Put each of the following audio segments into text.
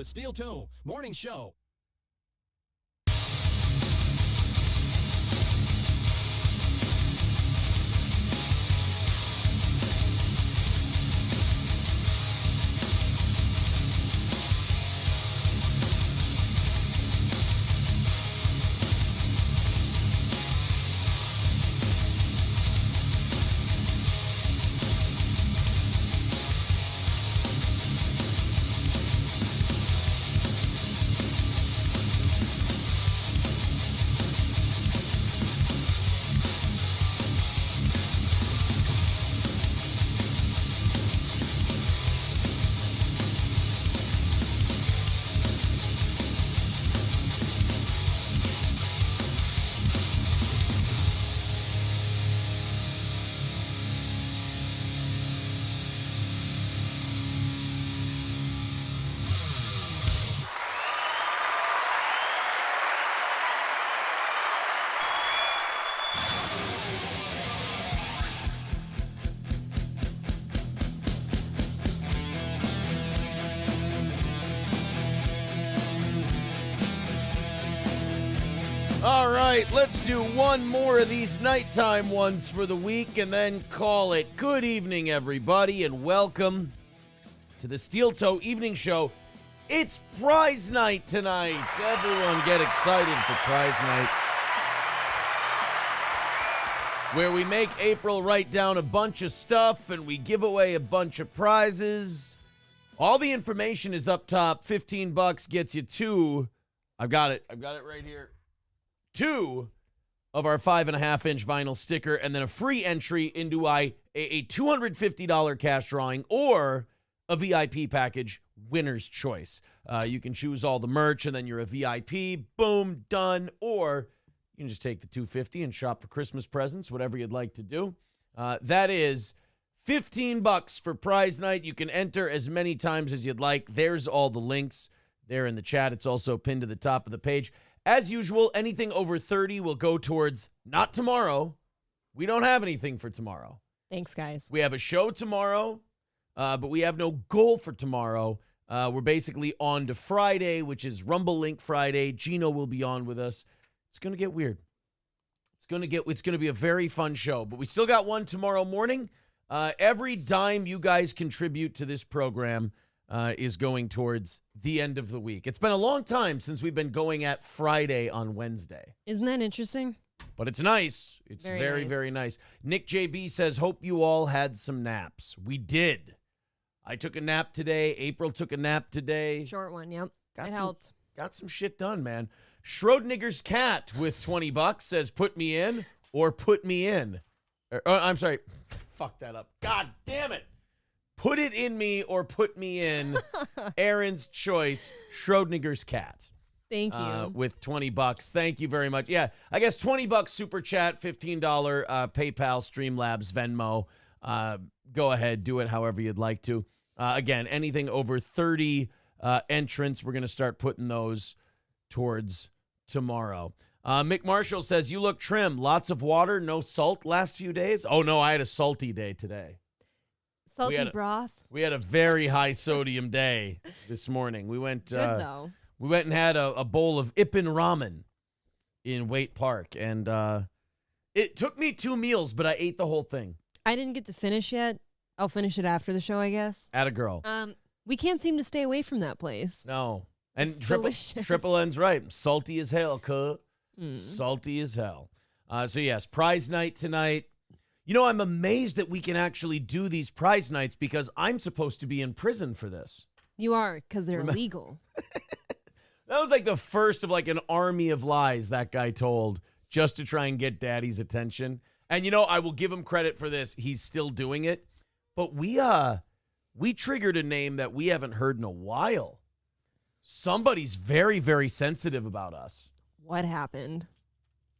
Steel Toe Morning Show. All right, let's do one more of these nighttime ones for the week and then call it. Good evening, everybody, and welcome to the Steel Toe Evening Show. It's prize night tonight. Everyone get excited for prize night, where we make April write down a bunch of stuff and we give away a bunch of prizes. All the information is up top. $15 gets you two. I've got it right here. Two of our 5.5-inch vinyl sticker, and then a free entry into a $250 cash drawing or a VIP package, winner's choice. You can choose all the merch, and then you're a VIP. Boom, done. Or you can just take the $250 and shop for Christmas presents, whatever you'd like to do. That is $15 for prize night. You can enter as many times as you'd like. There's all the links there in the chat. It's also pinned to the top of the page. As usual, anything over 30 will go towards not tomorrow. We don't have anything for tomorrow. Thanks, guys. We have a show tomorrow, but we have no goal for tomorrow. We're basically on to Friday, which is Rumble Link Friday. Gino will be on with us. It's going to get weird. It's going to be a very fun show, but we still got one tomorrow morning. Every dime you guys contribute to this program is going towards the end of the week. It's been a long time since we've been going at Friday on Wednesday. Isn't that interesting? But it's nice. It's very, nice. very nice. Nick JB says, hope you all had some naps. We did. I took a nap today. April took a nap today. Short one, yep. It helped. Got some shit done, man. Schrodinger's cat with $20 says, put me in or put me in. I'm sorry. Fuck that up. God damn it. Put it in me or put me in. Aaron's choice, Schrodinger's cat. Thank you. With $20. Thank you very much. Yeah, I guess $20 super chat, $15 PayPal, Streamlabs, Venmo. Go ahead, do it however you'd like to. Again, anything over 30 entrants, we're going to start putting those towards tomorrow. Mick Marshall says, you look trim. Lots of water, no salt last few days. Oh, no, I had a salty day today. Salty broth. We had a very high sodium day this morning. We went Good, though. We went and had a bowl of Ippin ramen in Waite Park, and it took me 2 meals, but I ate the whole thing. I didn't get to finish yet. I'll finish it after the show, I guess. Atta girl. We can't seem to stay away from that place. No. And It's delicious. Triple N's right. Salty as hell, cuh. Salty as hell. So, yes, prize night tonight. You know, I'm amazed that we can actually do these prize nights because I'm supposed to be in prison for this. You are, because they're illegal. That was like the first of like an army of lies that guy told just to try and get daddy's attention. And, you know, I will give him credit for this. He's still doing it. But we triggered a name that we haven't heard in a while. Somebody's very, very sensitive about us. What happened?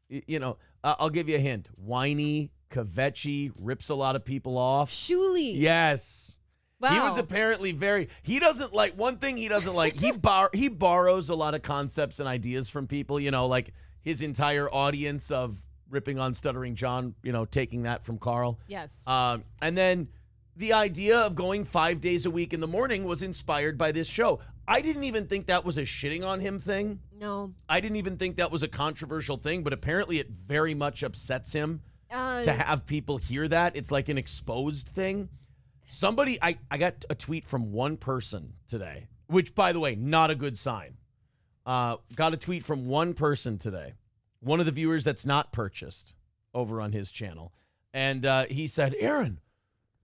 You know, I'll give you a hint. Whiny, kvetchy, rips a lot of people off. Shuli. Yes. Wow. He was apparently he doesn't like, one thing he doesn't like, he borrows a lot of concepts and ideas from people, you know, like his entire audience of ripping on Stuttering John, you know, taking that from Carl. Yes. And then the idea of going 5 days a week in the morning was inspired by this show. I didn't even think that was a shitting on him thing. No. I didn't even think that was a controversial thing, but apparently it very much upsets him to have people hear that. It's like an exposed thing. I got a tweet from one person today, which, by the way, not a good sign. Got a tweet from one person today, one of the viewers that's not purchased over on his channel. And he said, Aaron,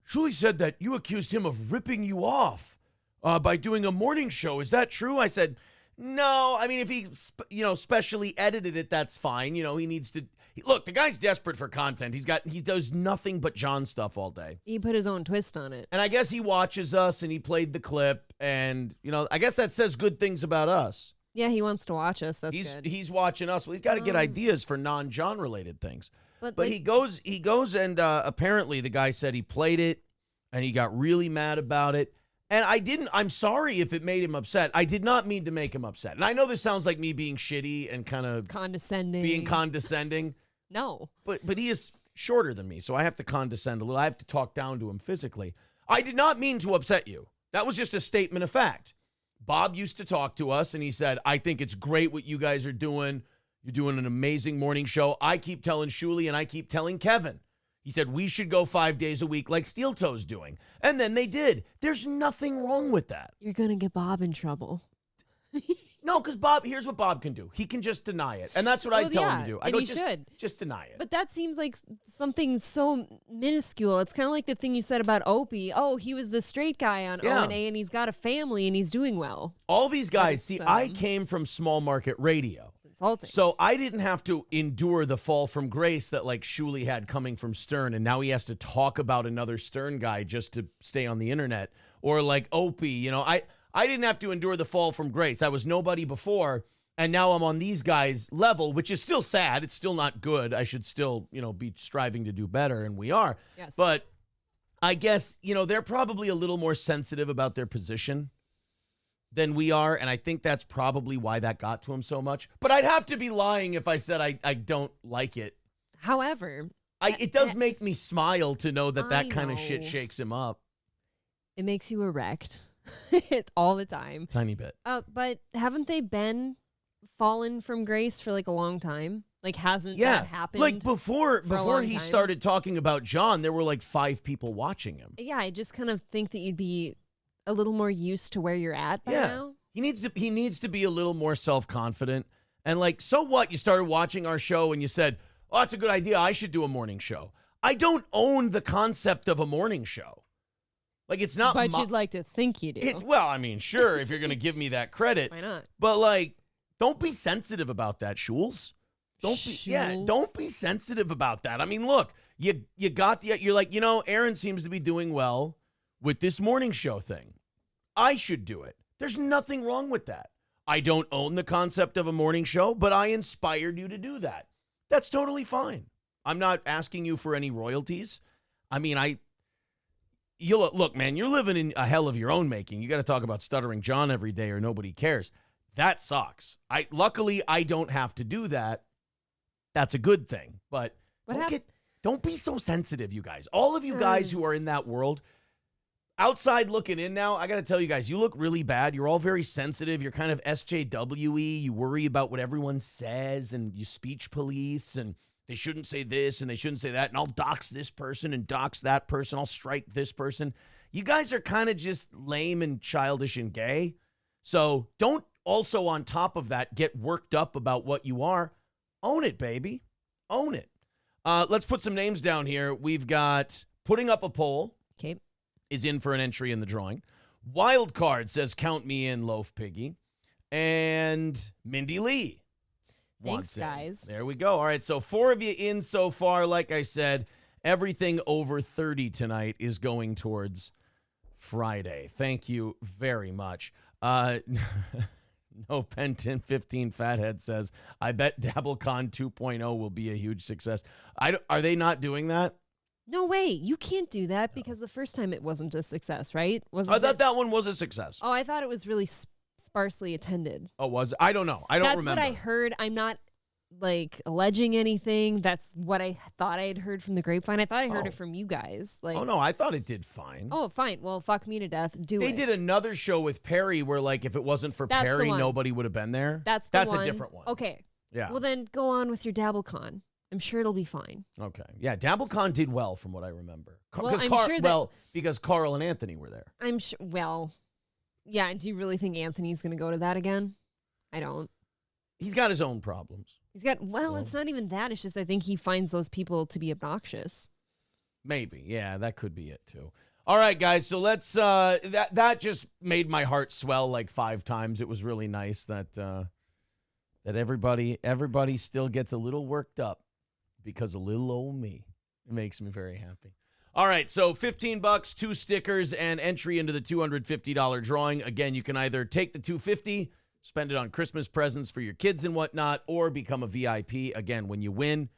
Shuli said that you accused him of ripping you off by doing a morning show. Is that true? I said, no. I mean, if he, specially edited it, that's fine. He needs to. Look, the guy's desperate for content. He does nothing but John stuff all day. He put his own twist on it. And I guess he watches us and he played the clip. And, I guess that says good things about us. Yeah, he wants to watch us. That's good. He's watching us. Well, he's got to get ideas for non-John related things. But like, he goes and apparently the guy said he played it and he got really mad about it. And I'm sorry if it made him upset. I did not mean to make him upset. And I know this sounds like me being shitty and kind of condescending. No. But he is shorter than me, so I have to condescend a little. I have to talk down to him physically. I did not mean to upset you. That was just a statement of fact. Bob used to talk to us, and he said, I think it's great what you guys are doing. You're doing an amazing morning show. I keep telling Shuli, and I keep telling Kevin. He said, we should go 5 days a week like Steel Toe's doing. And then they did. There's nothing wrong with that. You're going to get Bob in trouble. No, because here's what Bob can do. He can just deny it. And that's what I tell him to do. I and go, he should. Just deny it. But that seems like something so minuscule. It's kind of like the thing you said about Opie. Oh, he was the straight guy on O&A and he's got a family and he's doing well. All these guys, I came from small market radio. It's insulting. So I didn't have to endure the fall from grace that like Shuli had coming from Stern, and now he has to talk about another Stern guy just to stay on the internet. Or like Opie, I didn't have to endure the fall from grace. I was nobody before, and now I'm on these guys' level, which is still sad. It's still not good. I should still, be striving to do better, and we are. Yes. But I guess, they're probably a little more sensitive about their position than we are, and I think that's probably why that got to him so much. But I'd have to be lying if I said I don't like it. However, it does make me smile to know that kind of shit shakes him up. It makes you erect. All the time. Tiny bit. But haven't they been fallen from grace for like a long time? Like, hasn't that happened? Like before he started talking about John, there were like 5 people watching him. Yeah, I just kind of think that you'd be a little more used to where you're at by now. He needs to be a little more self-confident. And like, so what? You started watching our show and you said, oh, that's a good idea. I should do a morning show. I don't own the concept of a morning show. Like, it's not. But you'd like to think you do. Well, I mean, sure, if you're going to give me that credit. Why not? But, like, don't be sensitive about that, Shules. Don't be sensitive about that. I mean, look, you're like, Aaron seems to be doing well with this morning show thing. I should do it. There's nothing wrong with that. I don't own the concept of a morning show, but I inspired you to do that. That's totally fine. I'm not asking you for any royalties. I mean, look, man, you're living in a hell of your own making. You got to talk about Stuttering John every day or nobody cares. That sucks. Luckily, I don't have to do that. That's a good thing. But don't be so sensitive, you guys. All of you guys who are in that world, outside looking in now, I got to tell you guys, you look really bad. You're all very sensitive. You're kind of SJW-y. You worry about what everyone says, and you speech police, and they shouldn't say this and they shouldn't say that, and I'll dox this person and dox that person. I'll strike this person. You guys are kind of just lame and childish and gay. So don't also, on top of that, get worked up about what you are. Own it, baby. Own it. Let's put some names down here. We've got Putting Up a Poll. Okay. Is in for an entry in the drawing. Wild Card says, count me in, Loaf Piggy. And Mindy Lee. Thanks, guys. There we go. All right, so 4 of you in so far. Like I said, everything over 30 tonight is going towards Friday. Thank you very much. No Penton 15 Fathead says, I bet DabbleCon 2.0 will be a huge success. Are they not doing that? No way. You can't do that because the first time it wasn't a success, right? I thought that one was a success. Oh, I thought it was really sparsely attended. Oh, was it? I don't know. I don't remember. That's what I heard. I'm not like alleging anything. That's what I thought I had heard from the grapevine. I thought I heard Oh. it from you guys. Like, Oh, no, I thought it did fine. oh, fine. Well, fuck me to death. They did another show with Perry where, like, if it wasn't for That's the Perry, one. nobody would have been there. That's a different one. Okay. Yeah. Well, then go on with your DabbleCon. I'm sure it'll be fine. Okay. Yeah, DabbleCon did well from what I remember. Well, I'm sure that- because Carl and Anthony were there. I'm sure. Well, yeah. Do you really think Anthony's going to go to that again? I don't. He's got his own problems. He's got. Well, Well. it's not even that. It's just I think he finds those people to be obnoxious. Maybe. Yeah, that could be it too. All right, guys. So let's that just made my heart swell like 5 times. It was really nice that that everybody still gets a little worked up because of little old me. It makes me very happy. All right, so $15, 2 stickers, and entry into the $250 drawing. Again, you can either take the $250, spend it on Christmas presents for your kids and whatnot, or become a VIP. Again, when you win,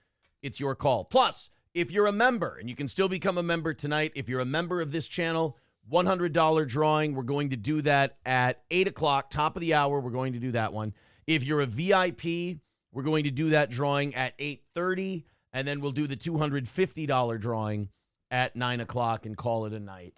it's your call. Plus, if you're a member, and you can still become a member tonight, if you're a member of this channel, $100 drawing. We're going to do that at 8 o'clock, top of the hour. We're going to do that one. If you're a VIP, we're going to do that drawing at 8:30, and then we'll do the $250 drawing at 9 o'clock and call it a night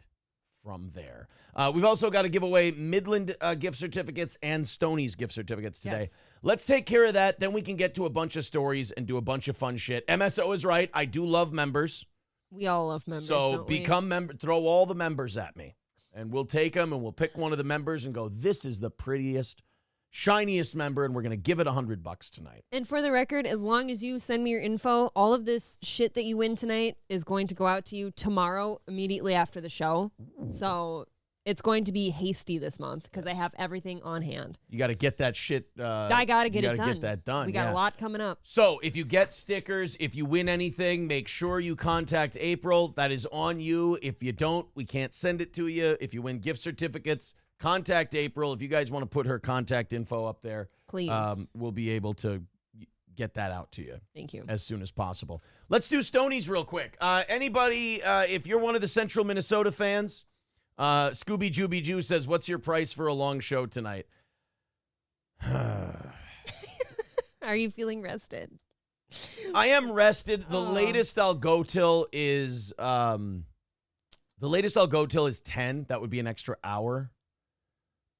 from there. We've also got to give away Midland gift certificates and Stoney's gift certificates today. Yes. Let's take care of that. Then we can get to a bunch of stories and do a bunch of fun shit. MSO is right. I do love members. We all love members. So don't we? become member. Throw all the members at me. And we'll take them and we'll pick one of the members and go, this is the prettiest, shiniest member, and we're going to give it $100 tonight. And for the record, as long as you send me your info, all of this shit that you win tonight is going to go out to you tomorrow, immediately after the show. Ooh. So it's going to be hasty this month because I have everything on hand. You got to get that shit. I got to get it done. Get that done. We got yeah. a lot coming up. So if you get stickers, if you win anything, make sure you contact April. That is on you. If you don't, we can't send it to you. If you win gift certificates, contact April. If you guys want to put her contact info up there, Please. We'll be able to get that out to you. Thank you. As soon as possible. Let's do Stonies real quick. Anybody, if you're one of the Central Minnesota fans, Scooby Jooby Joo says, what's your price for a long show tonight? Are you feeling rested? I am rested. The Oh. latest I'll go till is 10. That would be an extra hour.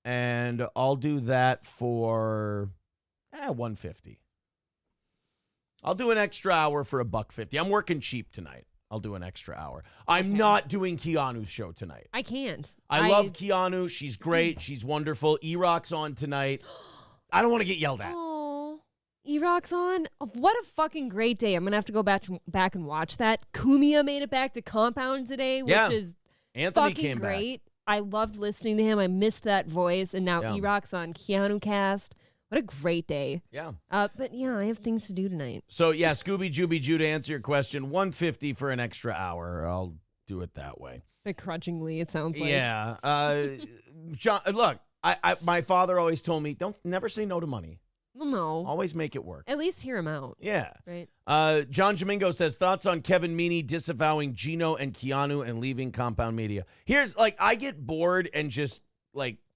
And I'll do that for $150. I'll do an extra hour for $150. I'm working cheap tonight. I'll do an extra hour. I'm Okay. not doing Keanu's show tonight. I can't. I love Keanu. She's great. She's wonderful. E-Rock's on tonight. I don't want to get yelled at. Oh, E-Rock's on. Oh, what a fucking great day. I'm going to have to go back and watch that. Kumia made it back to Compound today, which Yeah. is Anthony fucking came great. I loved listening to him. I missed that voice. And now Yeah. E-Rock's on Keanu Cast. What a great day. back. Yeah. But yeah, I have things to do tonight. So, yeah, Scooby Jooby Joo, to answer your question, $150 for an extra hour. I'll do it that way. Begrudgingly, it sounds like. Yeah. John, look, my father always told me, never say no to money. Well, no. Always make it work. At least hear him out. Yeah. Right. John Jamingo says, thoughts on Kevin Meaney disavowing Gino and Keanu and leaving Compound Media. Here's, I get bored and just,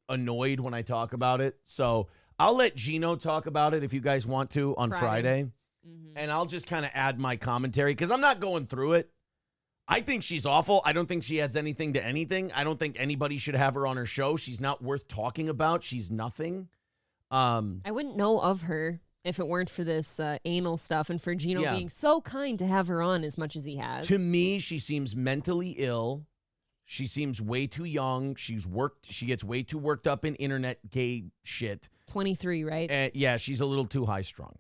annoyed when I talk about it. So I'll let Gino talk about it if you guys want to on Friday. Mm-hmm. And I'll just kind of add my commentary because I'm not going through it. I think she's awful. I don't think she adds anything to anything. I don't think anybody should have her on her show. She's not worth talking about. She's nothing. I wouldn't know of her if it weren't for this anal stuff and for Gino being so kind to have her on as much as he has. To me, she seems mentally ill. She seems way too young. She gets way too worked up in internet gay shit. 23, right? Yeah, she's a little too high strung,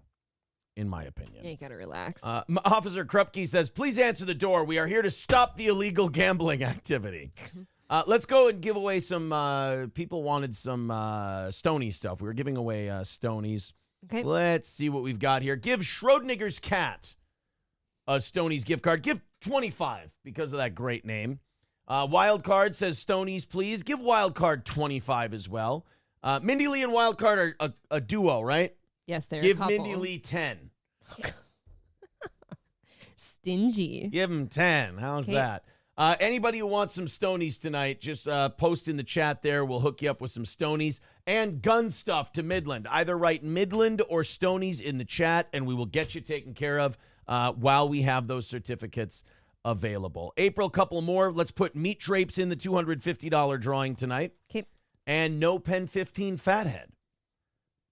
in my opinion. Yeah, you gotta relax. Officer Krupke says, please answer the door. We are here to stop the illegal gambling activity. Let's go and give away some, people wanted some Stony stuff. We were giving away Stonies. Okay. Let's see what we've got here. Give Schrodinger's cat a Stonies gift card. Give 25 because of that great name. Wild Card says Stonies, please. Give Wild Card 25 as well. Mindy Lee and Wild Card are a duo, right? Yes, they're Give a couple. Mindy Lee 10. Stingy. Give him 10. How's Okay. that? Anybody who wants some Stonies tonight, just post in the chat there. We'll hook you up with some Stonies and gun stuff to Midland. Either write Midland or Stonies in the chat, and we will get you taken care of while we have those certificates available. April, couple more. Let's put Meat Drapes in the $250 drawing tonight. Okay. And No Pen 15 Fathead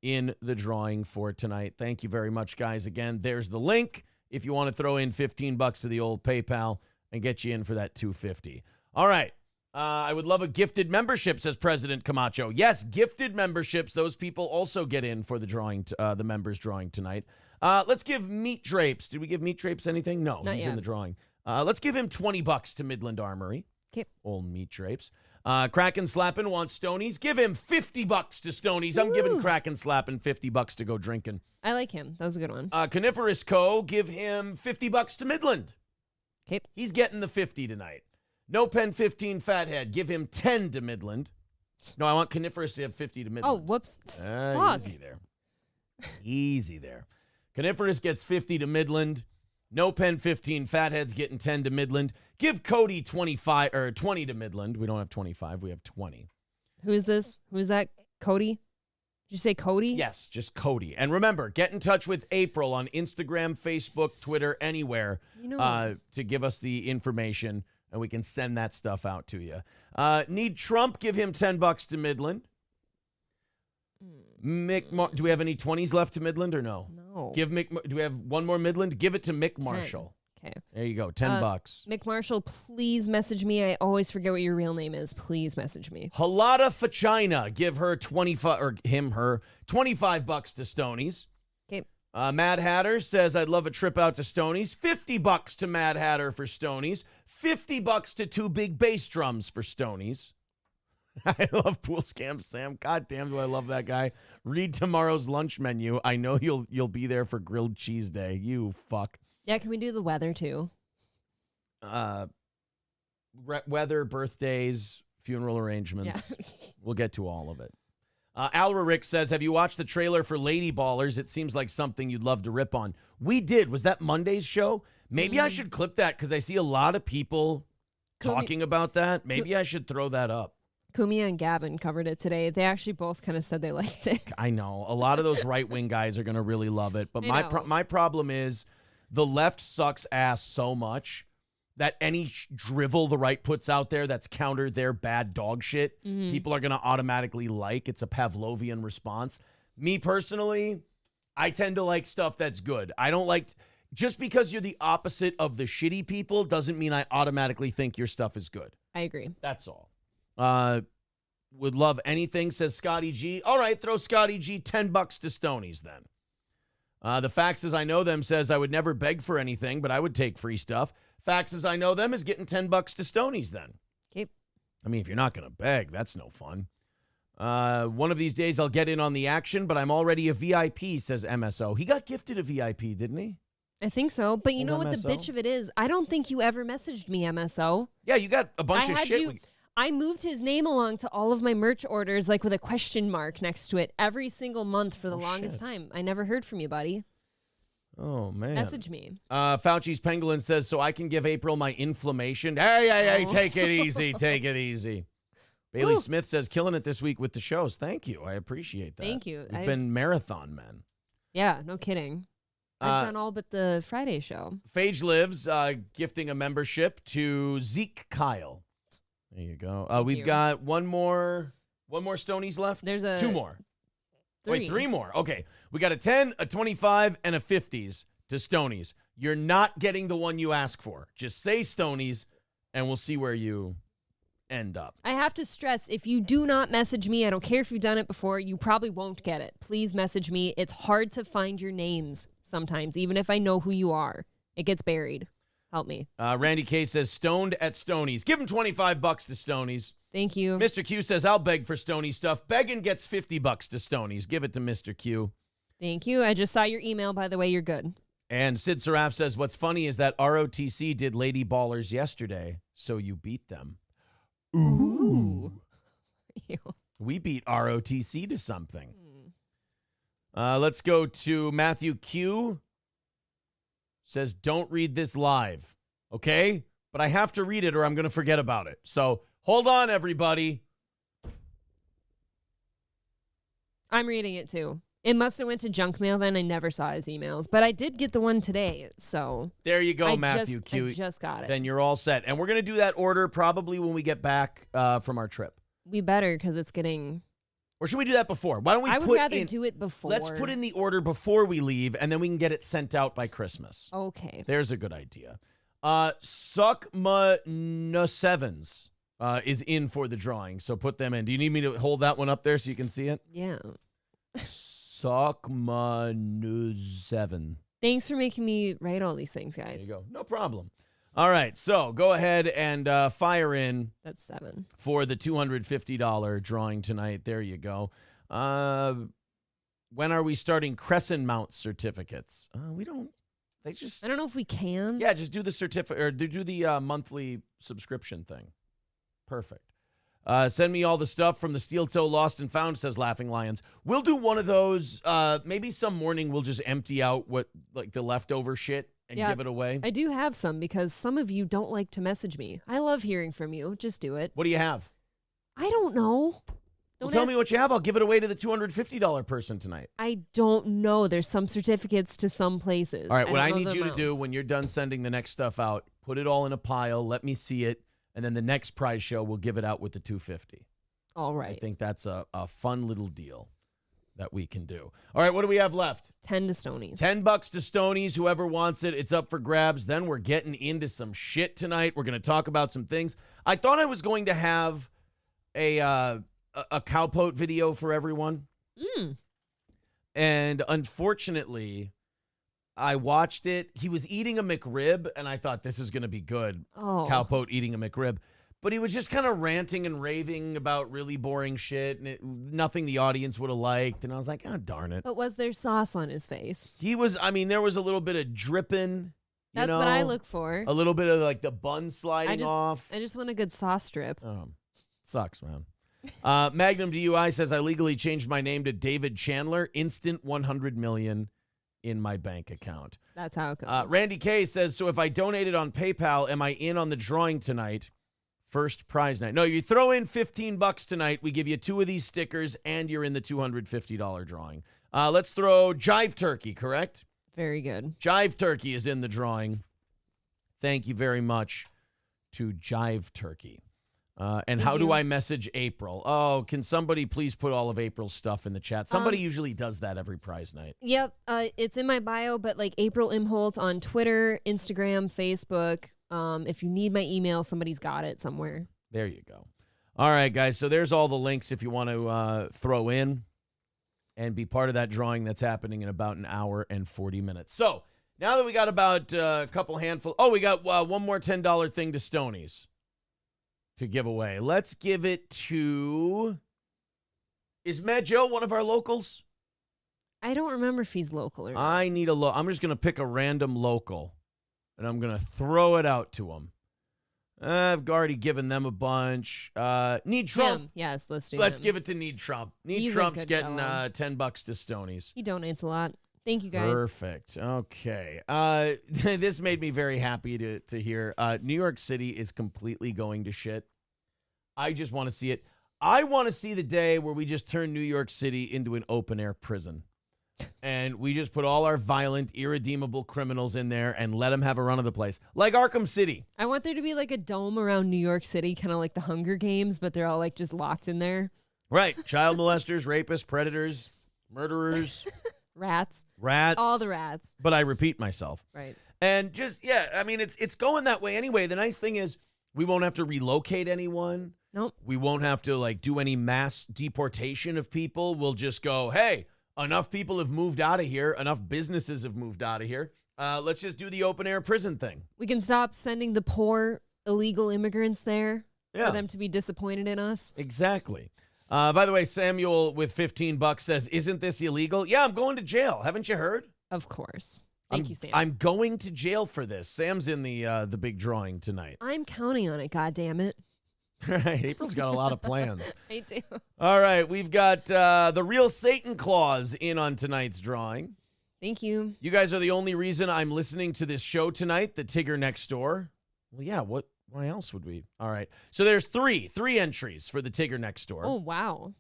in the drawing for tonight. Thank you very much, guys. Again, there's the link if you want to throw in $15 to the old PayPal and get you in for that $250. All right. I would love a gifted membership, says President Camacho. Yes, gifted memberships. Those people also get in for the drawing, the members drawing tonight. Let's give Meat Drapes. Did we give Meat Drapes anything? No, Not he's yet. in the drawing. Let's give him $20 to Midland Armory. Okay. Old Meat Drapes. Kraken Slappin' wants Stonies. Give him $50 to Stonies. I'm giving Kraken Slappin' $50 to go drinking. I like him. That was a good one. Coniferous Co. Give him $50 to Midland. Okay. He's getting the 50 tonight. No Pen 15 Fathead. Give him 10 to Midland. No, I want Coniferous to have 50 to Midland. Oh, whoops. Fuck. Easy there. Easy there. Coniferous gets 50 to Midland. No Pen 15 Fathead's getting 10 to Midland. Give Cody 25 or 20 to Midland. We don't have 25. We have 20. Who is this? Who is that? Cody? Did you say Cody? Yes, just Cody. And remember, get in touch with April on Instagram, Facebook, Twitter, anywhere to give us the information, and we can send that stuff out to you. Need Trump? Give him $10 to Midland. Do we have any 20s left to Midland or no? No. Do we have one more Midland? Give it to Mick Marshall. Okay. There you go. $10. Mick Marshall, please message me. I always forget what your real name is. Please message me. Halada Fachina. Give her 25 or him her $25 to Stonies. Okay. Mad Hatter says I'd love a trip out to Stonies. $50 to Mad Hatter for Stonies. $50 to Two Big Bass Drums for Stonies. I love Pool Scam Sam. God damn, do I love that guy. Read tomorrow's lunch menu. I know you'll be there for grilled cheese day. You fuck. Yeah, can we do the weather too? Weather, birthdays, funeral arrangements. Yeah. We'll get to all of it. Alra Rick says, have you watched the trailer for Lady Ballers? It seems like something you'd love to rip on. We did. Was that Monday's show? Maybe I should clip that because I see a lot of people talking about that. Maybe I should throw that up. Kumia and Gavin covered it today. They actually both kind of said they liked it. I know. A lot of those right-wing guys are going to really love it. But my problem is the left sucks ass so much that any drivel the right puts out there that's counter their bad dog shit, people are going to automatically like. It's a Pavlovian response. Me personally, I tend to like stuff that's good. I don't like... Just because you're the opposite of the shitty people doesn't mean I automatically think your stuff is good. I agree. That's all. Would love anything, says Scotty G. All right, throw Scotty G $10 to Stonies then. The Facts As I Know Them says I would never beg for anything, but I would take free stuff. Facts As I Know Them is getting $10 to Stonies then. Okay. I mean, if you're not going to beg, that's no fun. One of these days I'll get in on the action, but I'm already a VIP, says MSO. He got gifted a VIP, didn't he? I think so. But you know what MSO? the bitch of it is? I don't think you ever messaged me, MSO. Yeah, you got a bunch of shit. I moved his name along to all of my merch orders, like with a question mark next to it, every single month for the longest time. I never heard from you, buddy. Oh, man. Message me. Fauci's Pangolin says, so I can give April my inflammation. Hey, take it easy. Take it easy. Bailey Smith says, killing it this week with the shows. Thank you. I appreciate that. Thank you. We've been marathon men. Yeah, no kidding. I've done all but the Friday show. Phage Lives, gifting a membership to Zeke Kyle. There you go. We've got one more Stonies left. There's two more. Three. Wait, three more. Okay. We got a 10, a 25, and a 50s to Stonies. You're not getting the one you ask for. Just say Stonies, and we'll see where you end up. I have to stress, if you do not message me, I don't care if you've done it before, you probably won't get it. Please message me. It's hard to find your names sometimes, even if I know who you are. It gets buried. Help me. Randy K says, stoned at Stonies. Give him $25 to Stonies. Thank you. Mr. Q says, I'll beg for Stony stuff. Begging gets $50 to Stonies. Give it to Mr. Q. Thank you. I just saw your email, by the way. You're good. And Sid Saraf says, what's funny is that ROTC did Lady Ballers yesterday, so you beat them. Ooh. We beat ROTC to something. Let's go to Matthew Q. Says, don't read this live. Okay? but I have to read it or I'm going to forget about it. So hold on, everybody. I'm reading it too. It must have went to junk mail then. I never saw his emails, but I did get the one today. So there you go, Matthew Q. I just got it. Then you're all set. And we're going to do that order probably when we get back from our trip. We better because it's getting... Or should we do that before? Why don't we I would rather do it before. Let's put in the order before we leave, and then we can get it sent out by Christmas. Okay. There's a good idea. Suckma Sevens is in for the drawing, so put them in. Do you need me to hold that one up there so you can see it? Yeah. Suckma Seven. Thanks for making me write all these things, guys. There you go. No problem. All right, so go ahead and fire in. That's 7. For the $250 drawing tonight. There you go. When are we starting Crescent Mount certificates? We don't. They just. I don't know if we can. Yeah, just do the certificate or do the monthly subscription thing. Perfect. Send me all the stuff from the Steel Toe Lost and Found, says Laughing Lions. We'll do one of those. Maybe some morning we'll just empty out the leftover shit and give it away. I do have some because some of you don't like to message me. I love hearing from you. Just do it. What do you have? I don't know. Well, tell me what you have. I'll give it away to the $250 person tonight. I don't know. There's some certificates to some places. All right, what I need you to do when you're done sending the next stuff out, put it all in a pile, let me see it, and then the next prize show, we'll give it out with the $250. All right. I think that's a fun little deal that we can do. All right, what do we have left? 10 to Stonies. $10 to Stonies. Whoever wants it, it's up for grabs. Then we're getting into some shit tonight. We're going to talk about some things. I thought I was going to have a cowpote video for everyone. And unfortunately, I watched it. He was eating a McRib, and I thought this is going to be good. Oh. Cowpote eating a McRib. But he was just kind of ranting and raving about really boring shit, and nothing the audience would have liked. And I was like, oh, darn it. But was there sauce on his face? He was, there was a little bit of dripping. That's what I look for. A little bit of the bun sliding off. I just want a good sauce strip. Sucks, man. Magnum DUI says, I legally changed my name to David Chandler. Instant $100 million in my bank account. That's how it goes. Randy K says, so if I donated on PayPal, am I in on the drawing tonight? First prize night. No, you throw in $15 tonight. We give you 2 of these stickers, and you're in the $250 drawing. Let's throw Jive Turkey, correct? Very good. Jive Turkey is in the drawing. Thank you very much to Jive Turkey. And how do I message April? Oh, can somebody please put all of April's stuff in the chat? Somebody usually does that every prize night. Yep. It's in my bio, but April Imholt on Twitter, Instagram, Facebook. If you need my email, somebody's got it somewhere. There you go. All right, guys. So there's all the links if you want to throw in and be part of that drawing that's happening in about an hour and 40 minutes. So now that we got about a couple handful. Oh, we got one more $10 thing to Stonies to give away. Let's give it to... Is Matt Joe one of our locals? I don't remember if he's local or not. I need a I'm just going to pick a random local, and I'm going to throw it out to them. I've already given them a bunch. Need Trump. Him. Yes, let's do Let's him. give it to Need Trump. Need Trump's getting $10 to Stonies. He donates a lot. Thank you, guys. Perfect. Okay. This made me very happy to hear. New York City is completely going to shit. I just want to see it. I want to see the day where we just turn New York City into an open-air prison. And we just put all our violent, irredeemable criminals in there and let them have a run of the place. Like Arkham City. I want there to be a dome around New York City, kind of like the Hunger Games, but they're all just locked in there. Right. Child molesters, rapists, predators, murderers. Rats. All the rats. But I repeat myself. Right. And just, it's going that way anyway. The nice thing is we won't have to relocate anyone. Nope. We won't have to do any mass deportation of people. We'll just go, hey, enough people have moved out of here. Enough businesses have moved out of here. Let's just do the open air prison thing. We can stop sending the poor illegal immigrants there for them to be disappointed in us. Exactly. By the way, Samuel with $15 says, isn't this illegal? Yeah, I'm going to jail. Haven't you heard? Of course. Thank you, Sam. I'm going to jail for this. Sam's in the big drawing tonight. I'm counting on it, goddammit. Right. April's got a lot of plans. I do. All right. We've got the real Satan Claus in on tonight's drawing. Thank you. You guys are the only reason I'm listening to this show tonight, The Tigger Next Door. Well, yeah, why else would we? All right. So there's three entries for the Tigger next door. Oh, wow.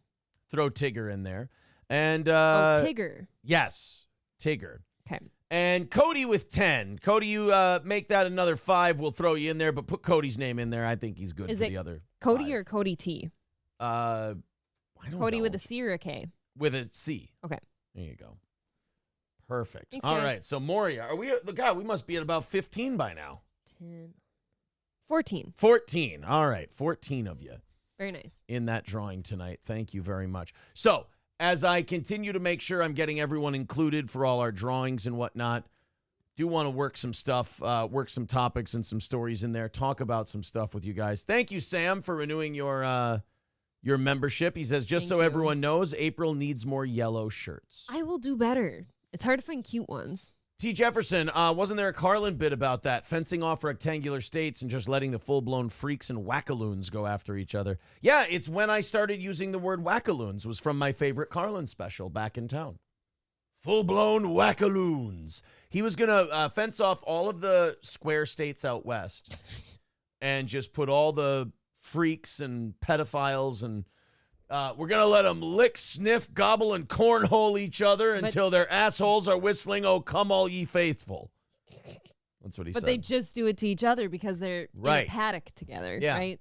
Throw Tigger in there. And Tigger. Yes, Tigger. Okay. And Cody with 10. Cody, you make that another 5. We'll throw you in there, but put Cody's name in there. I think he's good Is for it the other Cody 5. or Cody T? I don't Cody know. with a C or a K? With a C. Okay. There you go. Perfect. Thanks, All guys. right. So Moria, God, we must be at about 15 by now. 10. 14. 14. All right. 14 of you Very nice. in that drawing tonight. Thank you very much. So as I continue to make sure I'm getting everyone included for all our drawings and whatnot, do want to work some stuff, work some topics and some stories in there, talk about some stuff with you guys. Thank you, Sam, for renewing your membership. He says, just Thank so you. everyone knows, April needs more yellow shirts. I will do better. It's hard to find cute ones. T. Jefferson, wasn't there a Carlin bit about that? Fencing off rectangular states and just letting the full-blown freaks and wackaloons go after each other. Yeah, it's when I started using the word wackaloons. Was from my favorite Carlin special back in town. Full-blown wackaloons. He was going to fence off all of the square states out west and just put all the freaks and pedophiles and we're going to let them lick, sniff, gobble, and cornhole each other until their assholes are whistling, "Oh, come all ye faithful." That's what he said. But they just do it to each other because they're in Right. a paddock together, Yeah. right?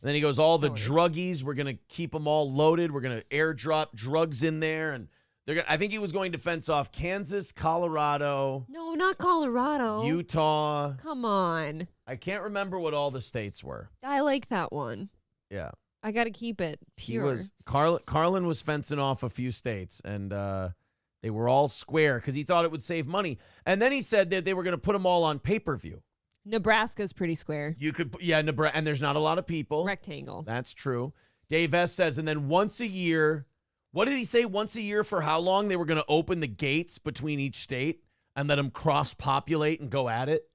And then he goes, all the No, it's- druggies, we're going to keep them all loaded. We're going to airdrop drugs in there. And they're gonna, I think he was going to fence off Kansas, Colorado, No, not Colorado. Utah. Come on. I can't remember what all the states were. I like that one. Yeah. I got to keep it pure. Carlin was fencing off a few states, and they were all square because he thought it would save money. And then he said that they were going to put them all on pay-per-view. Nebraska's pretty square. You could, Nebraska, and there's not a lot of people. Rectangle. That's true. Dave S. says, and then once a year, what did he say? Once a year for how long? They were going to open the gates between each state and let them cross-populate and go at it?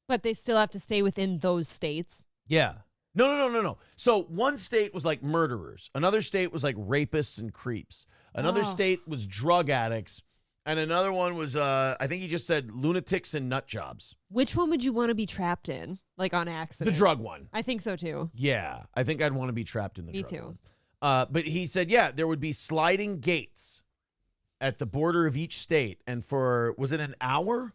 But they still have to stay within those states. Yeah. No. So one state was like murderers. Another state was like rapists and creeps. Another state was drug addicts. And another one was, I think he just said lunatics and nut jobs. Which one would you want to be trapped in? Like on accident? The drug one. I think so too. Yeah. I think I'd want to be trapped in the Me drug too. one. But he said, yeah, there would be sliding gates at the border of each state. And for, was it an hour?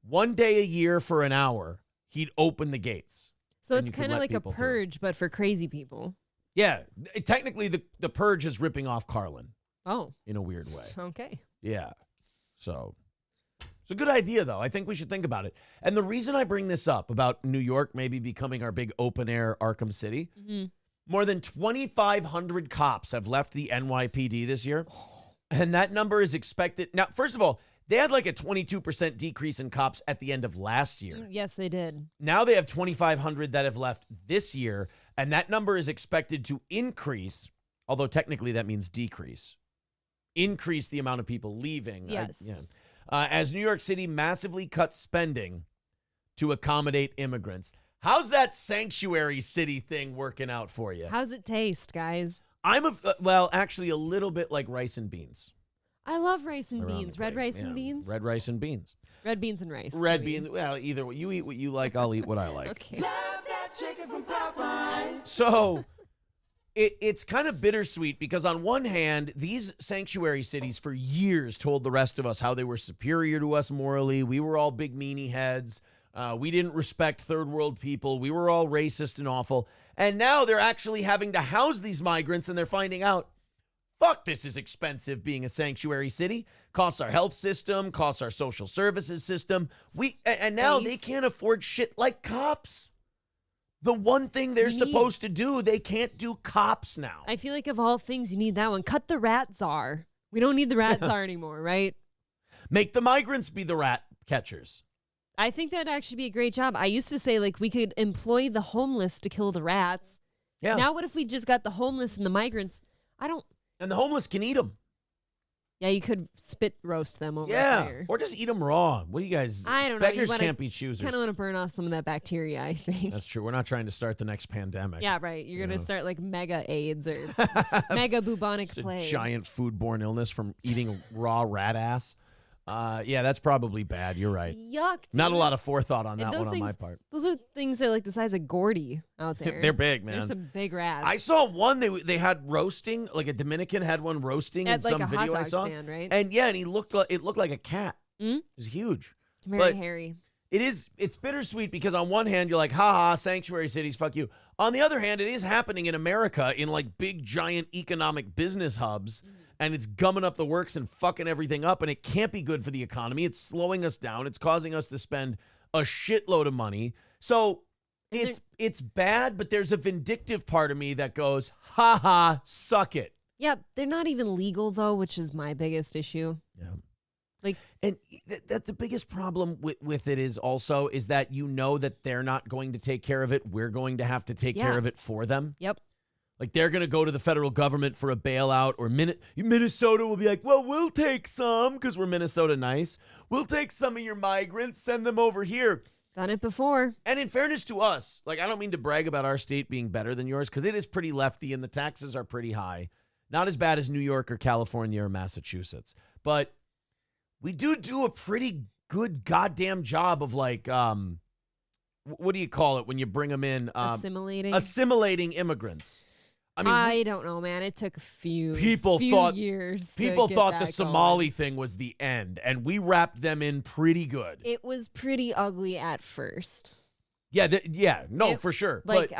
One day a year for an hour, he'd open the gates. So And it's you could kind of let like a people through. purge, but for crazy people. Yeah. Technically, the purge is ripping off Carlin Oh, in a weird way. okay. Yeah. So it's a good idea, though. I think we should think about it. And the reason I bring this up about New York maybe becoming our big open air Arkham City, more than 2,500 cops have left the NYPD this year. And that number is expected. Now, first of all, they had like a 22% decrease in cops at the end of last year. Yes, they did. Now they have 2,500 that have left this year. And that number is expected to increase, although technically that means decrease. Increase the amount of people leaving. Yes. As New York City massively cuts spending to accommodate immigrants. How's that sanctuary city thing working out for you? How's it taste, guys? Well, actually a little bit like rice and beans. I love rice and around beans. the Red plate. rice and Yeah, beans? Red rice and beans. Red beans and rice. Red beans. Well, either way. You eat what you like, I'll eat what I like. Okay. So it's kind of bittersweet because on one hand, these sanctuary cities for years told the rest of us how they were superior to us morally. We were all big meanie heads. We didn't respect third world people. We were all racist and awful. And now they're actually having to house these migrants and they're finding out, fuck, this is expensive being a sanctuary city. Costs our health system, costs our social services system. And now they can't afford shit like cops. The one thing they're supposed to do, they can't do cops now. I feel like of all things, you need that one. Cut the rat czar. We don't need the rat czar anymore, right? Make the migrants be the rat catchers. I think that'd actually be a great job. I used to say, like, we could employ the homeless to kill the rats. Yeah. Now what if we just got the homeless and the migrants? And the homeless can eat them. Yeah, you could spit roast them over Yeah. fire. Or just eat them raw. What do you guys? I don't know. Beggars can't be choosers. Kind of want to burn off some of that bacteria, I think. That's true. We're not trying to start the next pandemic. Yeah, right. You're going to know. start like mega AIDS or mega bubonic It's a plague. giant foodborne illness from eating raw rat ass. Yeah, that's probably bad. You're right. Yuck. Dude. Not a lot of forethought on that And one those on my things- part. Those are things that are like the size of Gordy out there. They're big, man. There's some big rats. I saw one they had roasting, like a Dominican had one roasting in At like some a hot video I dog saw. stand, right? And yeah, and it looked like a cat. Mm? It was huge. Very but- hairy. It's bittersweet because on one hand, you're like, haha, sanctuary cities, fuck you. On the other hand, it is happening in America in like big, giant economic business hubs, and it's gumming up the works and fucking everything up, and it can't be good for the economy. It's slowing us down. It's causing us to spend a shitload of money. So it's bad, but there's a vindictive part of me that goes, haha, suck it. Yeah, they're not even legal though, which is my biggest issue. Yeah. Like, And that the biggest problem with it is also is that you know that they're not going to take care of it. We're going to have to take care of it for them. Yep. Like they're going to go to the federal government for a bailout, or Minnesota will be like, well, we'll take some because we're Minnesota nice. We'll take some of your migrants, send them over here. Done it before. And in fairness to us, like I don't mean to brag about our state being better than yours because it is pretty lefty and the taxes are pretty high. Not as bad as New York or California or Massachusetts. But we do a pretty good goddamn job of like, what do you call it when you bring them in? Assimilating immigrants. I mean, I don't know, man. It took a few years. People to thought get the that Somali going. thing was the end, and we wrapped them in pretty good. It was pretty ugly at first. Yeah, no, It- for sure. Like but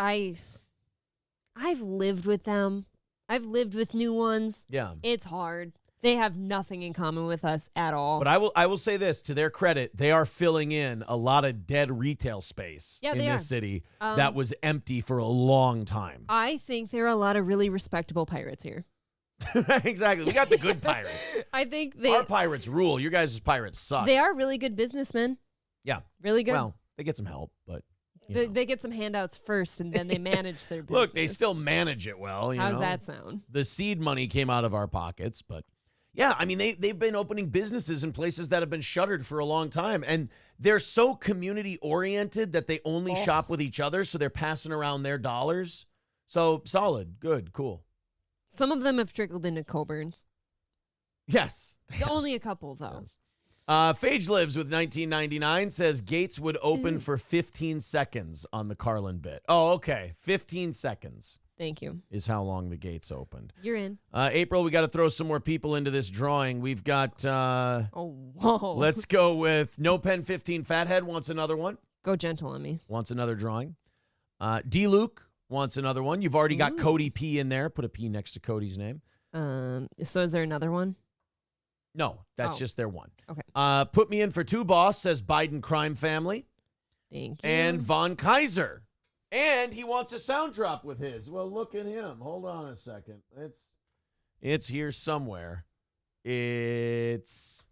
I've lived with them. I've lived with new ones. yeah. It's hard. They have nothing in common with us at all. But I will say this, to their credit, they are filling in a lot of dead retail space in they this are. city that was empty for a long time. I think there are a lot of really respectable pirates here. Exactly. We got the good pirates. I think Our pirates rule. Your guys' pirates suck. they are really good businessmen. Yeah. Really good. Well, they get some help, but you know. They get some handouts first, and then they manage their business. Look, they still manage it well. You How's know? that sound? The seed money came out of our pockets, but yeah, I mean, they've been opening businesses in places that have been shuttered for a long time, and they're so community oriented that they only shop with each other, so they're passing around their dollars. So solid, good, cool. Some of them have trickled into Coburns. Yes. Only a couple, though. Yes. Phage Lives with 1999 says Gates would open for 15 seconds on the Carlin bit. Oh, okay. 15 seconds Thank you. is how long the gates opened. You're in. April, we got to throw some more people into this drawing. We've got, Oh, whoa. let's go with No Pen 15 Fathead wants another one. Go gentle on me. Wants another drawing. D. Luke wants another one. You've already got Ooh. Cody P in there. Put a P next to Cody's name. So is there another one? No, that's Oh. just their one. Okay. Put me in for two, boss, says Biden crime family. Thank you. And Von Kaiser. And he wants a sound drop with his. Well, look at him. Hold on a second. It's here somewhere. It's...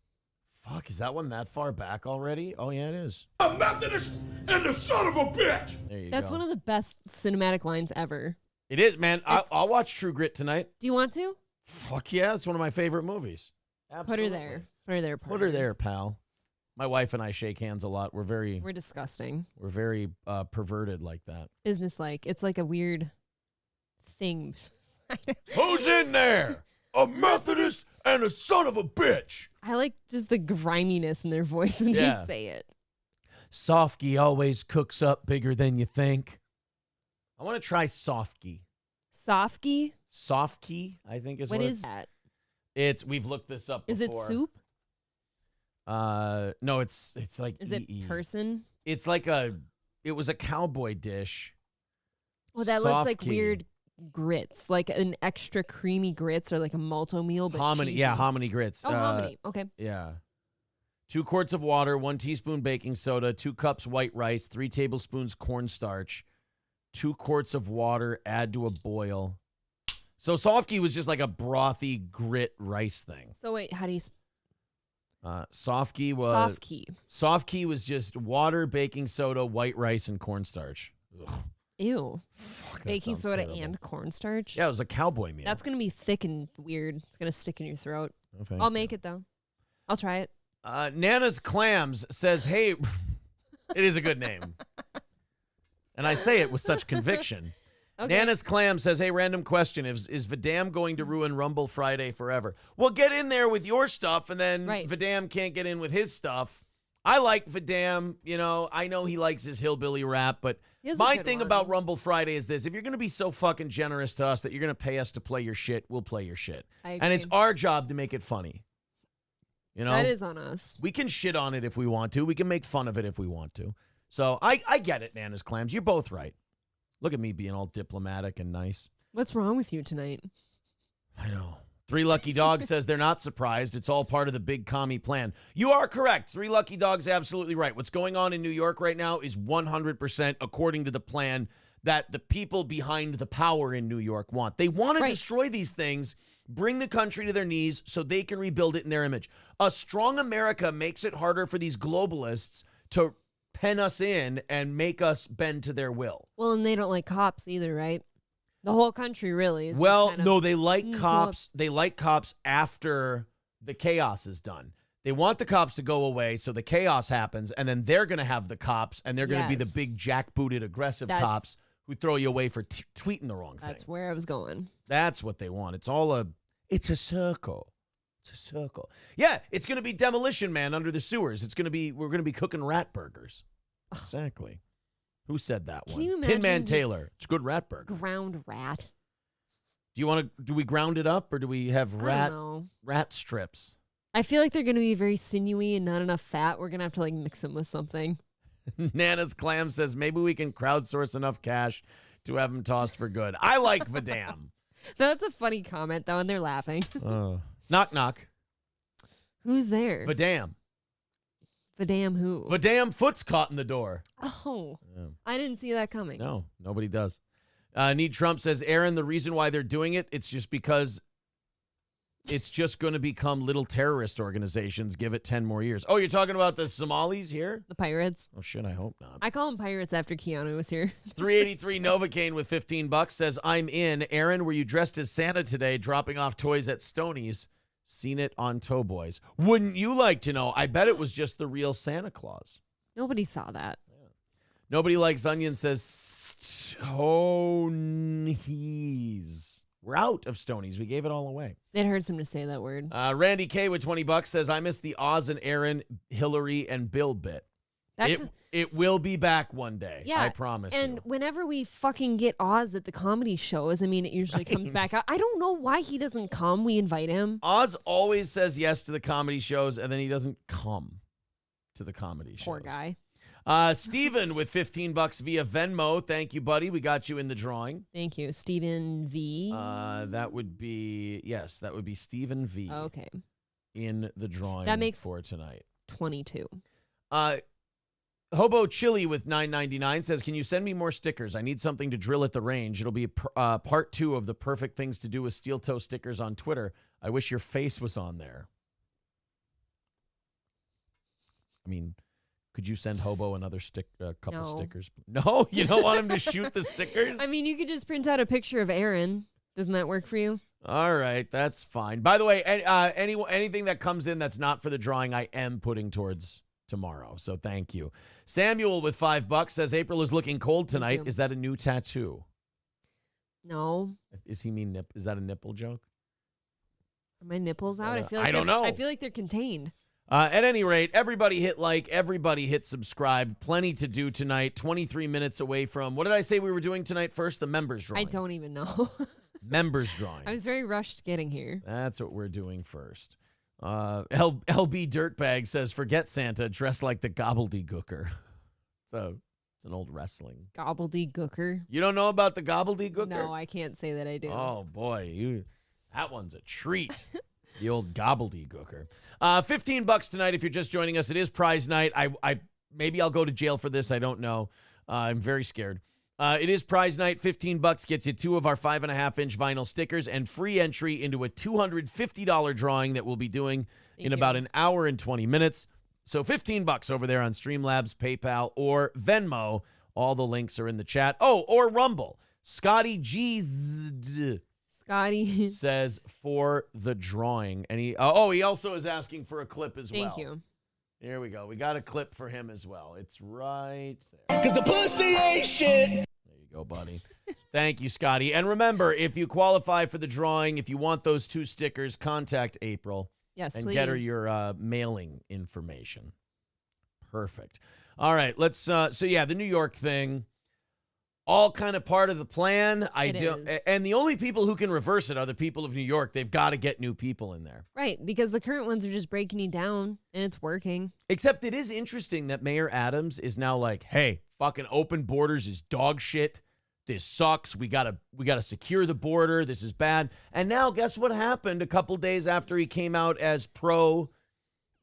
Fuck, is that one that far back already? Oh, yeah, it is. A Methodist and the son of a bitch! There you That's go. one of the best cinematic lines ever. It is, man. I'll watch True Grit tonight. Do you want to? Fuck yeah, it's one of my favorite movies. Absolutely. Put her there. Put her there. Put her there, pal. My wife and I shake hands a lot. We're very perverted like that. Business-like. It's like a weird thing. Who's in there? A Methodist and a son of a bitch. I like just the griminess in their voice when Yeah. they say it. Softy always cooks up bigger than you think. I want to try Softki. Sofky? Softki, I think is What what is that? We've looked this up Is it before. soup? No, it's like Is it EE. person? It's like it was a cowboy dish. Well, that looks like Softki. weird grits, like an extra creamy grits or like a malto meal, but Hominy, cheesy. yeah, hominy grits. Oh, hominy. Okay. Yeah. 2 quarts of water, 1 teaspoon baking soda, 2 cups white rice, 3 tablespoons cornstarch, 2 quarts of water, add to a boil. So Softki was just like a brothy grit rice thing. So wait, how do you Softki was Softki. Softki was just water, baking soda, white rice, and cornstarch. Ugh, Ew. fuck, that Baking sounds soda terrible. and cornstarch? Yeah, it was a cowboy meal. That's going to be thick and weird. It's going to stick in your throat. Oh, thank I'll you. make it though. I'll try it. Nana's Clams says, hey, it is a good name. And I say it with such conviction. Okay. Nana's Clam says, hey, random question. Is Vidam going to ruin Rumble Friday forever? Well, get in there with your stuff, and then Vidam can't get in with his stuff. I like Vidam. You know, I know he likes his hillbilly rap, but my thing about Rumble Friday is this. If you're going to be so fucking generous to us that you're going to pay us to play your shit, we'll play your shit. And it's our job to make it funny. You know? That is on us. We can shit on it if we want to. We can make fun of it if we want to. So I get it, Nana's Clams. You're both right. Look at me being all diplomatic and nice. What's wrong with you tonight? I know. Three Lucky Dogs says they're not surprised. It's all part of the big commie plan. You are correct. Three Lucky Dogs absolutely right. What's going on in New York right now is 100% according to the plan that the people behind the power in New York want. They want to destroy these things, bring the country to their knees so they can rebuild it in their image. A strong America makes it harder for these globalists to pen us in and make us bend to their will. Well, and they don't like cops either, right? The whole country really is. Well, no, they like cops. They like cops after the chaos is done. They want the cops to go away so the chaos happens, and then they're going to have the cops, and they're going to be the big jackbooted aggressive cops who throw you away for tweeting the wrong thing. That's where I was going. That's what they want. It's a circle. It's a circle. Yeah, it's going to be Demolition Man under the sewers. We're going to be cooking rat burgers. Exactly. Who said that one? Can you imagine Tin Man Taylor. It's a good rat burger. Ground rat. Do we ground it up or do we have rat strips? I feel like they're going to be very sinewy and not enough fat. We're going to have to mix them with something. Nana's Clam says maybe we can crowdsource enough cash to have them tossed for good. I like Vidam. That's a funny comment though, and they're laughing. Knock knock. Who's there? Vidam. Vidam who? Vidam foot's caught in the door. Oh, yeah. I didn't see that coming. No, nobody does. Need Trump says, Aaron, the reason why they're doing it, it's just because it's just going to become little terrorist organizations. Give it 10 more years. Oh, you're talking about the Somalis here? The pirates? Oh, shit, I hope not. I call them pirates after Keanu was here. 383 Novocaine with $15 says, I'm in. Aaron, were you dressed as Santa today, dropping off toys at Stoney's? Seen it on Tow Boys. Wouldn't you like to know? I bet it was just the real Santa Claus. Nobody saw that. Yeah. Nobody Likes Onion says Stoney's. We're out of Stoney's. We gave it all away. It hurts him to say that word. Randy K with $20 says, I miss the Oz and Aaron, Hillary, and Bill bit. It will be back one day. Yeah, I promise you. And whenever we fucking get Oz at the comedy shows, I mean, it usually comes back. I don't know why he doesn't come. We invite him. Oz always says yes to the comedy shows, and then he doesn't come to the comedy shows. Poor guy. Steven with $15 via Venmo. Thank you, buddy. We got you in the drawing. Thank you. Stephen V. That would be Stephen V. Okay. In the drawing for tonight. 22. Hobo Chili with $9.99 says, can you send me more stickers? I need something to drill at the range. It'll be part 2 of the perfect things to do with steel toe stickers on Twitter. I wish your face was on there. I mean, could you send Hobo another couple stickers? No, you don't want him to shoot the stickers? I mean, you could just print out a picture of Aaron. Doesn't that work for you? All right, that's fine. By the way, anything that comes in that's not for the drawing, I am putting towards tomorrow. So thank you. Samuel with $5 says April is looking cold tonight. Is that a new tattoo? No. Is that a nipple joke? Are my nipples out? I don't know. I feel like they're contained. At any rate, everybody hit like, everybody hit subscribe. Plenty to do tonight. 23 minutes away from, what did I say we were doing tonight first? The members drawing. I don't even know. Members drawing. I was very rushed getting here. That's what we're doing first. LB Dirtbag says, forget Santa, dress like the gobbledygooker. So it's an old wrestling. Gobbledygooker? You don't know about the gobbledygooker? No, I can't say that I do. Oh, boy. That one's a treat. The old gobbledygooker. $15 tonight if you're just joining us. It is prize night. Maybe I'll go to jail for this. I don't know. I'm very scared. It is prize night. $15 gets you 2 of our 5.5-inch vinyl stickers and free entry into a $250 drawing that we'll be doing in about an hour and 20 minutes. So $15 over there on Streamlabs, PayPal, or Venmo. All the links are in the chat. Oh, or Rumble. Scotty says for the drawing. And he also is asking for a clip as well. Thank you. Here we go. We got a clip for him as well. It's right there. 'Cause the pussy ain't shit. There you go, buddy. Thank you, Scotty. And remember, if you qualify for the drawing, if you want those 2 stickers, contact April. Yes, and please. get her your mailing information. Perfect. All right, let's. So yeah, the New York thing, all kind of part of the plan. And the only people who can reverse it are the people of New York. They've got to get new people in there. Right, because the current ones are just breaking you down, and it's working. Except it is interesting that Mayor Adams is now like, hey, fucking open borders is dog shit. This sucks. We gotta secure the border. This is bad. And now, guess what happened a couple days after he came out as pro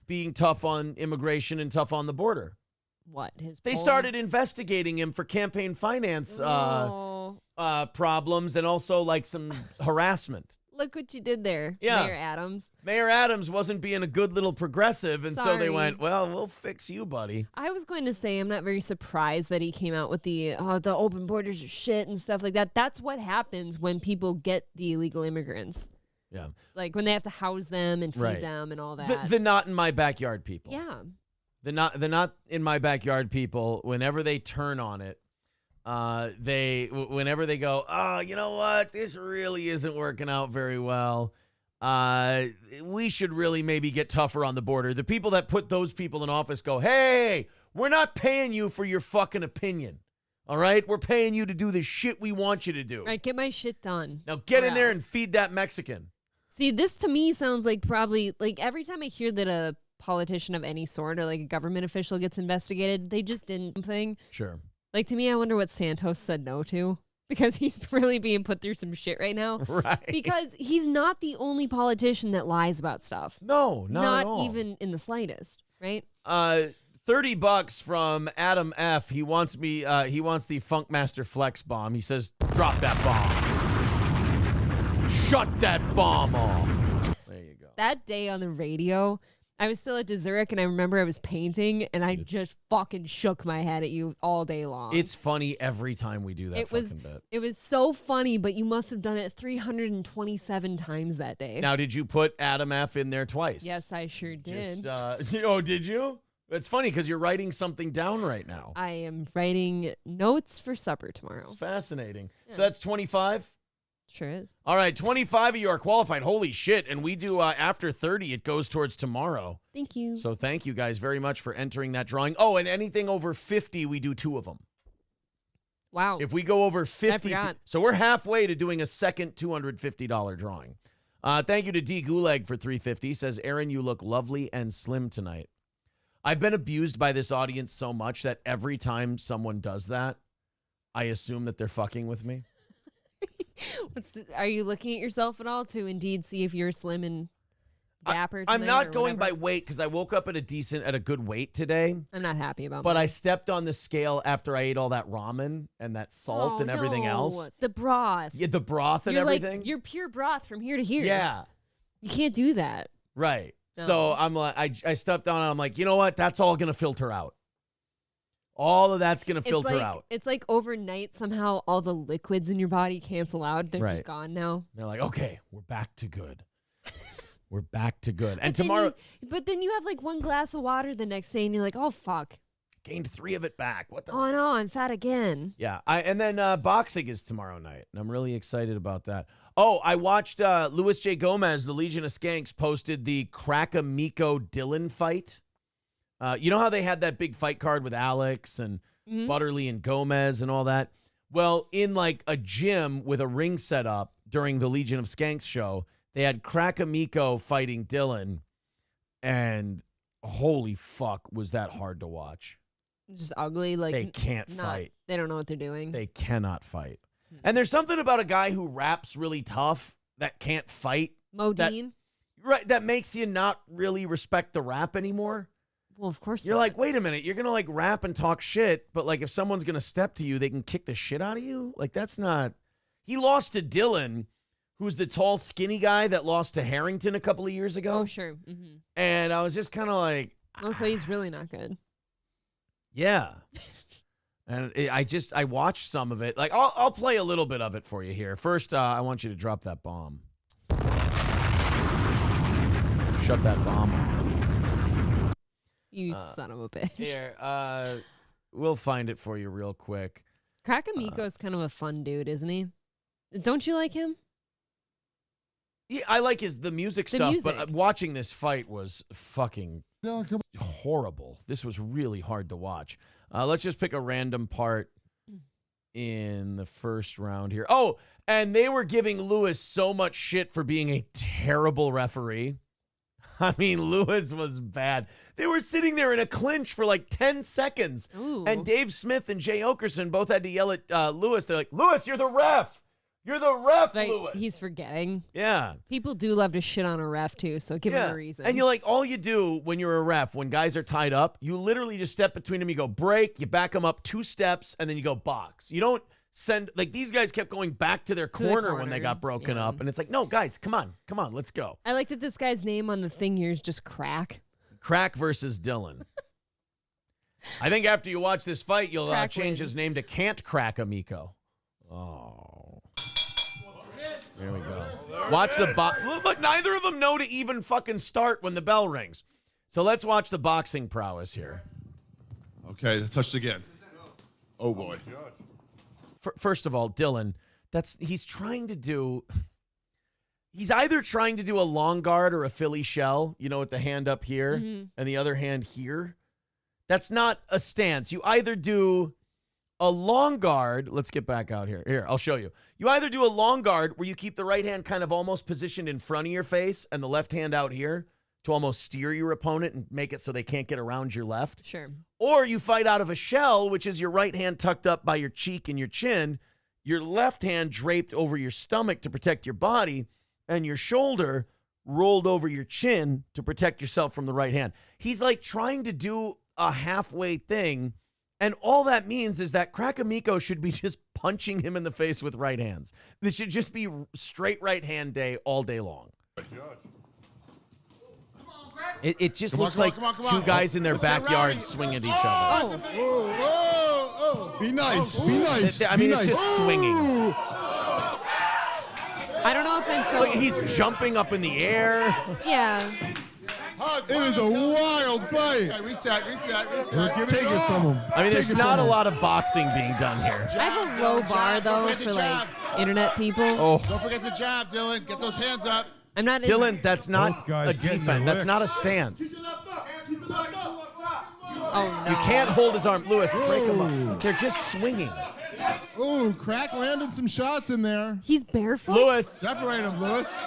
being tough on immigration and tough on the border? What? They started investigating him for campaign finance problems and also like some harassment. Look what you did there, Yeah. Mayor Adams. Mayor Adams wasn't being a good little progressive, and so they went, well, we'll fix you, buddy. I was going to say I'm not very surprised that he came out with the open borders are shit and stuff like that. That's what happens when people get the illegal immigrants. Yeah. Like when they have to house them and feed Right. them and all that. The not in my backyard people. Yeah. The not in my backyard people, whenever they turn on it, whenever they go, oh, you know what? This really isn't working out very well. We should really maybe get tougher on the border. The people that put those people in office go, hey, we're not paying you for your fucking opinion. All right? We're paying you to do the shit we want you to do. Right, get my shit done. Now get in there and feed that Mexican. See, this to me sounds like probably, like every time I hear that a politician of any sort or like a government official gets investigated, they just didn't something. Sure. Like, to me, I wonder what Santos said no to, because he's really being put through some shit right now. Right. Because he's not the only politician that lies about stuff. No, not at all. Even in the slightest, right? $30 from Adam F. He wants the Funkmaster Flex bomb. He says, drop that bomb. Shut that bomb off. There you go. That day on the radio, I was still at Zurich, and I remember I was painting, and I just fucking shook my head at you all day long. It's funny every time we do that bit. It was so funny, but you must have done it 327 times that day. Now, did you put Adam F. in there twice? Yes, I sure did. Did you? It's funny because you're writing something down right now. I am writing notes for supper tomorrow. It's fascinating. Yeah. So that's 25? Sure is. All right, 25 of you are qualified. Holy shit. And we do after 30, it goes towards tomorrow. Thank you. So thank you guys very much for entering that drawing. Oh, and anything over 50, we do 2 of them. Wow. If we go over 50, I forgot. So we're halfway to doing a second $250 drawing. Thank you to D Gulag for $350. Says, Aaron, you look lovely and slim tonight. I've been abused by this audience so much that every time someone does that, I assume that they're fucking with me. Are you looking at yourself at all to indeed see if you're slim and dapper tonight? I'm not or going by whatever? weight because I woke up at a good weight today. I'm not happy about But mine. I stepped on the scale after I ate all that ramen and that salt and everything no. else. The broth. Yeah, the broth and You're everything. Like, you're pure broth from here to here. Yeah. You can't do that. Right. No. So I'm like, I stepped on and I'm like, you know what? That's all going to filter out. All of that's going to filter out. It's like overnight somehow all the liquids in your body cancel out. They're Right. just gone now. They're like, okay, we're back to good. We're back to good. And But then tomorrow, but then you have like one glass of water the next day and you're like, oh, fuck. gained 3 of it back. What the? Oh, no, I'm fat again. Yeah. And then boxing is tomorrow night. And I'm really excited about that. Oh, I watched Luis J. Gomez, the Legion of Skanks, posted the Crackamico Dylan fight. You know how they had that big fight card with Alex and Butterly and Gomez and all that? Well, in like a gym with a ring set up during the Legion of Skanks show, they had Crackamico fighting Dylan, and holy fuck, was that hard to watch. It's just ugly. Like They can't fight. They don't know what they're doing. They cannot fight. And there's something about a guy who raps really tough that can't fight. Modine? Right, that makes you not really respect the rap anymore. Well, of course You're not. like, wait a minute, you're going to like rap and talk shit, but like if someone's going to step to you, they can kick the shit out of you? Like that's not... He lost to Dylan, who's the tall, skinny guy that lost to Harrington a couple of years ago. Oh, sure. Mm-hmm. And I was just kind of like... Oh, so he's really not good. Yeah. And I watched some of it. Like, I'll play a little bit of it for you here. First, I want you to drop that bomb. Shut that bomb off. You son of a bitch. Here, we'll find it for you real quick. Krakamiko is kind of a fun dude, isn't he? Don't you like him? Yeah, I like the music stuff, but watching this fight was fucking horrible. This was really hard to watch. Let's just pick a random part in the first round here. Oh, and they were giving Lewis so much shit for being a terrible referee. I mean, Lewis was bad. They were sitting there in a clinch for like 10 seconds. Ooh. And Dave Smith and Jay Okerson both had to yell at Lewis. They're like, Lewis, you're the ref. You're the ref, Like, Lewis. he's forgetting. Yeah. People do love to shit on a ref, too, so give him a reason. And you're like, all you do when you're a ref, when guys are tied up, you literally just step between them. You go break, you back them up 2 steps, and then you go box. You don't send, like, these guys kept going back to their corner when they got broken up. And it's like, no, guys, come on, let's go. I like that this guy's name on the thing here is just Crack. Crack versus Dylan. I think after you watch this fight, you'll change his name to Can't Crack Amico. Oh. There we go. Watch the box. Look, neither of them know to even fucking start when the bell rings. So let's watch the boxing prowess here. Okay, touched again. Oh, boy. First of all, Dylan, he's either trying to do a long guard or a Philly shell, with the hand up here and the other hand here. That's not a stance. You either do a long guard. Let's get back out here. Here, I'll show you. You either do a long guard where you keep the right hand kind of almost positioned in front of your face and the left hand out here to almost steer your opponent and make it so they can't get around your left. Sure. Or you fight out of a shell, which is your right hand tucked up by your cheek and your chin, your left hand draped over your stomach to protect your body, and your shoulder rolled over your chin to protect yourself from the right hand. He's like trying to do a halfway thing. And all that means is that Krakamiko should be just punching him in the face with right hands. This should just be straight right hand day all day long. It just looks like two guys in their backyard swinging at each other. Oh. Be nice. Be nice. It's just swinging. I don't know if I'm so... Look, he's jumping up in the air. Yeah. It is a wild fight. Okay, reset. Take it from him. I mean, there's not a lot of boxing being done here. I have a low bar, though, for, like, internet people. Oh. Don't forget the jab, Dylan. Get those hands up. I'm not... Dylan, that's not a defense. That's not a stance. Oh, no. You can't hold his arm. Lewis, break him up. They're just swinging. Ooh, Crack landed some shots in there. He's barefoot? Lewis. Separate him, Lewis.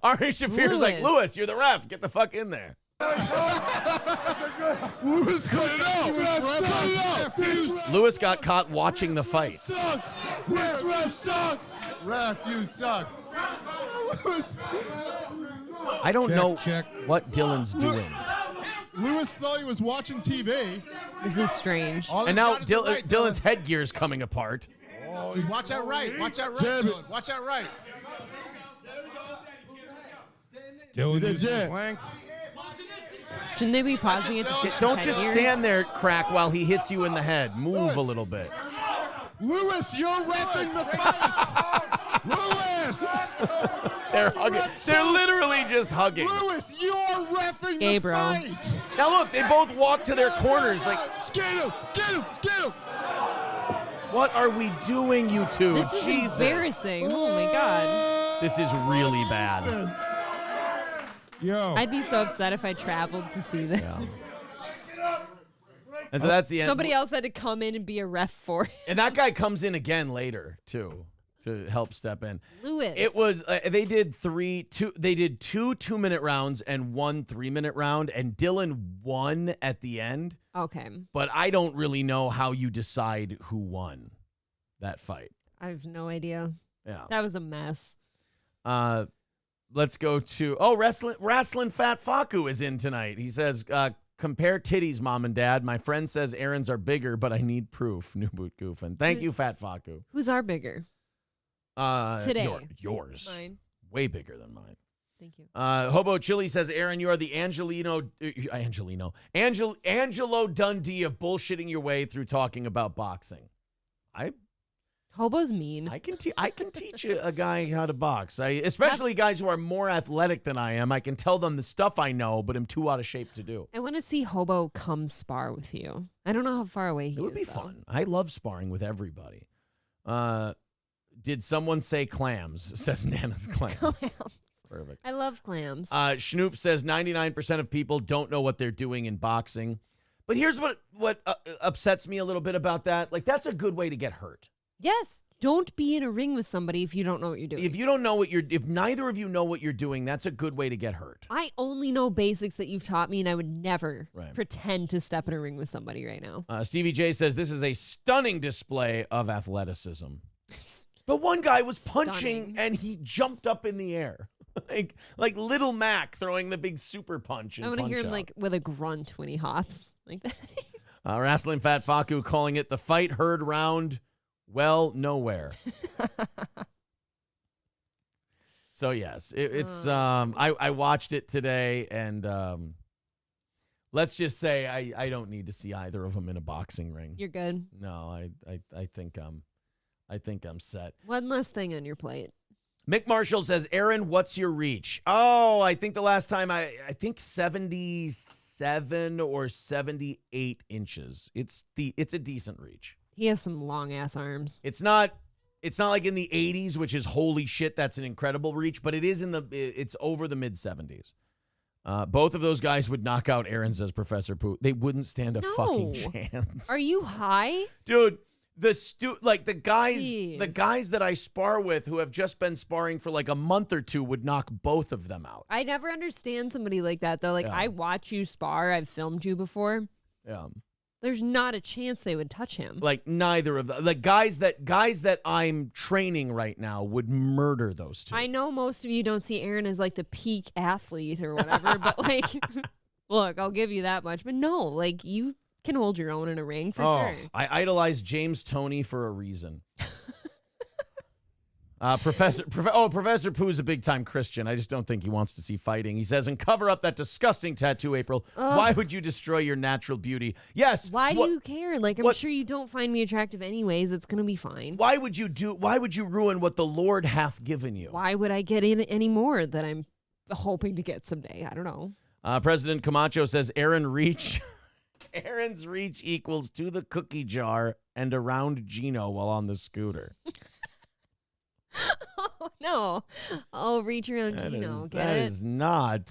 Ari Shafir's like, Lewis, you're the ref. Get the fuck in there. Lewis cut it out. Lewis got caught watching the fight. Sucks. This ref sucks. Ref, you suck. I don't know check. what Dylan's doing. Lewis thought he was watching TV. This is strange. And now Dylan's headgear's coming apart. Oh, watch that right. Jab it. Dylan. Watch that right. Dylan did jab. Shouldn't they be pausing it to fix Don't his just headgear? stand there, Crack, while he hits you in the head. Move a little bit. Lewis, you're reffing the fight. Lewis. They're hugging. They're literally just hugging. Lewis, you're reffing Gay, the bro. fight. Now look, they both walk to their corners like, Get him. what are we doing, you two? This is Jesus. embarrassing. Oh, my God. This is really bad. Yo. I'd be so upset if I traveled to see this. Yeah. And so that's the end. Somebody else had to come in and be a ref for it. And that guy comes in again later, too, to help step in. Lewis. It was, they did two 2-minute rounds and 1 3-minute round, and Dylan won at the end. Okay. But I don't really know how you decide who won that fight. I have no idea. Yeah. That was a mess. Let's go to, Wrestling Fat Faku is in tonight. He says, compare titties, Mom and Dad. My friend says Aaron's are bigger, but I need proof. New boot goofing. Thank you, Fat Faku. Who's our bigger? Today. Yours. Mine. Way bigger than mine. Thank you. Hobo Chili says, Aaron, you are the Angelo Dundee of bullshitting your way through talking about boxing. Hobo's mean. I can teach a guy how to box. Especially guys who are more athletic than I am. I can tell them the stuff I know, but I'm too out of shape to do. I want to see Hobo come spar with you. I don't know how far away he is. It would be fun. I love sparring with everybody. Did someone say clams? Says Nana's clams. Clams. Perfect. I love clams. Schnoop says 99% of people don't know what they're doing in boxing. But here's what upsets me a little bit about that. Like, that's a good way to get hurt. Yes. Don't be in a ring with somebody if you don't know what you're doing. If neither of you know what you're doing, that's a good way to get hurt. I only know basics that you've taught me, and I would never pretend to step in a ring with somebody right now. Stevie J says this is a stunning display of athleticism. But one guy was punching and he jumped up in the air. like Little Mac throwing the big super punch. I want to hear him like with a grunt when he hops like that. Wrestling Fat Faku calling it the fight heard round well nowhere. So yes, it's I watched it today, and let's just say I don't need to see either of them in a boxing ring. You're good. No, I think I'm set. One less thing on your plate. Mick Marshall says, Aaron, what's your reach? Oh, I think the last time I think 77 or 78 inches. It's a decent reach. He has some long ass arms. It's not like in the 80s, which is holy shit, that's an incredible reach, but it's over the mid 70s. Both of those guys would knock out Aaron, says Professor Pooh. They wouldn't stand a fucking chance. Are you high? Dude, the guys that I spar with who have just been sparring for like a month or two would knock both of them out. I never understand somebody like that though. Like I watch you spar. I've filmed you before. Yeah. There's not a chance they would touch him. Like neither of the guys that I'm training right now would murder those two. I know most of you don't see Aaron as like the peak athlete or whatever, but like, look, I'll give you that much. But no, like you can hold your own in a ring for sure. I idolize James Toney for a reason. Professor Pooh's a big-time Christian. I just don't think he wants to see fighting. He says, and cover up that disgusting tattoo, April. Ugh. Why would you destroy your natural beauty? Yes. Why do you care? Like, I'm sure you don't find me attractive anyways. It's going to be fine. Why would you ruin what the Lord hath given you? Why would I get in any more that I'm hoping to get someday? I don't know. President Camacho says, Aaron's reach equals to the cookie jar and around Gino while on the scooter. Oh no! Oh, reach around Gino. That's not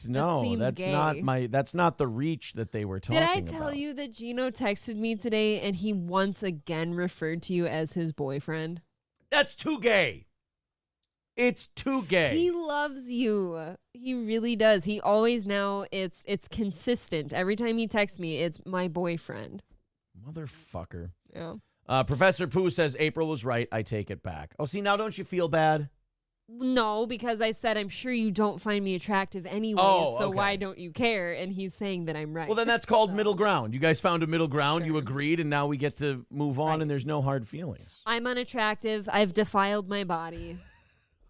the reach that they were talking about. Did I tell you that Gino texted me today and he once again referred to you as his boyfriend? That's too gay. It's too gay. He loves you. He really does. He always it's consistent. Every time he texts me, it's my boyfriend. Motherfucker. Yeah. Professor Pooh says, April was right. I take it back. Oh, see, now don't you feel bad? No, because I said, I'm sure you don't find me attractive anyway, so why don't you care? And he's saying that I'm right. Well, then that's called middle ground. You guys found a middle ground. Sure. You agreed, and now we get to move on, and there's no hard feelings. I'm unattractive. I've defiled my body.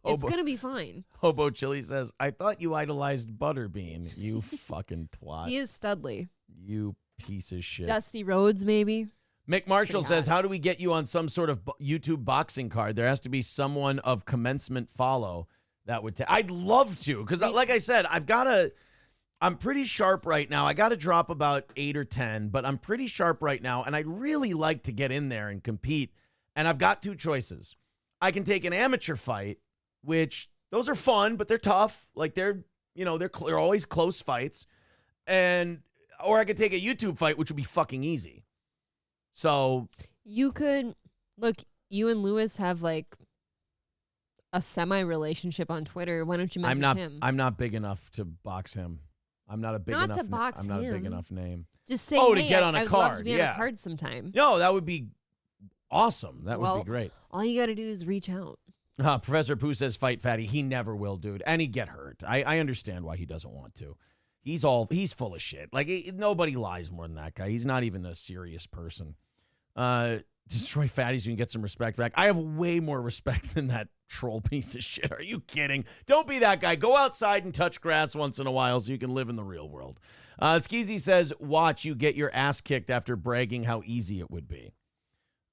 It's going to be fine. Hobo Chili says, I thought you idolized Butterbean, you fucking twat. He is Studley. You piece of shit. Dusty Rhodes, maybe. Mick Marshall says, how do we get you on some sort of YouTube boxing card? There has to be someone of commencement follow that would I'd love to, because like I said, I'm pretty sharp right now. I got to drop about 8 or 10, but I'm pretty sharp right now, and I'd really like to get in there and compete. And I've got two choices. I can take an amateur fight, which those are fun, but they're tough. Like they're always close fights. Or I could take a YouTube fight, which would be fucking easy. So you could look, you and Lewis have like a semi-relationship on Twitter. Why don't you message him? I'm not big enough to box him. I'm not a big enough I'm not a big enough name. Just say, to get on a I'd card. love to be on a card sometime. No, that would be awesome. That would be great. All you got to do is reach out. Professor Pooh says, fight Fatty. He never will, dude. And he'd get hurt. I understand why he doesn't want to. He's full of shit. Like, nobody lies more than that guy. He's not even a serious person. Destroy fatties, you can get some respect back. I have way more respect than that troll piece of shit. Are you kidding? Don't be that guy. Go outside and touch grass once in a while so you can live in the real world. Skeezy says, watch you get your ass kicked after bragging how easy it would be.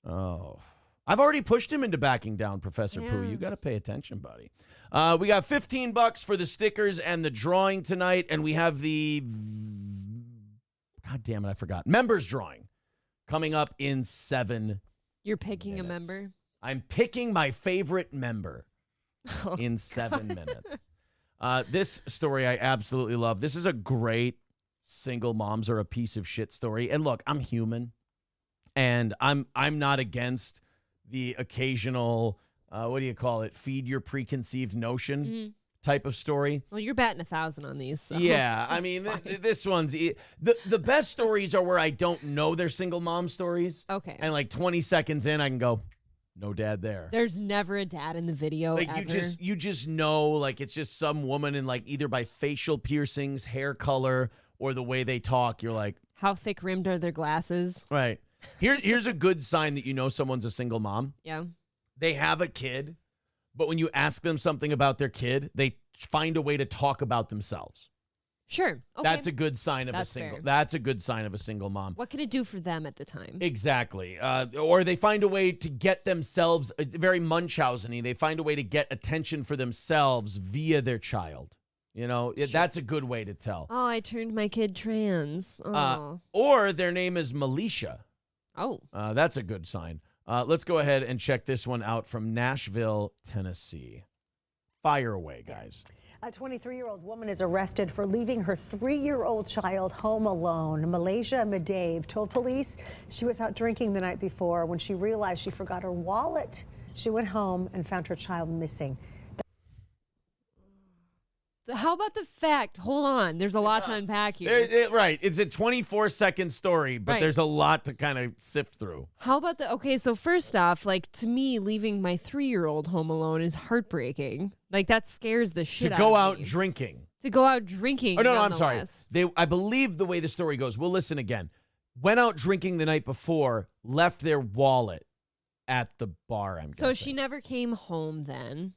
Oh. I've already pushed him into backing down, Professor Pooh. Yeah. You got to pay attention, buddy. We got $15 for the stickers and the drawing tonight, and we have the God damn it, I forgot. Members drawing coming up in 7 You're picking minutes. a member? I'm picking my favorite member Oh, in 7 minutes. This story I absolutely love. This is a great single moms are a piece of shit story. And look, I'm human, and I'm not against the occasional, what do you call it, feed your preconceived notion type of story. Well, you're batting 1,000 on these. So. Yeah, I mean, this one's the best stories are where I don't know they're single mom stories. Okay. And like 20 seconds in, I can go, no dad there. There's never a dad in the video. Like ever. you just know, like it's just some woman, and like either by facial piercings, hair color, or the way they talk, you're like, How thick rimmed are their glasses? right. Here's a good sign that you know someone's a single mom. Yeah. They have a kid, but when you ask them something about their kid, they find a way to talk about themselves. Sure. Okay. That's a good sign of That's a single. fair. That's a good sign of a single mom. What can it do for them at the time? Exactly. Or they find a way to get themselves, very Munchausen-y, they find a way to get attention for themselves via their child. You know, that's a good way to tell. Oh, I turned my kid trans. Oh. Or their name is Militia. Oh. That's a good sign. Let's go ahead and check this one out from Nashville, Tennessee. Fire away, guys. A 23-year-old woman is arrested for leaving her 3-year-old child home alone. Malaysia Madave told police she was out drinking the night before when she realized she forgot her wallet. She went home and found her child missing. How about the fact? Hold on. There's a lot to unpack here. Right. It's a 24-second story, but Right. there's a lot to kind of sift through. How about okay, so first off, like to me, leaving my 3-year-old home alone is heartbreaking. Like that scares the shit To out go of out me. drinking. To go out drinking. Oh, no, I'm sorry. nonetheless. I believe the way the story goes, we'll listen again. Went out drinking the night before, left their wallet at the bar, I'm guessing. So she never came home then,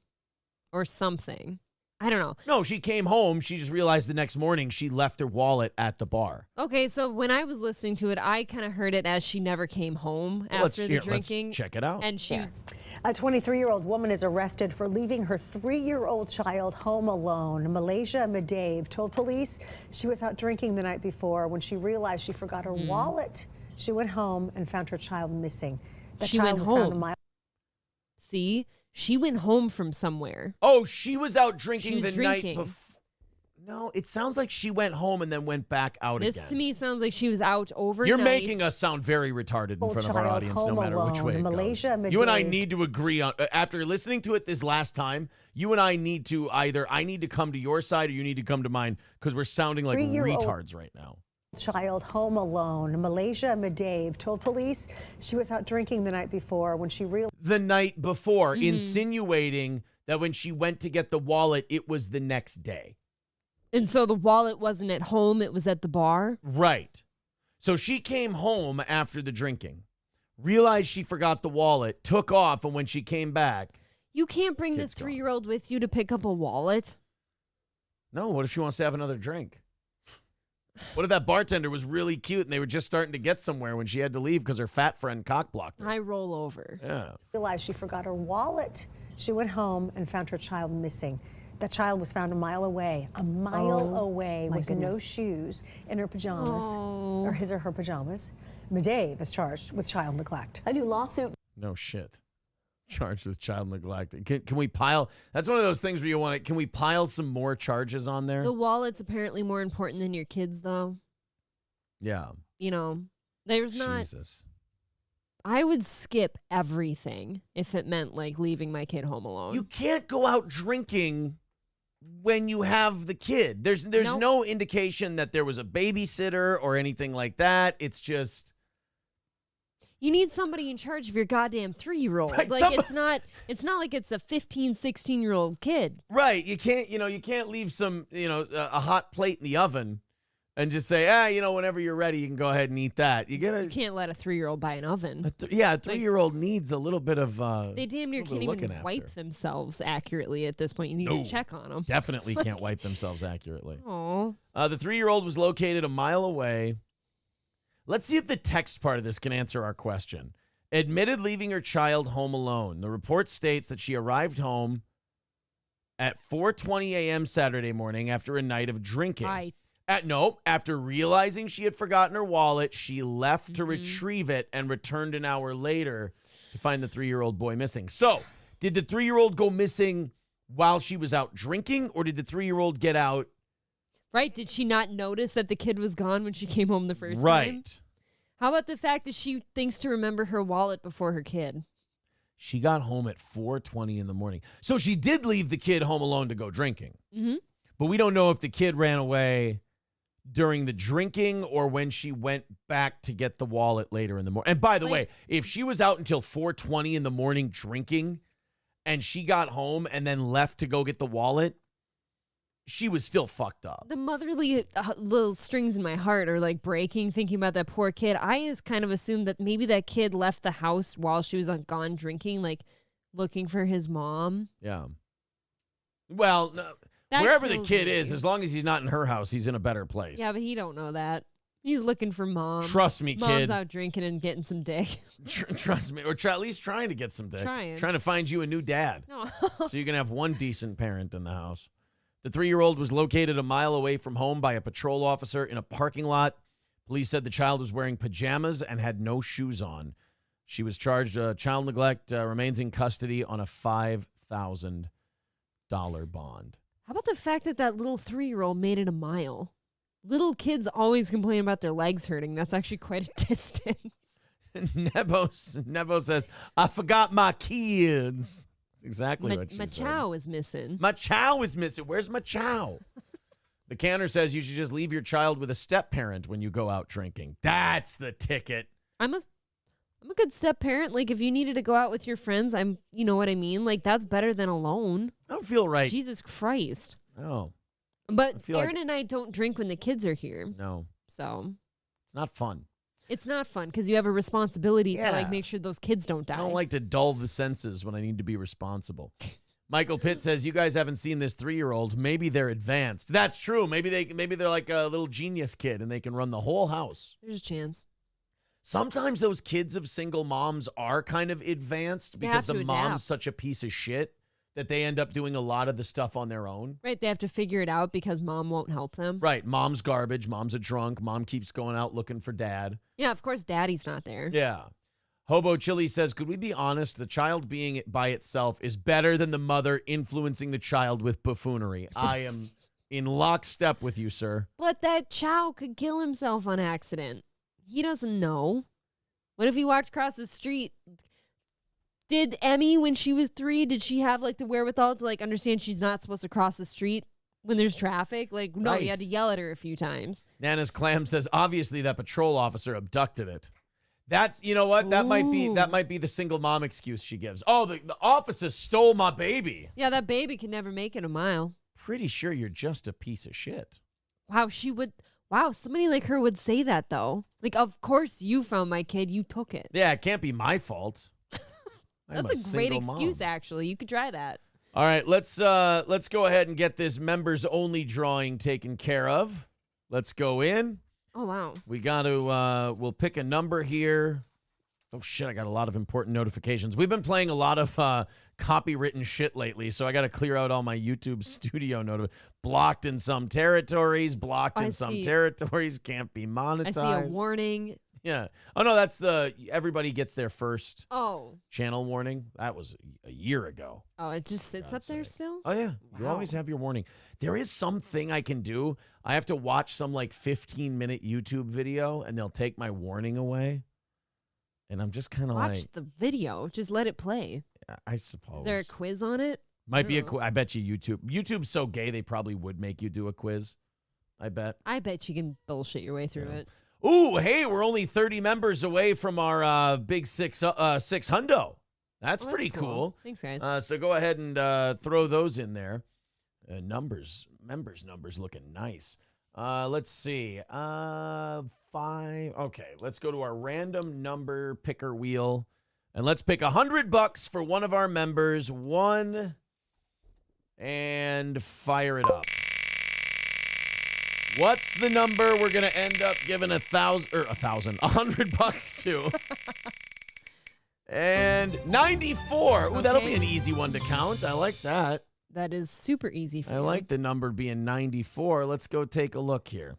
or something. I don't know. No, she came home. She just realized the next morning she left her wallet at the bar. Okay, so when I was listening to it, I kind of heard it as she never came home after the drinking. Let's check it out. And she, A 23-year-old woman is arrested for leaving her 3-year-old child home alone. Malaysia Madave told police she was out drinking the night before when she realized she forgot her wallet. She went home and found her child missing. The She child went was found a home. mile see, she went home from somewhere. Oh, she was out drinking She was the night drinking. before. No, it sounds like she went home and then went back out This again. to me sounds like she was out overnight. You're making us sound very retarded in front of our child audience, no home matter which alone. way it Malaysia goes. You and I Madave. need to agree on, after listening to it this last time, you and I need to I need to come to your side or you need to come to mine because we're sounding like 3-year-old retards right now. child home alone. Malaysia Madave told police she was out drinking the night before when she realized The night before, Mm-hmm. insinuating that when she went to get the wallet, it was the next day. And so the wallet wasn't at home, it was at the bar. Right. So she came home after the drinking, realized she forgot the wallet, took off, and when she came back, You can't bring Kid's the gone. 3-year-old with you to pick up a wallet. no, what if she wants to have another drink? What if that bartender was really cute and they were just starting to get somewhere when she had to leave because her fat friend cockblocked her? I roll over. Yeah. she forgot her wallet. She went home and found her child missing. The child was found a mile away, away with no shoes in her pajamas, Oh. or his or her pajamas. Madave is charged with child neglect. A new lawsuit. No shit. Charged with child neglect. Can we pile? That's one of those things where you want to. Can we pile some more charges on there? The wallet's apparently more important than your kids, though. Yeah. You know, there's not. Jesus. I would skip everything if it meant like leaving my kid home alone. You can't go out drinking when you have the kid. There's Nope. no indication that there was a babysitter or anything like that. It's just You need somebody in charge of your goddamn 3-year-old. Right, Like it's not like it's a 15, 16-year-old kid. right. You can't leave some a hot plate in the oven and just say whenever you're ready you can go ahead and eat that. You You gotta. can't let a 3-year-old buy an oven. A 3-year-old needs a little bit of. They damn near little can't bit of even looking wipe after. themselves accurately at this point. You need No. to check on them. Definitely can't wipe themselves accurately. Oh, The 3-year-old was located a mile away. Let's see if the text part of this can answer our question. admitted leaving her child home alone. The report states that she arrived home at 4:20 a.m. Saturday morning after a night of drinking. Right. After realizing she had forgotten her wallet, she left to retrieve it and returned an hour later to find the 3-year-old boy missing. So, did the 3-year-old go missing while she was out drinking, or did the 3-year-old get out? Right. Did she not notice that the kid was gone when she came home the first time? Right. How about the fact that she thinks to remember her wallet before her kid? She got home at 4:20 in the morning. So she did leave the kid home alone to go drinking. Mm-hmm. But we don't know if the kid ran away during the drinking or when she went back to get the wallet later in the morning. And by the way, if she was out until 4:20 in the morning drinking and she got home and then left to go get the wallet, she was still fucked up. The motherly little strings in my heart are like breaking thinking about that poor kid. I just kind of assumed that maybe that kid left the house while she was gone drinking, like looking for his mom. Yeah. Well, no, That wherever the kills kid me. is, as long as he's not in her house, he's in a better place. Yeah, but he don't know that. He's looking for mom. Trust me, Mom's kid. out drinking and getting some dick. Trust me. Or at least trying to get some dick. Trying to find you a new dad. No. So you can have one decent parent in the house. The 3-year-old was located a mile away from home by a patrol officer in a parking lot. Police said the child was wearing pajamas and had no shoes on. She was charged child neglect, remains in custody on a $5,000 bond. How about the fact that that little 3-year-old made it a mile? Little kids always complain about their legs hurting. That's actually quite a distance. Nebo says, I forgot my kids. That's exactly what she My said. chow is missing. My chow is missing. Where's my chow? The canner says you should just leave your child with a step-parent when you go out drinking. That's the ticket. I'm a good step parent. Like, if you needed to go out with your friends, you know what I mean? Like, that's better than alone. I don't feel right. Jesus Christ. Oh, But feel Aaron and I don't drink when the kids are here. no. So It's not fun. it's not fun because you have a responsibility to, Yeah. like, make sure those kids don't die. I don't like to dull the senses when I need to be responsible. Michael Pitt says, you guys haven't seen this 3-year-old. Maybe they're advanced. That's true. Maybe they're like a little genius kid and they can run the whole house. There's a chance. Sometimes those kids of single moms are kind of advanced They because have the to mom's adapt. such a piece of shit that they end up doing a lot of the stuff on their own. Right? They have to figure it out because mom won't help them. Right. Mom's garbage. Mom's a drunk. Mom keeps going out looking for dad. Yeah, of course, daddy's not there. Yeah. Hobo Chili says, could we be honest? The child being by itself is better than the mother influencing the child with buffoonery. I am in lockstep with you, sir. But that chow could kill himself on accident. He doesn't know. What if he walked across the street? Did Emmy, when she was 3, did she have like the wherewithal to like understand she's not supposed to cross the street when there's traffic? Like, no, you had to Right. yell at her a few times. Nana's Clam says, obviously that patrol officer abducted it. That's, you know what? That might be the single mom excuse she gives. Oh, the officer stole my baby. Yeah, that baby can never make it a mile. Pretty sure you're just a piece of shit. Wow, wow, somebody like her would say that though. Like, of course you found my kid, you took it. Yeah, it can't be my fault. I'm That's a great single excuse, mom. actually. You could try that. All right, let's go ahead and get this members only drawing taken care of. Let's go in. Oh, wow. We got to we'll pick a number here. Oh shit, I got a lot of important notifications. We've been playing a lot of copywritten shit lately, so I got to clear out all my YouTube studio blocked in some territories, blocked in some territories, can't be monetized. I see a warning. Yeah. Oh no, that's everybody gets their first Oh. channel warning. That was a year ago. Oh, it just sits up there sake. still? Oh yeah, you Wow. always have your warning. There is something I can do. I have to watch some like 15-minute YouTube video, and they'll take my warning away. And I'm just kind of like, Watch the video. Just let it play. I suppose. Is there a quiz on it? Might be a don't know. quiz. I bet you YouTube's so gay they probably would make you do a quiz. I bet. I bet you can bullshit your way through it. Ooh, hey, we're only 30 members away from our big six hundo. That's Oh, pretty cool. Thanks, guys. So go ahead and throw those in there. Members looking nice. Let's see. 5. Okay, let's go to our random number picker wheel, and let's pick $100 for one of our members. And fire it up. What's the number we're gonna end up giving $100 to? And 94. Ooh, that'll be Okay. an easy one to count. I like that. That is super easy for I you. like the number being 94. Let's go take a look here.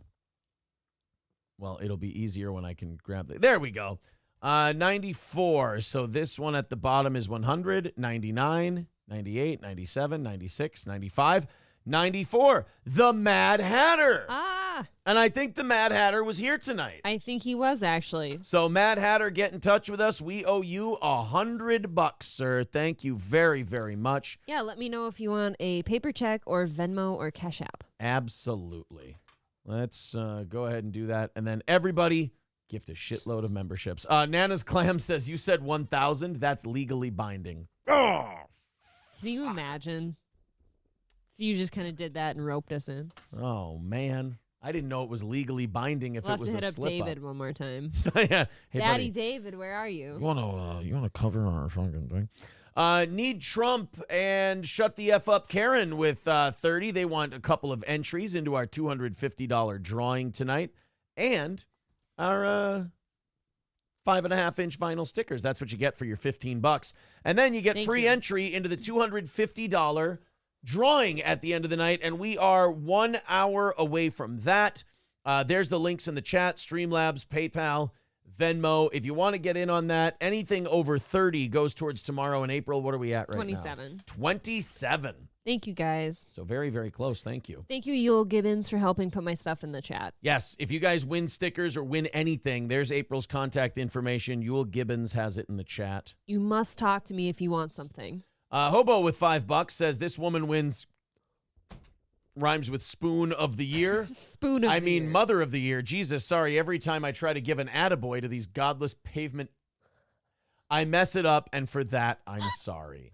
Well, it'll be easier when I can grab the. There we go. 94. So this one at the bottom is 100, 99, 98, 97, 96, 95, 94. The Mad Hatter. Ah, And I think the Mad Hatter was here tonight. I think he was actually. So Mad Hatter, get in touch with us. We owe you $100, sir. Thank you very, very much. Yeah, let me know if you want a paper check or Venmo or Cash App. Absolutely. Let's go ahead and do that. And then everybody, gift a shitload of memberships. Nana's Clam says, you said 1,000. That's legally binding. Oh, Can you imagine if you just kind of did that and roped us in? oh, man. I didn't know it was legally binding if We'll it have was to hit a up slip David up. one more time. So, yeah. Hey, Daddy buddy, David, where are you? you wanna cover our fucking thing? Need Trump and Shut the F Up Karen with 30. They want a couple of entries into our $250 drawing tonight. And our 5.5-inch vinyl stickers. That's what you get for your $15. And then you get Thank free you. entry into the $250 drawing at the end of the night. And we are 1 hour away from that. There's the links in the chat, Streamlabs, PayPal, Venmo. If you want to get in on that, anything over 30 goes towards tomorrow in April. What are we at right 27. now? 27. Thank you, guys. So very, very close. Thank you. Thank you, Yule Gibbons, for helping put my stuff in the chat. Yes, if you guys win stickers or win anything, there's April's contact information. Yule Gibbons has it in the chat. You must talk to me if you want something. Hobo with $5 says this woman wins. Rhymes with spoon of the year. Spoon of I the mean, year. mother of the year. Jesus, sorry. Every time I try to give an attaboy to these godless pavement, I mess it up, and for that, I'm sorry.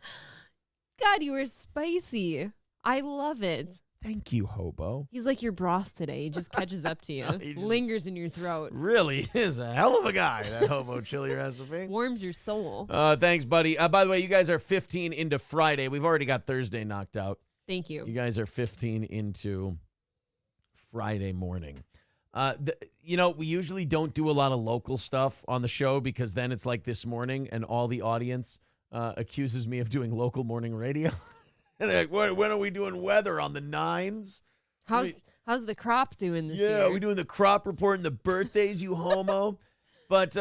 God, you were spicy. I love it. Thank you, Hobo. He's like your broth today. He just catches up to you. He just- Lingers in your throat. Really is a hell of a guy, that Hobo chili recipe. Warms your soul. Thanks, buddy. By the way, you guys are 15 into Friday. We've already got Thursday knocked out. Thank you. You guys are 15 into Friday morning. We usually don't do a lot of local stuff on the show because then it's like this morning and all the audience accuses me of doing local morning radio. And they're like, when are we doing weather on the 9s? How's the crop doing this Yeah, year? we're doing the crop report and the birthdays, you homo. But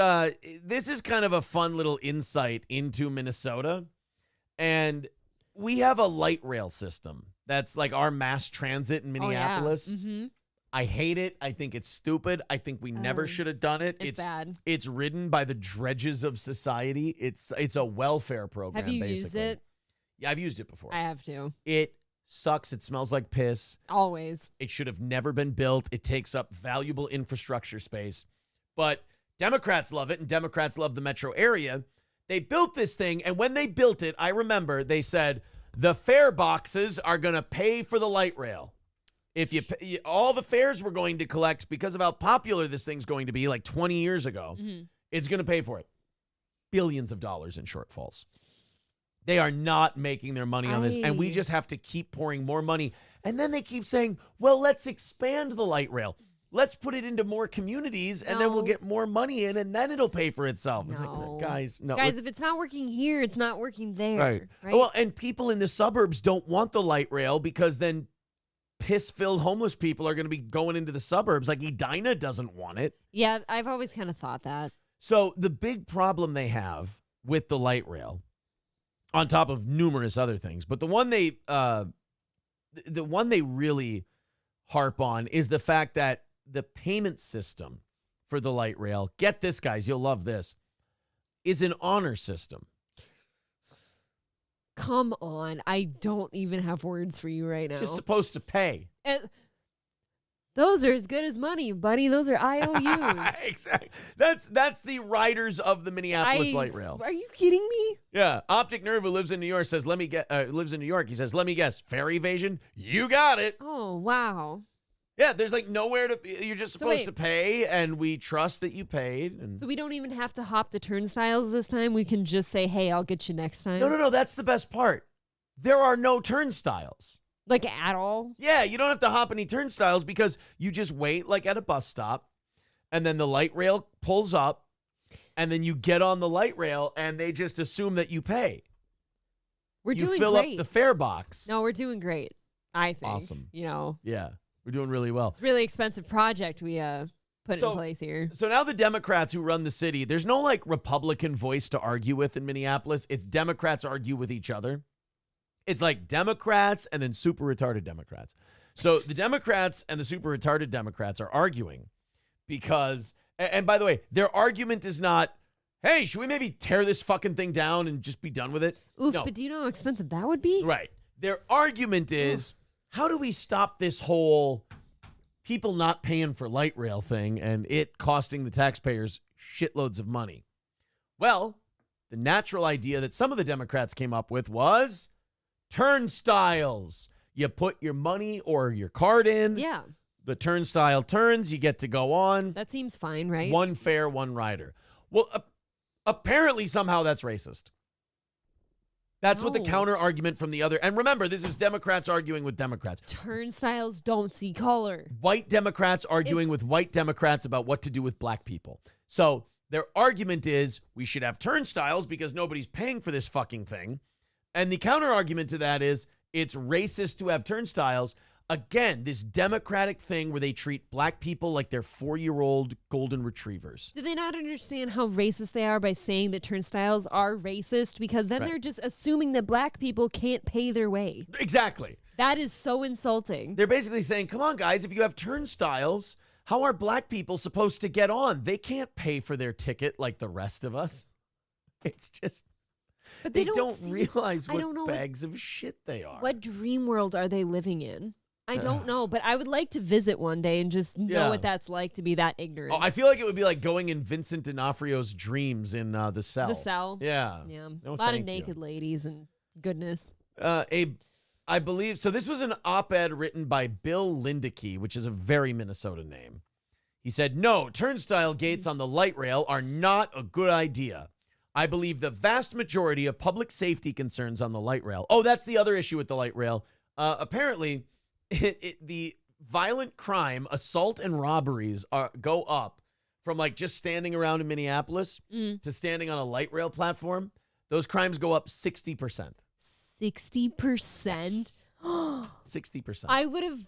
this is kind of a fun little insight into Minnesota. And we have a light rail system that's like our mass transit in Minneapolis. Oh, yeah. Mm-hmm. I hate it. I think it's stupid. I think we never should have done it. It's bad. It's ridden by the dredges of society. It's a welfare program. Have you basically. used it? Yeah, I've used it before. I have to. It sucks. It smells like piss. Always. It should have never been built. It takes up valuable infrastructure space. But Democrats love it, and Democrats love the metro area. They built this thing, and when they built it, I remember they said, the fare boxes are going to pay for the light rail. If you pay, all the fares we're going to collect because of how popular this thing's going to be, like 20 years ago, it's going to pay for it. Billions of dollars in shortfalls. They are not making their money on this, and we just have to keep pouring more money. And then they keep saying, well, let's expand the light rail. Let's put it into more communities, and then we'll get more money in, and then it'll pay for itself. It's like, guys, no. Guys, if it's not working here, it's not working there. Right. Well, and people in the suburbs don't want the light rail because then piss-filled homeless people are going to be going into the suburbs. Like Edina doesn't want it. Yeah, I've always kind of thought that. So the big problem they have with the light rail, on top of numerous other things, but the one they really harp on is the fact that the payment system for the light rail, get this, guys, you'll love this, is an honor system. Come on. I don't even have words for you right now. Just supposed to pay. Those are as good as money, buddy. Those are IOUs. Exactly. That's the riders of the Minneapolis light rail. Are you kidding me? Yeah. Optic Nerve, who lives in New York, says, lives in New York. He says, let me guess, fare evasion? You got it. Oh, wow. Yeah, there's like nowhere to, you're just supposed wait. to pay, and we trust that you paid. And So we don't even have to hop the turnstiles this time? We can just say, hey, I'll get you next time? No, that's the best part. There are no turnstiles. Like at all? Yeah, you don't have to hop any turnstiles because you just wait like at a bus stop, and then the light rail pulls up, and then you get on the light rail, and they just assume that you pay. We're You doing fill great. up the fare box. No, we're doing great. I think. Awesome. Yeah, We're doing really well. it's a really expensive project we put in place here. So now the Democrats who run the city, there's no like Republican voice to argue with in Minneapolis. It's Democrats argue with each other. It's like Democrats and then super retarded Democrats. So the Democrats and the super retarded Democrats are arguing because, and by the way, their argument is not, hey, should we maybe tear this fucking thing down and just be done with it? Oof, No. but do you know how expensive that would be? Right. Their argument is, how do we stop this whole people not paying for light rail thing and it costing the taxpayers shitloads of money? Well, the natural idea that some of the Democrats came up with was turnstiles. You put your money or your card in. Yeah, The turnstile turns. You get to go on. that seems fine, right? One fare, one rider. Well, apparently somehow that's racist. That's what the No. counter argument from the other. And remember, this is Democrats arguing with Democrats. Turnstiles don't see color. White Democrats arguing It's- with white Democrats about what to do with black people. So their argument is we should have turnstiles because nobody's paying for this fucking thing. And the counter argument to that is it's racist to have turnstiles. Again, this Democratic thing where they treat black people like they're 4-year-old golden retrievers. Do they not understand how racist they are by saying that turnstiles are racist? Because then Right. they're just assuming that black people can't pay their way. Exactly. That is so insulting. They're basically saying, come on, guys, if you have turnstiles, how are black people supposed to get on? They can't pay for their ticket like the rest of us. It's just, But they they don't see- realize I what don't know bags of shit they are. What dream world are they living in? I don't know, but I would like to visit one day and just know Yeah. what that's like to be that ignorant. Oh, I feel like it would be like going in Vincent D'Onofrio's dreams in The Cell. The Cell. Yeah. Yeah. No, a lot thank of naked you. ladies and goodness. I believe, so this was an op-ed written by Bill Lindeke, which is a very Minnesota name. He said, no, turnstile gates on the light rail are not a good idea. I believe the vast majority of public safety concerns on the light rail. Oh, that's the other issue with the light rail. Apparently, the violent crime, assault and robberies go up from like just standing around in Minneapolis to standing on a light rail platform. Those crimes go up 60%. 60%? 60%. I would have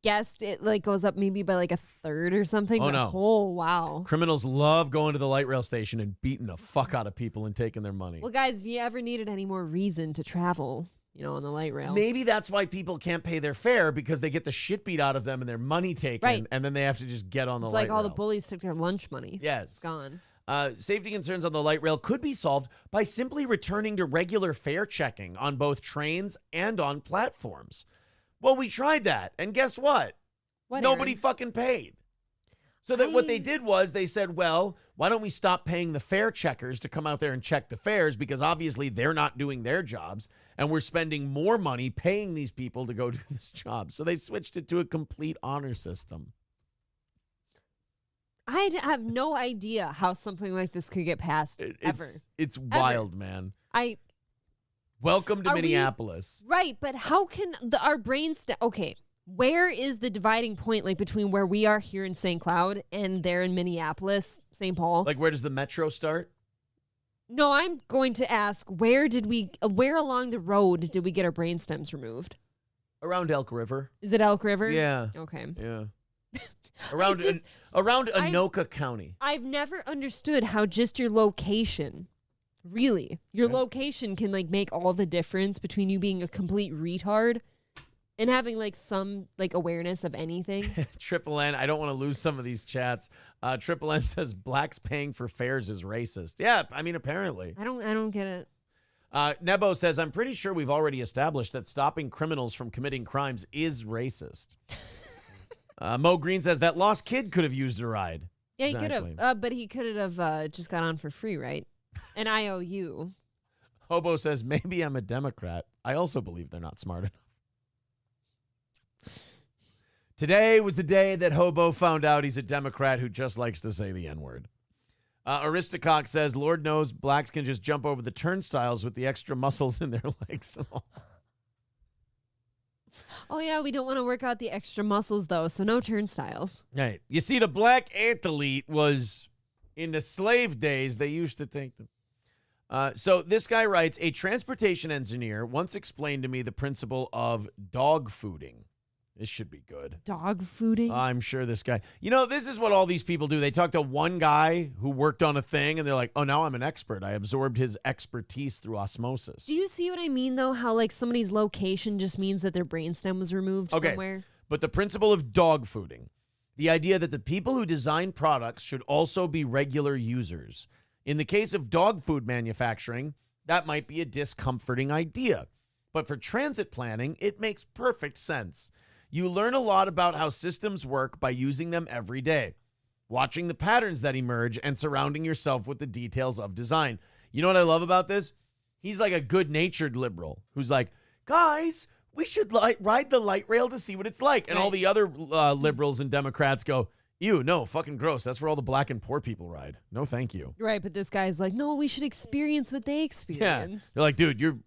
guessed it like goes up maybe by like a third or something. Oh, but no. Oh, wow. Criminals love going to the light rail station and beating the fuck out of people and taking their money. Well, guys, if you ever needed any more reason to travel, on the light rail. Maybe that's why people can't pay their fare, because they get the shit beat out of them and their money taken, Right. and then they have to just get on the It's light like all the rail. bullies took their lunch money. Yes. It's gone. Safety concerns on the light rail could be solved by simply returning to regular fare checking on both trains and on platforms. Well, we tried that, and guess what? What, Nobody Aaron? fucking paid. So that what they I- did was they said, well, why don't we stop paying the fare checkers to come out there and check the fares, because obviously they're not doing their jobs, and we're spending more money paying these people to go do this job. So they switched it to a complete honor system. Have no idea how something like this could get passed ever. It's wild, man. Welcome to Are we- Minneapolis. Right, but how can our brains... Okay, where is the dividing point like between where we are here in St. Cloud and there in Minneapolis, St. Paul? Like, where does the metro start? No, I'm going to ask, where along the road did we get our brainstems removed? Around Elk River. Is it Elk River? Yeah. Okay. Yeah. Around just- around Anoka County. I've never understood how just your location, really, your location can like make all the difference between you being a complete retard and having like some like awareness of anything. Triple N, I don't want to lose some of these chats. Triple N says blacks paying for fares is racist. Yeah, I mean, apparently. I don't get it. Nebo says, I'm pretty sure we've already established that stopping criminals from committing crimes is racist. Mo Green says that lost kid could have used a ride. Yeah, Exactly. he could have, but he could have just got on for free, right? An IOU. Hobo says, maybe I'm a Democrat. I also believe they're not smart enough. Today was the day that Hobo found out he's a Democrat who just likes to say the N-word. Aristocock says, Lord knows blacks can just jump over the turnstiles with the extra muscles in their legs and all. Oh yeah, we don't want to work out the extra muscles though, so no turnstiles. Right. You see, the black athlete was In the slave days, they used to take them. So this guy writes, a transportation engineer once explained to me the principle of dog fooding. This should be good. Dog fooding? I'm sure this guy. You know, this is what all these people do. They talk to one guy who worked on a thing, and they're like, oh, now I'm an expert. I absorbed his expertise through osmosis. Do you see what I mean, though? How, like, somebody's location just means that their brainstem was removed somewhere? But the principle of dog fooding, the idea that the people who design products should also be regular users. In the case of dog food manufacturing, that might be a discomforting idea. But for transit planning, it makes perfect sense. You learn a lot about how systems work by using them every day, watching the patterns that emerge and surrounding yourself with the details of design. You know what I love about this? He's like a good-natured liberal who's like, guys, we should ride the light rail to see what it's like. And all the other liberals and Democrats go, ew, no, fucking gross. That's where all the black and poor people ride. No, thank you. Right, but this guy's like, no, we should experience what they experience. Yeah. They're like, dude, you're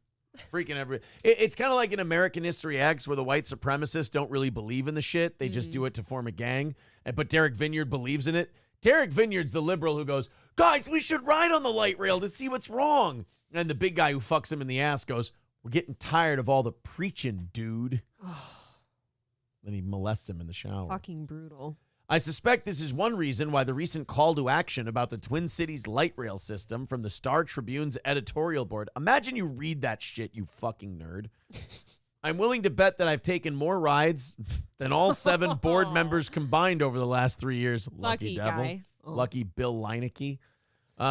freaking every. It's kind of like in American History X where the white supremacists don't really believe in the shit. They just do it to form a gang. But Derek Vineyard believes in it. Derek Vineyard's the liberal who goes, guys, we should ride on the light rail to see what's wrong. And the big guy who fucks him in the ass goes, we're getting tired of all the preaching, dude. Then he molests him in the shower. Fucking brutal. I suspect this is one reason why the recent call to action about the Twin Cities light rail system from the Star Tribune's editorial board. Imagine you read that shit, you fucking nerd. I'm willing to bet that I've taken more rides than all 7 board members combined over the last 3 years. Lucky devil. Guy. Oh. Lucky Bill Leineke.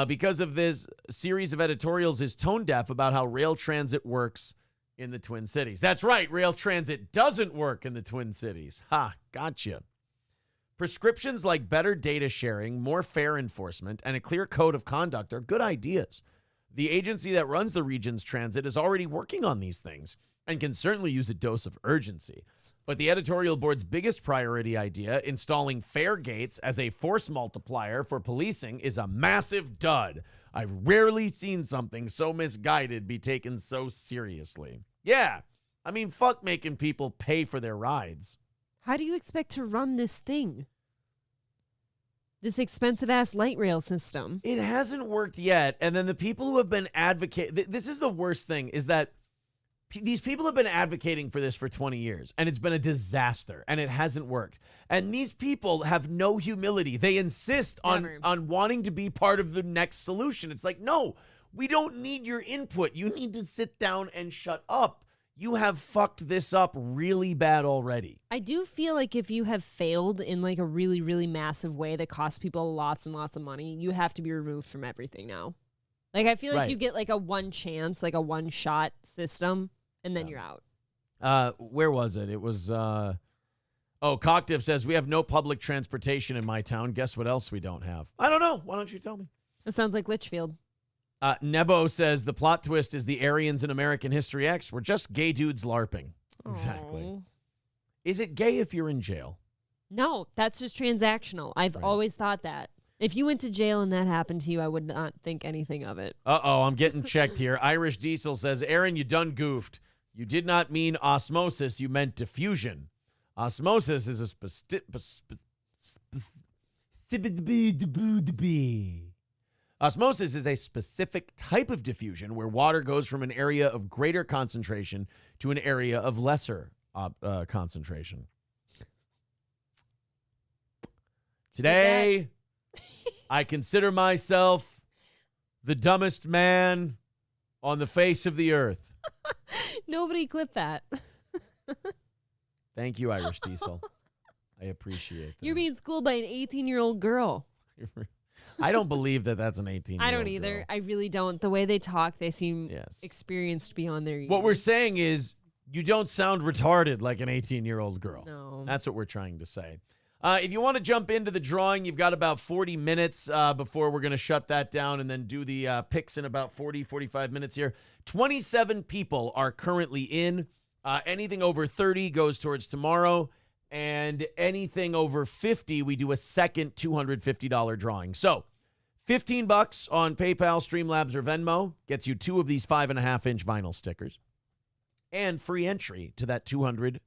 Because of this series of editorials is tone deaf about how rail transit works in the Twin Cities. That's right. Rail transit doesn't work in the Twin Cities. Ha, gotcha. Prescriptions like better data sharing, more fair enforcement, and a clear code of conduct are good ideas. The agency that runs the region's transit is already working on these things and can certainly use a dose of urgency. But the editorial board's biggest priority idea, installing fare gates as a force multiplier for policing, is a massive dud. I've rarely seen something so misguided be taken so seriously. Yeah, I mean, fuck making people pay for their rides. How do you expect to run this thing? This expensive-ass light rail system. It hasn't worked yet. And then the people who have been advocating... This is the worst thing, is that these people have been advocating for this for 20 years, and it's been a disaster, and it hasn't worked. And these people have no humility. They insist on wanting to be part of the next solution. It's like, no, we don't need your input. You need to sit down and shut up. You have fucked this up really bad already. I do feel like if you have failed in like a really, really massive way that costs people lots and lots of money, you have to be removed from everything now. Like, I feel like you get like a one chance, like a one shot system, and then you're out. Where was it? It was, Cocktiff says, we have no public transportation in my town. Guess what else we don't have? I don't know. Why don't you tell me? It sounds like Litchfield. Nebo says the plot twist is the Aryans in American History X were just gay dudes LARPing. Exactly. Aww. Is it gay if you're in jail? No, that's just transactional. I've always thought that. If you went to jail and that happened to you, I would not think anything of it. Uh-oh, I'm getting checked here. Irish Diesel says, Aaron, you done goofed. You did not mean osmosis, you meant diffusion. Osmosis is a Osmosis is a specific type of diffusion where water goes from an area of greater concentration to an area of lesser concentration. Today, I consider myself the dumbest man on the face of the earth. Nobody clip that. Thank you, Irish Diesel. I appreciate that. You're being schooled by an 18-year-old girl. I don't believe that that's an 18-year-old I don't either. girl. I really don't. The way they talk, they seem experienced beyond their years. What we're saying is you don't sound retarded like an 18-year-old girl. No. That's what we're trying to say. If you want to jump into the drawing, you've got about 40 minutes before we're going to shut that down and then do the picks in about 40, 45 minutes here. 27 people are currently in. Anything over 30 goes towards tomorrow. And anything over 50, we do a second $250 drawing. So, $15 on PayPal, Streamlabs, or Venmo gets you 2 of these 5.5-inch vinyl stickers and free entry to that $250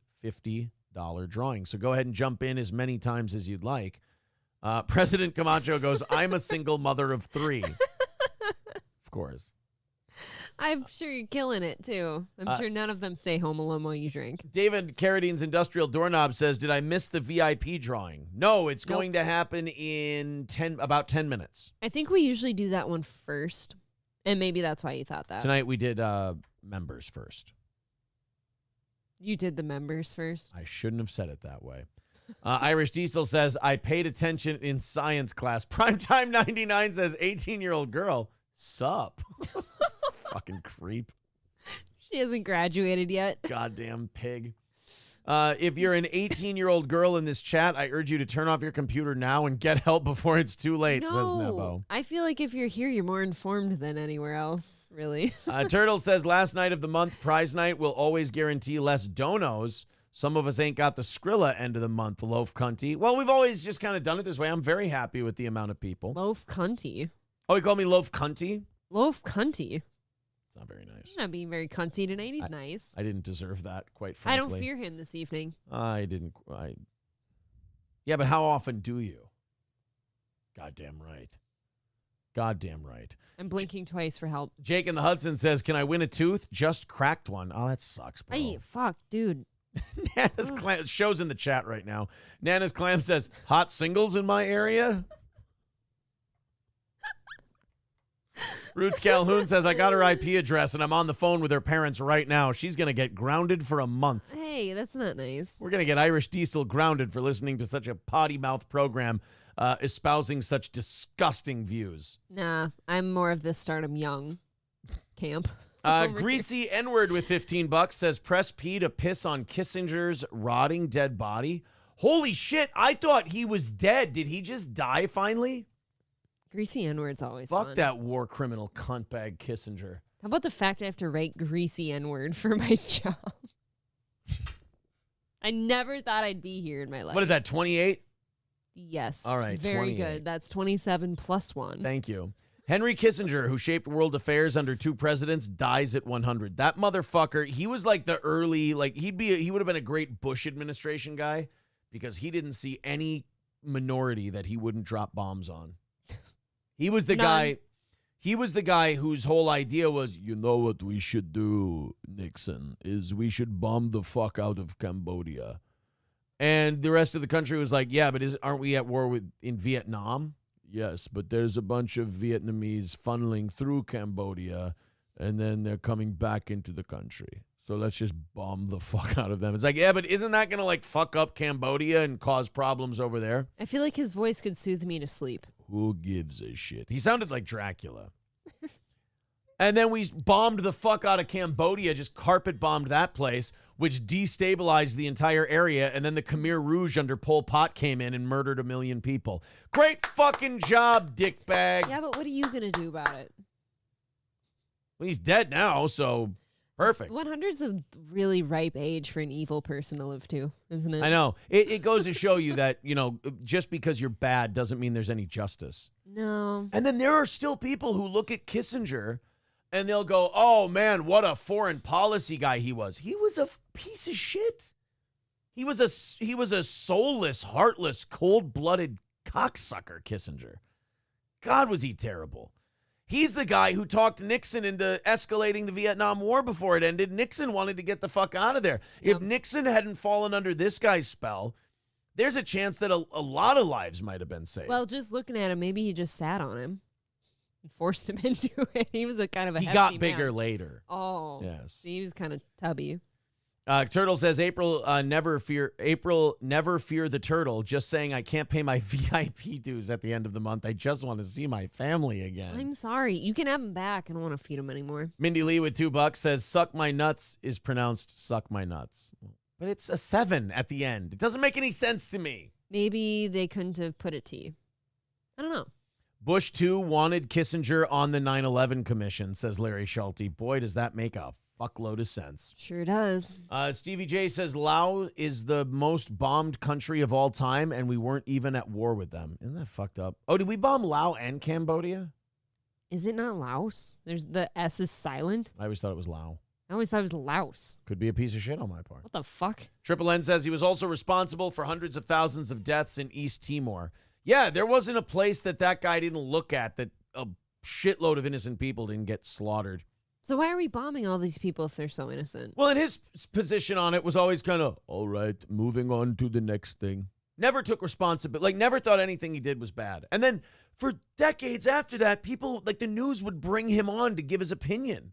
drawing. So go ahead and jump in as many times as you'd like. President Camacho goes, I'm a single mother of 3. Of course. I'm sure you're killing it, too. I'm sure none of them stay home alone while you drink. David Carradine's Industrial Doorknob says, did I miss the VIP drawing? No, it's going to happen in about 10 minutes. I think we usually do that one first, and maybe that's why you thought that. Tonight we did members first. You did the members first? I shouldn't have said it that way. Irish Diesel says, I paid attention in science class. Primetime 99 says, 18-year-old girl, sup? Fucking creep. She hasn't graduated yet. Goddamn pig. If you're an 18-year-old girl in this chat, I urge you to turn off your computer now and get help before it's too late, says Nebo. I feel like if you're here, you're more informed than anywhere else, really. Turtle says, last night of the month, prize night will always guarantee less donos. Some of us ain't got the Skrilla end of the month, loaf cunty. Well, we've always just kind of done it this way. I'm very happy with the amount of people. Loaf cunty. Oh, you call me loaf cunty? Loaf cunty. It's not very nice. He's not being very cunty tonight. He's nice. I didn't deserve that, quite frankly. I don't fear him this evening. I didn't. Yeah, but how often do you? Goddamn right. Goddamn right. I'm blinking twice for help. Jake in the Hudson says, can I win a tooth? Just cracked one. Oh, that sucks, bro. Hey, fuck, dude. Nana's Clam shows in the chat right now. Nana's Clam says, hot singles in my area? Roots Calhoun says, I got her IP address and I'm on the phone with her parents right now. She's going to get grounded for a month. Hey, that's not nice. We're going to get Irish Diesel grounded for listening to such a potty mouth program espousing such disgusting views. Nah, I'm more of the Stardom Young camp. Greasy N-word with $15 says, press P to piss on Kissinger's rotting dead body. Holy shit, I thought he was dead. Did he just die finally? Greasy N-word's always Fuck fun. that war criminal cuntbag Kissinger. How about the fact I have to write greasy N-word for my job? I never thought I'd be here in my life. What is that, 28? Yes. All right, Very 28. good. That's 27 plus 1. Thank you. Henry Kissinger, who shaped world affairs under 2 presidents, dies at 100. That motherfucker, he was like the early, like he would have been a great Bush administration guy because he didn't see any minority that he wouldn't drop bombs on. He was the guy. He was the guy whose whole idea was, you know what we should do, Nixon, is we should bomb the fuck out of Cambodia. And the rest of the country was like, yeah, but aren't we at war in Vietnam? Yes, but there's a bunch of Vietnamese funneling through Cambodia, and then they're coming back into the country. So let's just bomb the fuck out of them. It's like, yeah, but isn't that going to like fuck up Cambodia and cause problems over there? I feel like his voice could soothe me to sleep. Who gives a shit? He sounded like Dracula. And then we bombed the fuck out of Cambodia, just carpet bombed that place, which destabilized the entire area. And then the Khmer Rouge under Pol Pot came in and murdered 1 million people. Great fucking job, dickbag. Yeah, but what are you going to do about it? Well, he's dead now, so perfect. 100's a really ripe age for an evil person to live to, isn't it? I know. It goes to show you that, you know, just because you're bad doesn't mean there's any justice. No. And then there are still people who look at Kissinger and they'll go, oh, man, what a foreign policy guy he was. He was a piece of shit. He was a soulless, heartless, cold-blooded cocksucker, Kissinger. God, was he terrible. He's the guy who talked Nixon into escalating the Vietnam War before it ended. Nixon wanted to get the fuck out of there. Yep. If Nixon hadn't fallen under this guy's spell, there's a chance that a lot of lives might have been saved. Well, just looking at him, maybe he just sat on him and forced him into it. He was a kind of a he hefty got bigger man. later. Oh. Yes. He was kind of tubby. Turtle says, April never fear the turtle. Just saying I can't pay my VIP dues at the end of the month. I just want to see my family again. I'm sorry. You can have him back. I don't want to feed him anymore. Mindy Lee with $2 says, suck my nuts is pronounced suck my nuts. But it's a 7 at the end. It doesn't make any sense to me. Maybe they couldn't have put it to you. I don't know. Bush 2 wanted Kissinger on the 9/11 commission, says Larry Schulte. Boy, does that make a fuckload of sense. Sure does. Stevie J says Laos is the most bombed country of all time, and we weren't even at war with them. Isn't that fucked up? Oh, did we bomb Laos and Cambodia? Is it not Laos? There's the S is silent. I always thought it was Laos. I always thought it was Laos. Could be a piece of shit on my part. What the fuck? Triple N says he was also responsible for hundreds of thousands of deaths in East Timor. Yeah, there wasn't a place that guy didn't look at that a shitload of innocent people didn't get slaughtered. So why are we bombing all these people if they're so innocent? Well, and his position on it was always kind of, all right, moving on to the next thing. Never took responsibility, like never thought anything he did was bad. And then for decades after that, people, like the news would bring him on to give his opinion.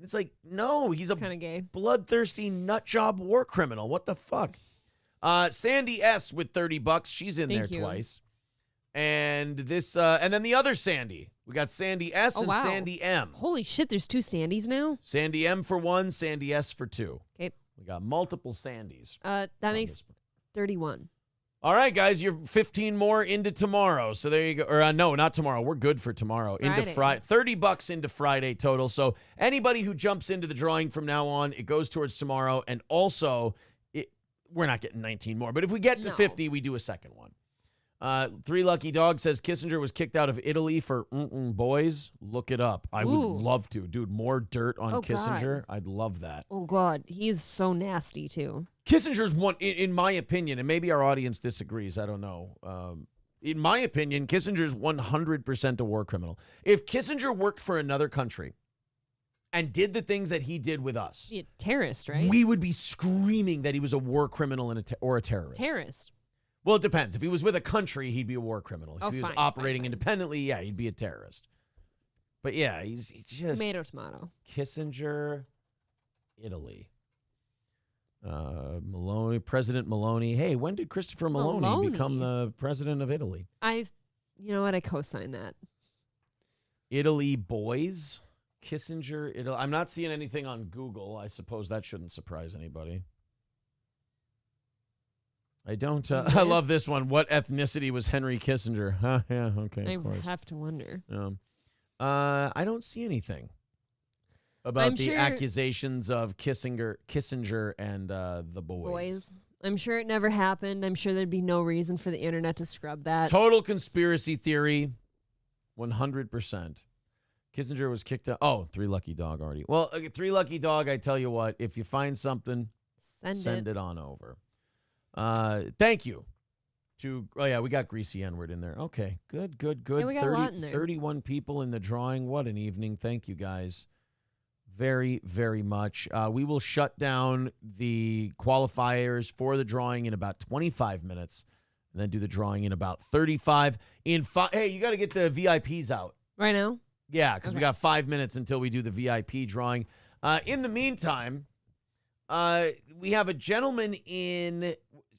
It's like, no, he's a Kind of gay. bloodthirsty nutjob war criminal. What the fuck? Sandy S with $30. She's in Thank there you. twice. And this, and then the other Sandy. We got Sandy S and wow. Sandy M. Holy shit, there's 2 Sandys now? Sandy M for 1, Sandy S for 2. Okay. We got multiple Sandys. That on makes this one. 31. All right, guys, you're 15 more into tomorrow. So there you go. Or no, not tomorrow. We're good for tomorrow. Into Friday. $30 into Friday total. So anybody who jumps into the drawing from now on, it goes towards tomorrow. And also, we're not getting 19 more. But if we get to No. 50, we do a second one. 3 Lucky Dog says Kissinger was kicked out of Italy for boys. Look it up. I would Ooh. love to. Dude, more dirt on Oh, Kissinger. I'd love that. Oh, God. He's so nasty, too. Kissinger's one, in my opinion, and maybe our audience disagrees. I don't know. In my opinion, Kissinger's 100% a war criminal. If Kissinger worked for another country and did the things that he did with us, He's a terrorist, right? we would be screaming that he was a war criminal and or a terrorist. Terrorist. Well, it depends. If he was with a country, he'd be a war criminal. If Oh, he was fine, operating fine. independently, yeah, he'd be a terrorist. But yeah, he's just Tomato. Kissinger, Italy. Maloney, President Maloney. Hey, when did Christopher Maloney become the president of Italy? You know what? I co-sign that. Italy boys, Kissinger, Italy. I'm not seeing anything on Google. I suppose that shouldn't surprise anybody. I don't. I love this one. What ethnicity was Henry Kissinger? Huh? Yeah. Okay. I Of course. have to wonder. I don't see anything about I'm the sure- accusations of Kissinger and the boys. I'm sure it never happened. I'm sure there'd be no reason for the internet to scrub that. Total conspiracy theory, 100%. Kissinger was kicked out. Oh, 3 Lucky Dog already. Well, 3 Lucky Dog, I tell you what, if you find something, send it on over. Thank you. Oh, yeah, we got Greasy N-word in there. Okay, good. Yeah, we got a lot in there. 31 people in the drawing. What an evening. Thank you, guys. Very, very much. We will shut down the qualifiers for the drawing in about 25 minutes and then do the drawing in about 35. Hey, you got to get the VIPs out. Right now? Yeah, because we Okay. got 5 minutes until we do the VIP drawing. In the meantime, we have a gentleman in...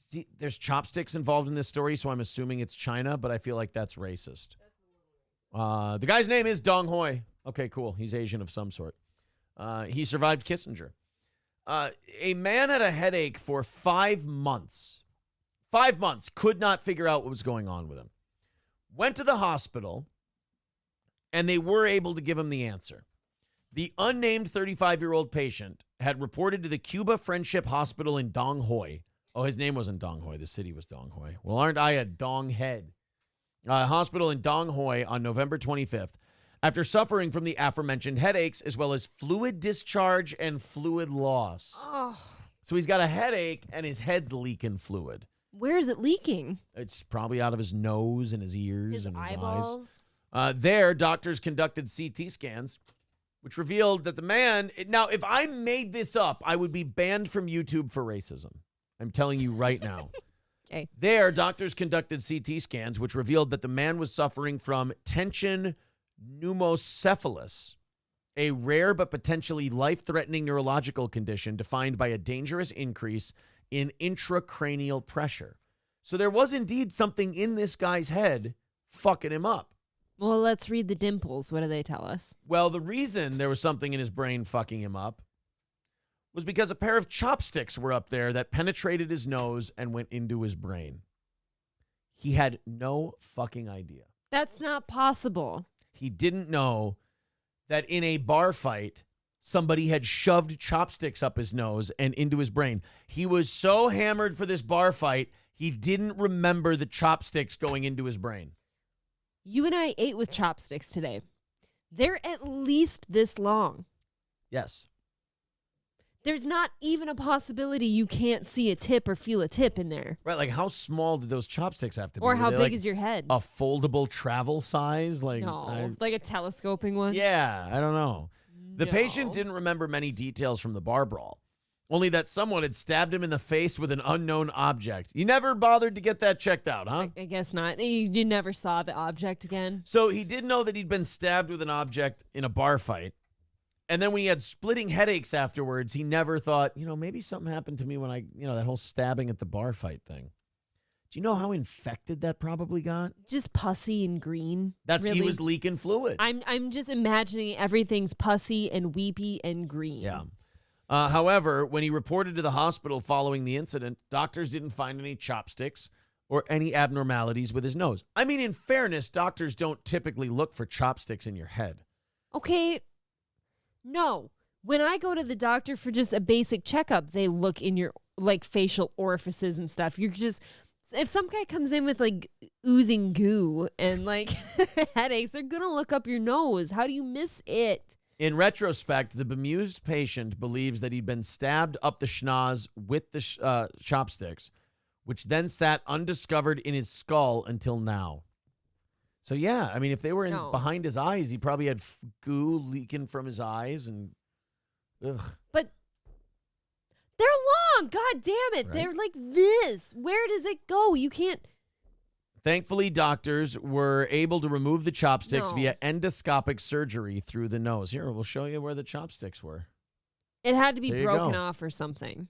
See, there's chopsticks involved in this story, so I'm assuming it's China, but I feel like that's racist. The guy's name is Dong Hoi. Okay, cool. He's Asian of some sort. He survived Kissinger. A man had a headache for 5 months. 5 months. Could not figure out what was going on with him. Went to the hospital, and they were able to give him the answer. The unnamed 35-year-old patient had reported to the Cuba Friendship Hospital in Dong Hoi. Oh, his name wasn't Dong Hoi. The city was Dong Hoi. Well, aren't I a dong head? Hospital in Dong Hoi on November 25th after suffering from the aforementioned headaches as well as fluid discharge and fluid loss. Oh, So he's got a headache and his head's leaking fluid. where is it leaking? It's probably out of his nose and his ears His and his eyeballs? eyes. There, doctors conducted CT scans, which revealed that the man... Now, if I made this up, I would be banned from YouTube for racism. I'm telling you right now. Okay. There, doctors conducted CT scans, which revealed that the man was suffering from tension pneumocephalus, a rare but potentially life-threatening neurological condition defined by a dangerous increase in intracranial pressure. So there was indeed something in this guy's head fucking him up. Well, let's read the dimples. What do they tell us? Well, the reason there was something in his brain fucking him up was because a pair of chopsticks were up there that penetrated his nose and went into his brain. He had no fucking idea. That's not possible. He didn't know that in a bar fight, somebody had shoved chopsticks up his nose and into his brain. He was so hammered for this bar fight, he didn't remember the chopsticks going into his brain. You and I ate with chopsticks today. They're at least this long. Yes. There's not even a possibility you can't see a tip or feel a tip in there. Right, like how small did those chopsticks have to be? Or Were how they, big like, is your head? a foldable travel size? Like, No, like a telescoping one? yeah, I don't know. The patient didn't remember many details from the bar brawl, only that someone had stabbed him in the face with an unknown object. You never bothered to get that checked out, huh? I guess not. You never saw the object again? So he did know that he'd been stabbed with an object in a bar fight. And then when he had splitting headaches afterwards, he never thought, maybe something happened to me when that whole stabbing at the bar fight thing. Do you know how infected that probably got? Just pussy and green. He was leaking fluid. I'm just imagining everything's pussy and weepy and green. Yeah. However, when he reported to the hospital following the incident, doctors didn't find any chopsticks or any abnormalities with his nose. I mean, in fairness, doctors don't typically look for chopsticks in your head. Okay. No. When I go to the doctor for just a basic checkup, they look in your facial orifices and stuff. If some guy comes in with oozing goo and headaches, they're going to look up your nose. How do you miss it? In retrospect, the bemused patient believes that he'd been stabbed up the schnoz with the chopsticks, which then sat undiscovered in his skull until now. So, yeah, I mean, if they were behind his eyes, he probably had goo leaking from his eyes. Ugh. But they're long. God damn it. Right? They're like this. Where does it go? You can't. Thankfully, doctors were able to remove the chopsticks via endoscopic surgery through the nose. Here, we'll show you where the chopsticks were. It had to be broken off or something.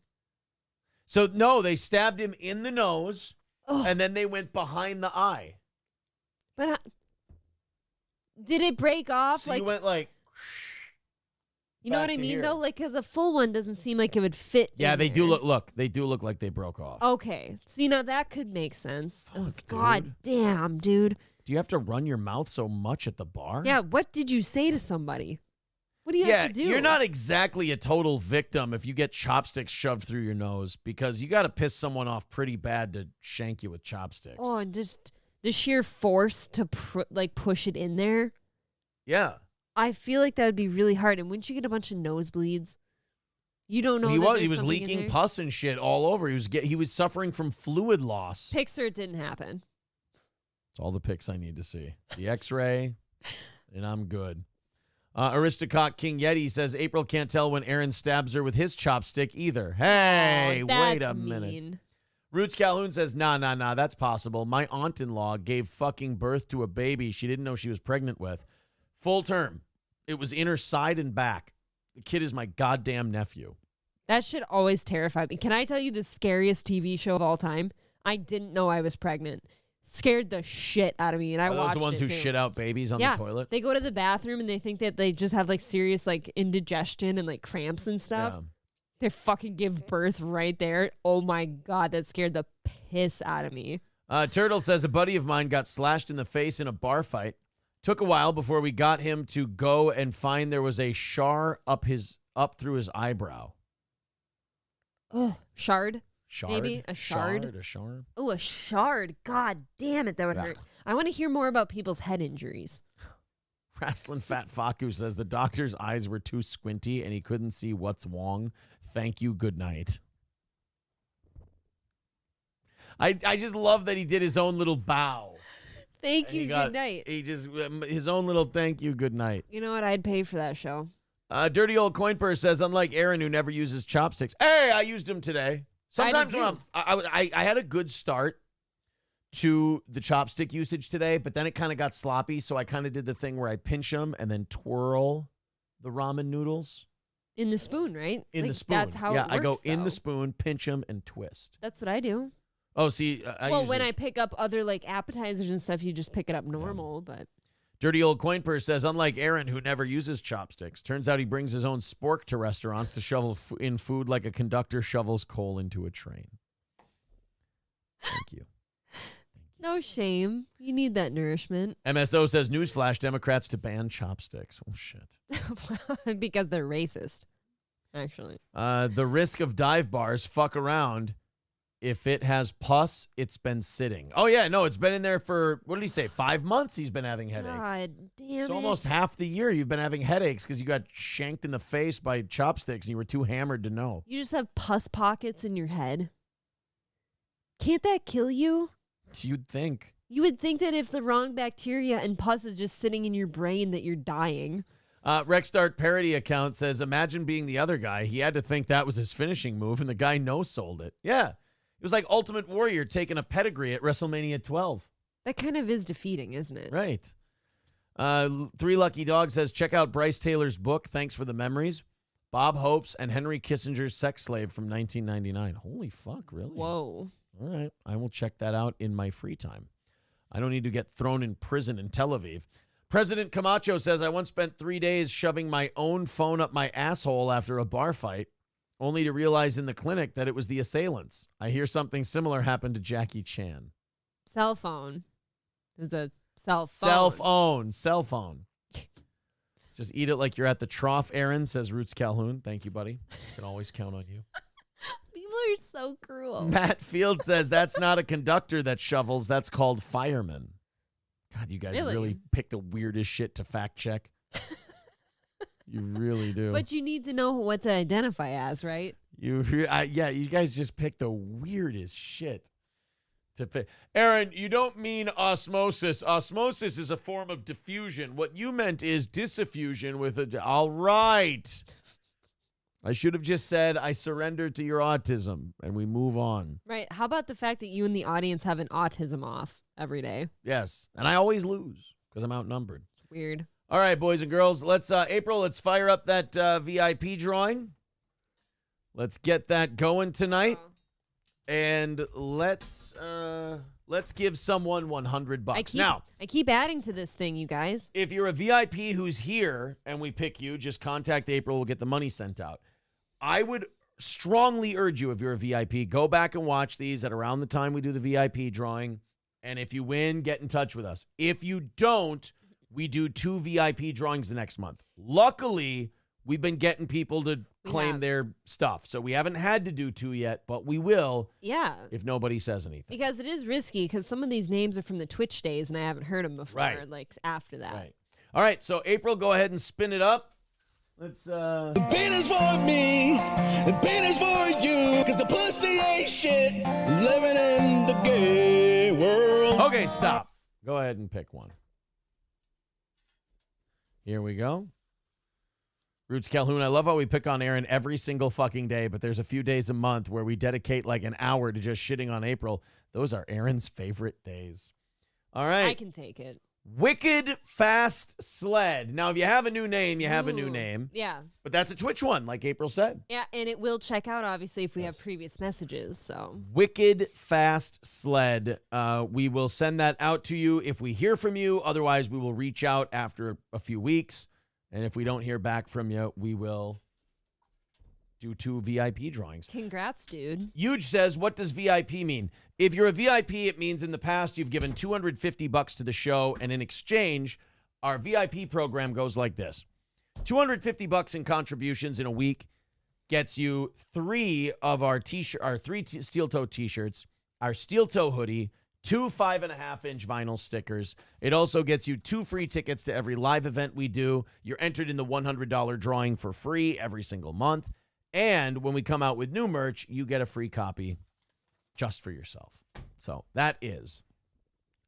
So, no, they stabbed him in the nose, and then they went behind the eye. But did it break off? So you went you know what I mean, though? Because a full one doesn't seem like it would fit. Yeah, they do look. They do look like they broke off. Okay. See, now that could make sense. Fuck, God damn, dude. Do you have to run your mouth so much at the bar? Yeah, what did you say to somebody? What do you have to do? You're not exactly a total victim if you get chopsticks shoved through your nose, because you got to piss someone off pretty bad to shank you with chopsticks. Oh, and just the sheer force to push it in there. Yeah. I feel like that would be really hard. And wouldn't you get a bunch of nosebleeds? You don't know. He was leaking pus and shit all over. He was suffering from fluid loss. Picture it didn't happen. It's all the pics I need to see. The X-ray, and I'm good. Aristocrat King Yeti says April can't tell when Aaron stabs her with his chopstick either. Hey, wait a minute. Mean. Roots Calhoun says, nah, that's possible. My aunt-in-law gave fucking birth to a baby she didn't know she was pregnant with. Full term. It was in her side and back. The kid is my goddamn nephew. That shit always terrified me. Can I tell you the scariest TV show of all time? I didn't know I was pregnant. Scared the shit out of me, and I watched it. Are those the ones who too. shit out babies on the toilet? They go to the bathroom and they think that they just have serious indigestion and cramps and stuff. Yeah. They fucking give birth right there. Oh my God, that scared the piss out of me. Turtle says a buddy of mine got slashed in the face in a bar fight. Took a while before we got him to go and find there was a char up through his eyebrow. Oh, shard? Shard? Maybe a shard? A shard? Oh, a shard. God damn it, that would hurt. I want to hear more about people's head injuries. Wrestling Fat Faku says the doctor's eyes were too squinty and he couldn't see what's wrong. Thank you, good night. I just love that he did his own little bow. Thank you, good night. He just, his own little thank you, good night. You know what? I'd pay for that show. Dirty Old Coin Purse says, unlike Aaron, who never uses chopsticks. Hey, I used them today. Sometimes when I had a good start to the chopstick usage today, but then it kind of got sloppy, so I kind of did the thing where I pinch them and then twirl the ramen noodles. In the spoon, right? In the spoon. That's how it works, I go in the spoon, pinch them, and twist. That's what I do. Oh, see, when I pick up other appetizers and stuff, you just pick it up normal, but... Dirty Old Coin Purse says, unlike Aaron, who never uses chopsticks, turns out he brings his own spork to restaurants to shovel in food like a conductor shovels coal into a train. Thank you. No shame. You need that nourishment. MSO says, newsflash, Democrats to ban chopsticks. Oh, shit. Because they're racist, actually. The risk of dive bars fuck around If it has pus, it's been sitting. Oh, yeah, no, it's been in there for, what did he say, 5 months he's been having headaches. God damn It's it. almost half the year you've been having headaches because you got shanked in the face by chopsticks and you were too hammered to know. You just have pus pockets in your head. Can't that kill you? You'd think. You would think that if the wrong bacteria and pus is just sitting in your brain that you're dying. Rexstart parody account says, imagine being the other guy. He had to think that was his finishing move, and the guy no-sold it. Yeah. It was like Ultimate Warrior taking a pedigree at WrestleMania 12. That kind of is defeating, isn't it? Right. Three Lucky Dog says, check out Bryce Taylor's book, Thanks for the Memories. Bob Hope's and Henry Kissinger's Sex Slave from 1999. Holy fuck, really? Whoa. All right. I will check that out in my free time. I don't need to get thrown in prison in Tel Aviv. President Camacho says, I once spent 3 days shoving my own phone up my asshole after a bar fight, only to realize in the clinic that it was the assailants. I hear something similar happened to Jackie Chan. Cell phone. There's a cell phone. Cell phone. Just eat it like you're at the trough, Aaron, says Roots Calhoun. Thank you, buddy. Can always count on you. People are so cruel. Matt Field says, that's not a conductor that shovels. That's called fireman. God, you guys really pick the weirdest shit to fact check. You really do. But you need to know what to identify as, right? You guys just pick the weirdest shit to fit. Aaron, you don't mean osmosis. Osmosis is a form of diffusion. What you meant is diffusion with a. All right. I should have just said I surrendered to your autism and we move on. Right. How about the fact that you and the audience have an autism off every day? Yes. And I always lose because I'm outnumbered. It's weird. All right, boys and girls. Let's April, let's fire up that VIP drawing. Let's get that going tonight. And let's give someone $100. I keep adding to this thing, you guys. If you're a VIP who's here and we pick you, just contact April. We'll get the money sent out. I would strongly urge you, if you're a VIP, go back and watch these at around the time we do the VIP drawing. And if you win, get in touch with us. If you don't, we do 2 VIP drawings the next month. Luckily, we've been getting people to claim their stuff. So we haven't had to do 2 yet, but we will. Yeah. If nobody says anything. Because it is risky because some of these names are from the Twitch days and I haven't heard them before. Right. Like after that. Right. All right. So April, go ahead and spin it up. Let's The beat is for me, the beat is for you, cause the pussy ain't shit, living in the gay world. Okay, stop. Go ahead and pick one. Here we go. Roots Calhoun, I love how we pick on Aaron every single fucking day, but there's a few days a month where we dedicate like an hour to just shitting on April. Those are Aaron's favorite days. All right. I can take it. Wicked Fast Sled. Now, if you have a new name, you have a new name. Yeah. But that's a Twitch one, like April said. Yeah, and it will check out, obviously, if we have previous messages. So Wicked Fast Sled. We will send that out to you if we hear from you. Otherwise, we will reach out after a few weeks. And if we don't hear back from you, we will do 2 VIP drawings. Congrats, dude. Huge says, what does VIP mean? If you're a VIP, it means in the past you've given $250 to the show, and in exchange, our VIP program goes like this. $250 in contributions in a week gets you 3 of our steel toe t-shirts, our steel toe hoodie, 2 5.5-inch vinyl stickers. It also gets you 2 free tickets to every live event we do. You're entered in the $100 drawing for free every single month. And when we come out with new merch, you get a free copy just for yourself. So that is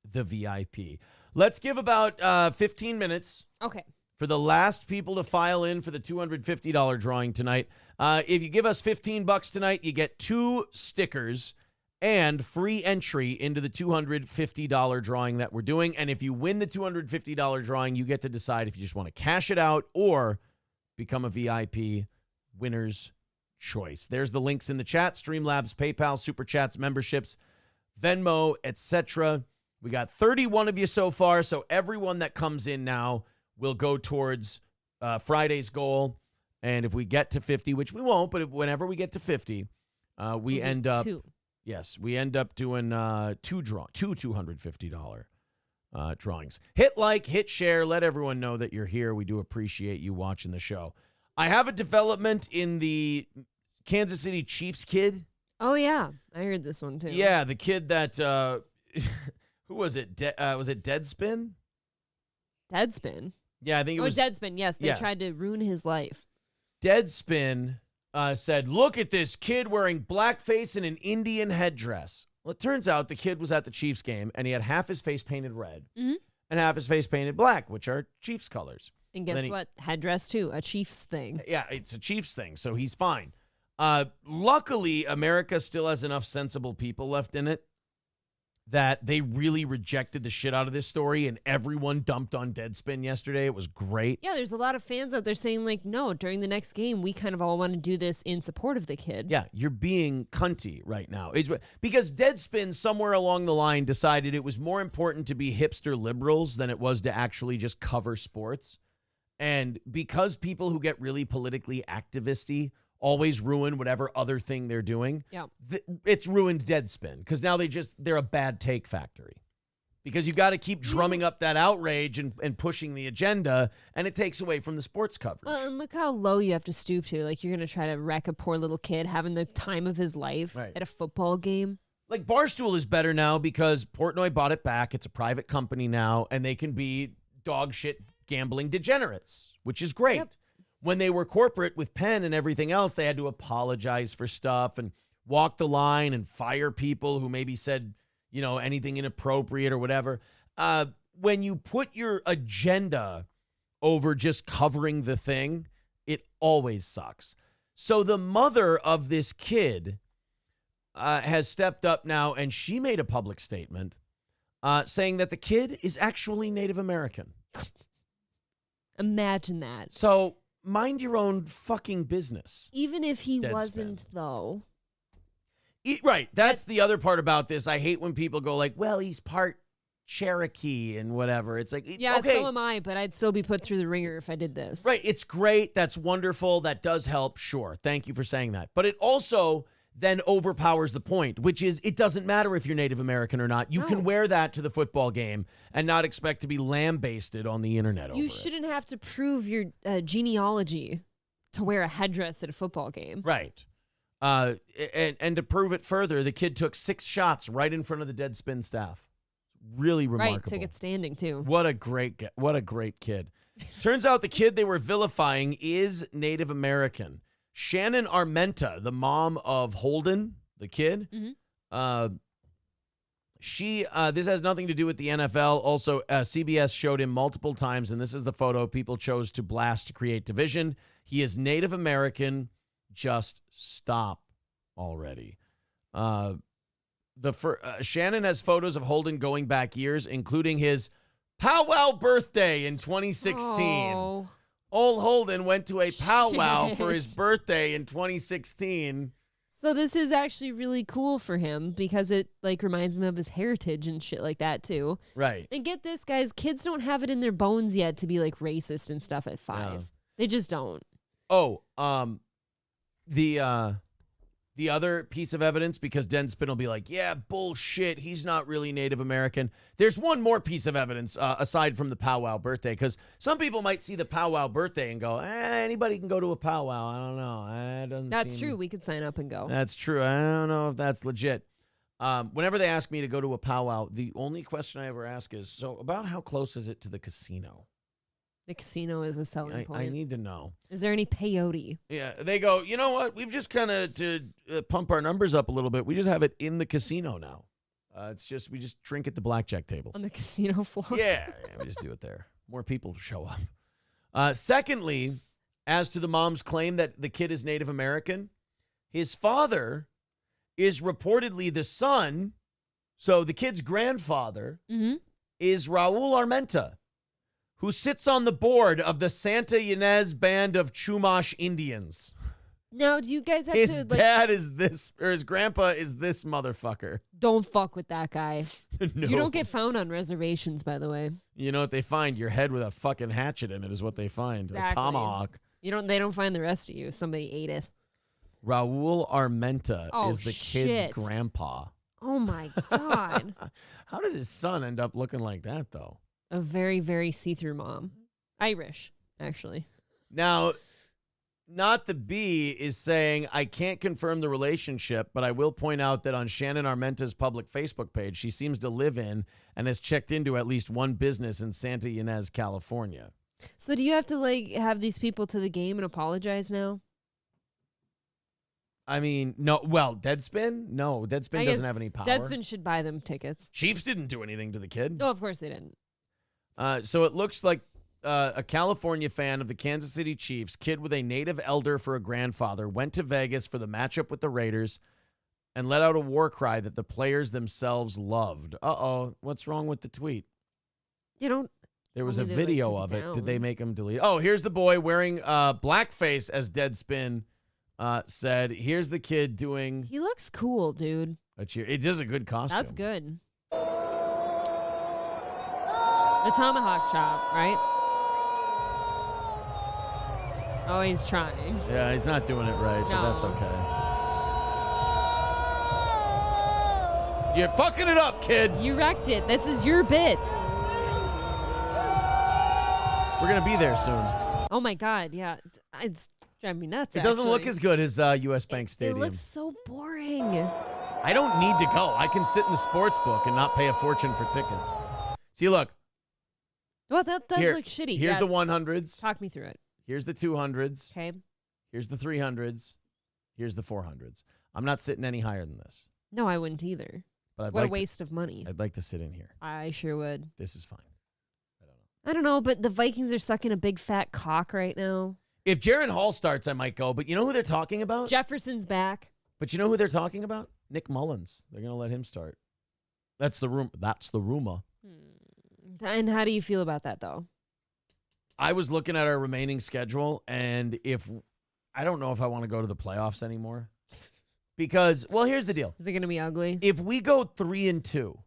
the VIP. Let's give about 15 minutes. Okay. For the last people to file in for the $250 drawing tonight. If you give us $15 tonight, you get 2 stickers and free entry into the $250 drawing that we're doing. And if you win the $250 drawing, you get to decide if you just want to cash it out or become a VIP winner's choice. There's the links in the chat. Streamlabs, PayPal, Super Chats, memberships, Venmo, etc. We got 31 of you so far, so everyone that comes in now will go towards Friday's goal. And if we get to 50, which we won't, but whenever we get to 50, we end up... 2. Yes, we end up doing 2 $250 drawings. Hit like, hit share, let everyone know that you're here. We do appreciate you watching the show. I have a development in the Kansas City Chiefs kid. Oh, yeah. I heard this one, too. Yeah, the kid that, who was it? Was it Deadspin? Deadspin? Yeah, I think it was. Deadspin, yes. They yeah. tried to ruin his life. Deadspin said, look at this kid wearing blackface and an Indian headdress. Well, it turns out the kid was at the Chiefs game, and he had half his face painted red and half his face painted black, which are Chiefs colors. And guess what? Headdress, too. A Chiefs thing. Yeah, it's a Chiefs thing, so he's fine. Luckily, America still has enough sensible people left in it that they really rejected the shit out of this story, and everyone dumped on Deadspin yesterday. It was great. Yeah, there's a lot of fans out there saying, like, no, during the next game, we kind of all want to do this in support of the kid. Yeah, you're being cunty right now. Because Deadspin, somewhere along the line, decided it was more important to be hipster liberals than it was to actually just cover sports. And because people who get really politically activisty always ruin whatever other thing they're doing, it's ruined Deadspin, because now they're a bad take factory. Because you got to keep drumming up that outrage and pushing the agenda, and it takes away from the sports coverage. Well, and look how low you have to stoop to. Like, you're going to try to wreck a poor little kid having the time of his life at a football game. Like, Barstool is better now because Portnoy bought it back. It's a private company now, and they can be dog shit gambling degenerates, which is great. Yep. When they were corporate with Penn and everything else, they had to apologize for stuff and walk the line and fire people who maybe said, anything inappropriate or whatever. When you put your agenda over just covering the thing, it always sucks. So the mother of this kid has stepped up now, and she made a public statement saying that the kid is actually Native American. Imagine that. So mind your own fucking business. Even if he Deadspin. wasn't, though. Right. That's the other part about this. I hate when people go like, well, he's part Cherokee and whatever. It's like, yeah, okay. so am I, but I'd still be put through the ringer if I did this. Right. It's great. That's wonderful. That does help. Sure. Thank you for saying that. But it also then overpowers the point, which is it doesn't matter if you're Native American or not. You can wear that to the football game and not expect to be lambasted on the internet over You it. shouldn't have to prove your genealogy to wear a headdress at a football game. Right. And to prove it further, the kid took 6 shots right in front of the Deadspin staff. Really remarkable. Right, took it standing too. What a great kid. Turns out the kid they were vilifying is Native American. Shannon Armenta, the mom of Holden, the kid, this has nothing to do with the NFL. Also, CBS showed him multiple times, and this is the photo people chose to blast to create division. He is Native American. Just stop already. Shannon has photos of Holden going back years, including his powwow birthday in 2016. Oh. Old Holden went to a powwow for his birthday in 2016. So this is actually really cool for him because it reminds me of his heritage and shit like that too. Right. And get this, guys, kids don't have it in their bones yet to be racist and stuff at 5. Yeah. They just don't. Oh, the other piece of evidence, because Deadspin will be like, yeah, bullshit, he's not really Native American. There's one more piece of evidence aside from the powwow birthday, because some people might see the powwow birthday and go, anybody can go to a powwow. I don't know. That's true. We could sign up and go. That's true. I don't know if that's legit. Whenever they ask me to go to a powwow, the only question I ever ask is, so about how close is it to the casino? The casino is a selling point. I need to know. Is there any peyote? Yeah, they go, you know what? We've just kind of, to pump our numbers up a little bit, we just have it in the casino now. We just drink at the blackjack tables. On the casino floor? Yeah, we just do it there. More people show up. Secondly, as to the mom's claim that the kid is Native American, his father is reportedly the son, so the kid's grandfather is Raul Armenta, who sits on the board of the Santa Ynez Band of Chumash Indians. Now, do you guys have his to, dad is this, or his grandpa is this motherfucker. Don't fuck with that guy. No. You don't get found on reservations, by the way. You know what they find? Your head with a fucking hatchet in it is what they find. Exactly. A tomahawk. They don't find the rest of you. Somebody ate it. Raul Armenta is the kid's grandpa. Oh, my God. How does his son end up looking like that, though? A very, very see-through mom. Irish, actually. Now, Not the B is saying, I can't confirm the relationship, but I will point out that on Shannon Armenta's public Facebook page, she seems to live in and has checked into at least one business in Santa Ynez, California. So do you have to like have these people to the game and apologize now? I mean, no. Well, Deadspin? No, Deadspin doesn't have any power. Deadspin should buy them tickets. Chiefs didn't do anything to the kid. No, of course they didn't. So it looks like a California fan of the Kansas City Chiefs, kid with a native elder for a grandfather, went to Vegas for the matchup with the Raiders and let out a war cry that the players themselves loved. Uh-oh, what's wrong with the tweet? You don't. There was a Maybe they, like, video took of it it. down. Did they make him delete? Oh, here's the boy wearing blackface, as Deadspin said. Here's the kid doing He looks cool, dude. a cheer. It is a good costume. That's good. The tomahawk chop, right? Oh, he's trying. Yeah, he's not doing it right, but that's No. okay. You're fucking it up, kid. You wrecked it. This is your bit. We're going to be there soon. Oh my God, yeah. It's driving me nuts. It doesn't look actually. as good as U.S. Bank Stadium. It looks so boring. I don't need to go. I can sit in the sports book and not pay a fortune for tickets. See, look. Well, that does Here- look shitty. Here's Yeah, the 100s. Talk me through it. Here's the 200s. Okay. Here's the 300s. Here's the 400s. I'm not sitting any higher than this. No, I wouldn't either. But I'd What like a waste of money. I'd like to sit in here. I sure would. This is fine. I don't know, but the Vikings are sucking a big fat cock right now. If Jaron Hall starts, I might go. But you know who they're talking about? Jefferson's back. But you know who they're talking about? Nick Mullins. They're going to let him start. That's the rumor. And how do you feel about that, though? I was looking at our remaining schedule, and I don't know if I want to go to the playoffs anymore. Because, well, here's the deal. Is it going to be ugly? If we go 3-2,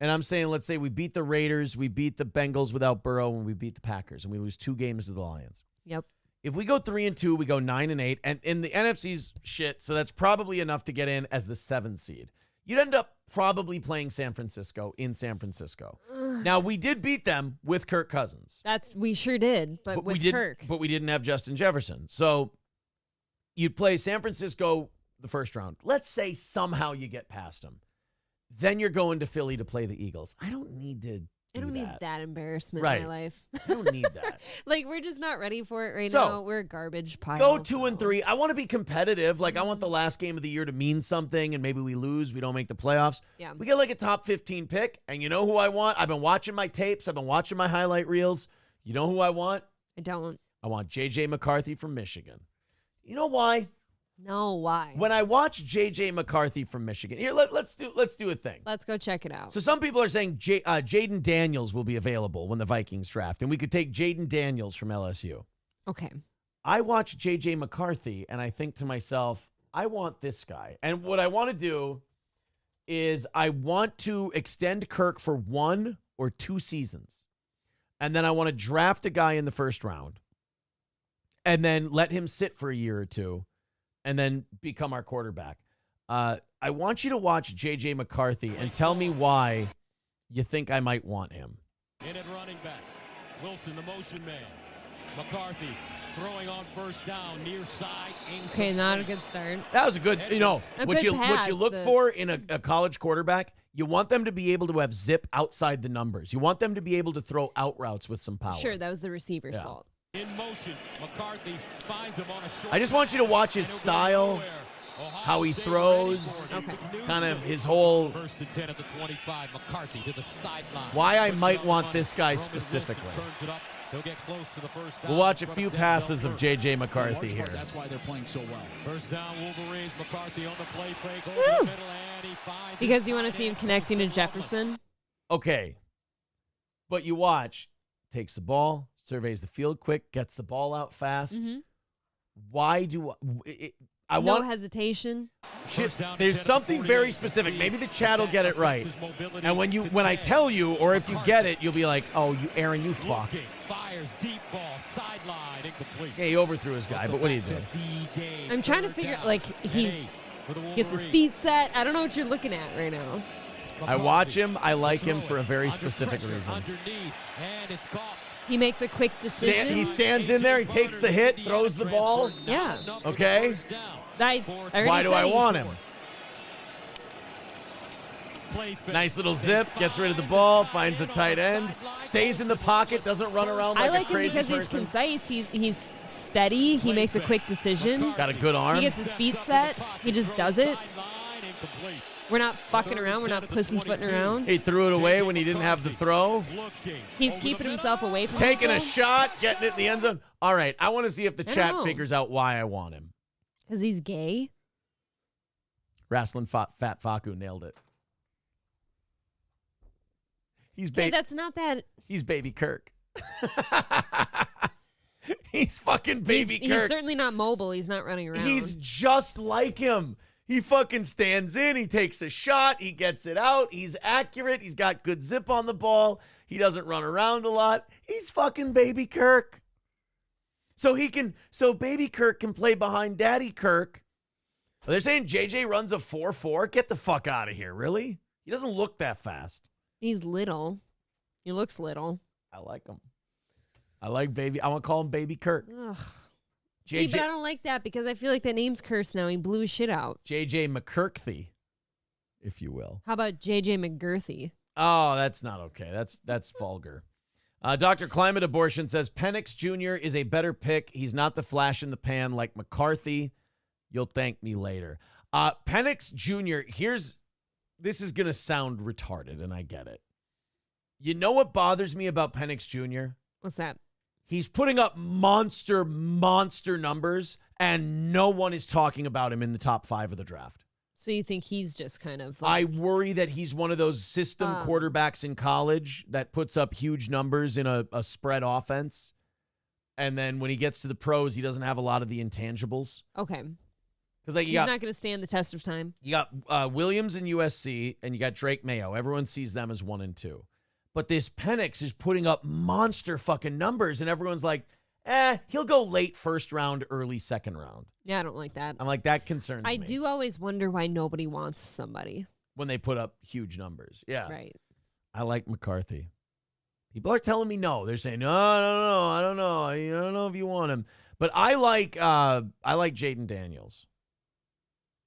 and I'm saying, let's say we beat the Raiders, we beat the Bengals without Burrow, and we beat the Packers, and we lose 2 games to the Lions. Yep. If we go 3-2, we go 9-8, and in the NFC's shit, so that's probably enough to get in as the 7th seed. You'd end up probably playing San Francisco in San Francisco. Now, we did beat them with Kirk Cousins. We sure did, but with Kirk. But we didn't have Justin Jefferson. So you play San Francisco the first round. Let's say somehow you get past them. Then you're going to Philly to play the Eagles. I don't need to I don't need that embarrassment Right. in my life. I don't need that. Like, we're just not ready for it right So, now. We're a garbage pile. Go 2 and so- 3. I want to be competitive. Like, I want the last game of the year to mean something, and maybe we lose. We don't make the playoffs. Yeah. We get like a top 15 pick, and you know who I want? I've been watching my tapes. I've been watching my highlight reels. You know who I want? I don't. I want J.J. McCarthy from Michigan. You know why? No, why? When I watch J.J. McCarthy from Michigan, here let's do a thing. Let's go check it out. So some people are saying Jaden Daniels will be available when the Vikings draft, and we could take Jaden Daniels from LSU. Okay. I watch J.J. McCarthy, and I think to myself, I want this guy. And what I want to do is I want to extend Kirk for 1 or 2 seasons, and then I want to draft a guy in the first round, and then let him sit for a year or 2, and then become our quarterback. I want you to watch J.J. McCarthy and tell me why you think I might want him. In at running back. Wilson, the motion man. McCarthy throwing on first down, near side. Okay, not a good start. That was a good, A what good you pass, look for in a college quarterback, you want them to be able to have zip outside the numbers. You want them to be able to throw out routes with some power. Sure, that was the receiver's fault. In motion, McCarthy finds him on a short. I just want you to watch his style, how he throws, kind of his whole, First and 10 at the 25. McCarthy to the sideline. why I Puts it might on the want money. this guy Roman Wilson specifically. turns it up. He'll get close to the first down. We'll watch a in front few of Denzel passes of Curry. J.J. McCarthy here. That's why they're playing so well. First down, Wolverines. McCarthy on the play fake over Woo! the middle, and he finds Because his you want to tight see him end, connecting to Justin Loveland. Jefferson? Okay, but you watch, takes the ball, surveys the field quick, gets the ball out fast. Mhm. Why do I No want? hesitation. First down and There's 10 at the something very 48. specific. See Maybe the if chat will that get it right. affects his mobility And when I 10. tell you, or if you McCarthy. get it, you'll be like, "Oh, you, Aaron, you fuck." Looking, fires deep ball, sideline, incomplete. Yeah, he overthrew his guy, but what do you do? Back to the game. I'm trying to Third figure down like and he's 8 for the gets his Wolverines. feet set. I don't know what you're looking at right now. I watch him. I like him Throw for a it. very Under specific pressure, reason. Underneath, and it's caught. He makes a quick decision. He stands in there. He takes the hit, throws the ball. Yeah. Okay. Why do I want him? Nice little zip. Gets rid of the ball. Finds the tight end. Stays in the pocket. Doesn't run around like I like a crazy him because person. he's concise. He's steady. He makes a quick decision. Got a good arm. He gets his feet set. He just does it. We're not fucking around. We're not pussyfooting around. He threw it away when he didn't have the throw. He's keeping himself away from Taking a people. shot, getting it in the end zone. All right, I want to see if the I chat know. figures out why I want him. Because he's gay? Wrestling Fat Faku nailed it. He's Okay, that's not that. He's baby Kirk. He's fucking baby Kirk. He's certainly not mobile. He's not running around. He's just like him. He fucking stands in. He takes a shot. He gets it out. He's accurate. He's got good zip on the ball. He doesn't run around a lot. He's fucking baby Kirk. So baby Kirk can play behind daddy Kirk. They're saying JJ runs a 4.4. Get the fuck out of here. Really? He doesn't look that fast. He's little. He looks little. I like him. I like baby. I want to call him baby Kirk. Ugh. JJ, See, but I don't like that because I feel like that name's cursed now. He blew his shit out. JJ McKirkthy, if you will. How about JJ McGirthy? Oh, that's not okay. That's vulgar. Dr. Climate Abortion says Penix Jr. is a better pick. He's not the flash in the pan like McCarthy. You'll thank me later. Penix Jr., this is going to sound retarded, and I get it. You know what bothers me about Penix Jr.? What's that? He's putting up monster numbers, and no one is talking about him in the top 5 of the draft. So you think he's just kind of I worry that he's one of those system quarterbacks in college that puts up huge numbers in a spread offense, and then when he gets to the pros, he doesn't have a lot of the intangibles. Okay. Because he's not going to stand the test of time. You got Williams and USC, and you got Drake Mayo. Everyone sees them as 1 and 2. But this Penix is putting up monster fucking numbers, and everyone's like, he'll go late first round, early second round. Yeah, I don't like that. I'm like, that concerns me. I do always wonder why nobody wants somebody. When they put up huge numbers. Yeah. Right. I like McCarthy. People are telling me no. They're saying, no, I don't know. I don't know if you want him. But I like Jaden Daniels.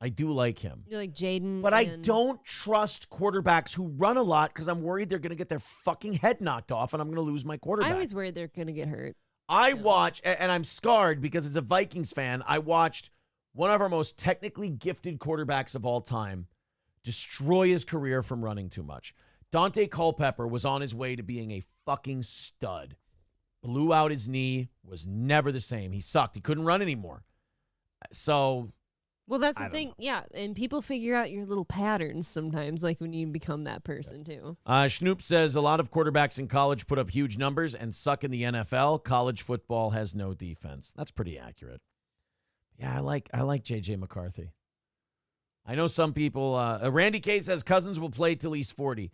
I do like him. You like Jaden. But I don't trust quarterbacks who run a lot because I'm worried they're going to get their fucking head knocked off and I'm going to lose my quarterback. I always worried they're going to get hurt. I watch, and I'm scarred because as a Vikings fan, I watched one of our most technically gifted quarterbacks of all time destroy his career from running too much. Dante Culpepper was on his way to being a fucking stud. Blew out his knee, was never the same. He sucked. He couldn't run anymore. So... Well, that's the thing. Yeah, and people figure out your little patterns sometimes, like when you become that person, too. Schnoop says a lot of quarterbacks in college put up huge numbers and suck in the NFL. College football has no defense. That's pretty accurate. Yeah, I like J.J. McCarthy. I know some people. Randy K says Cousins will play till he's 40.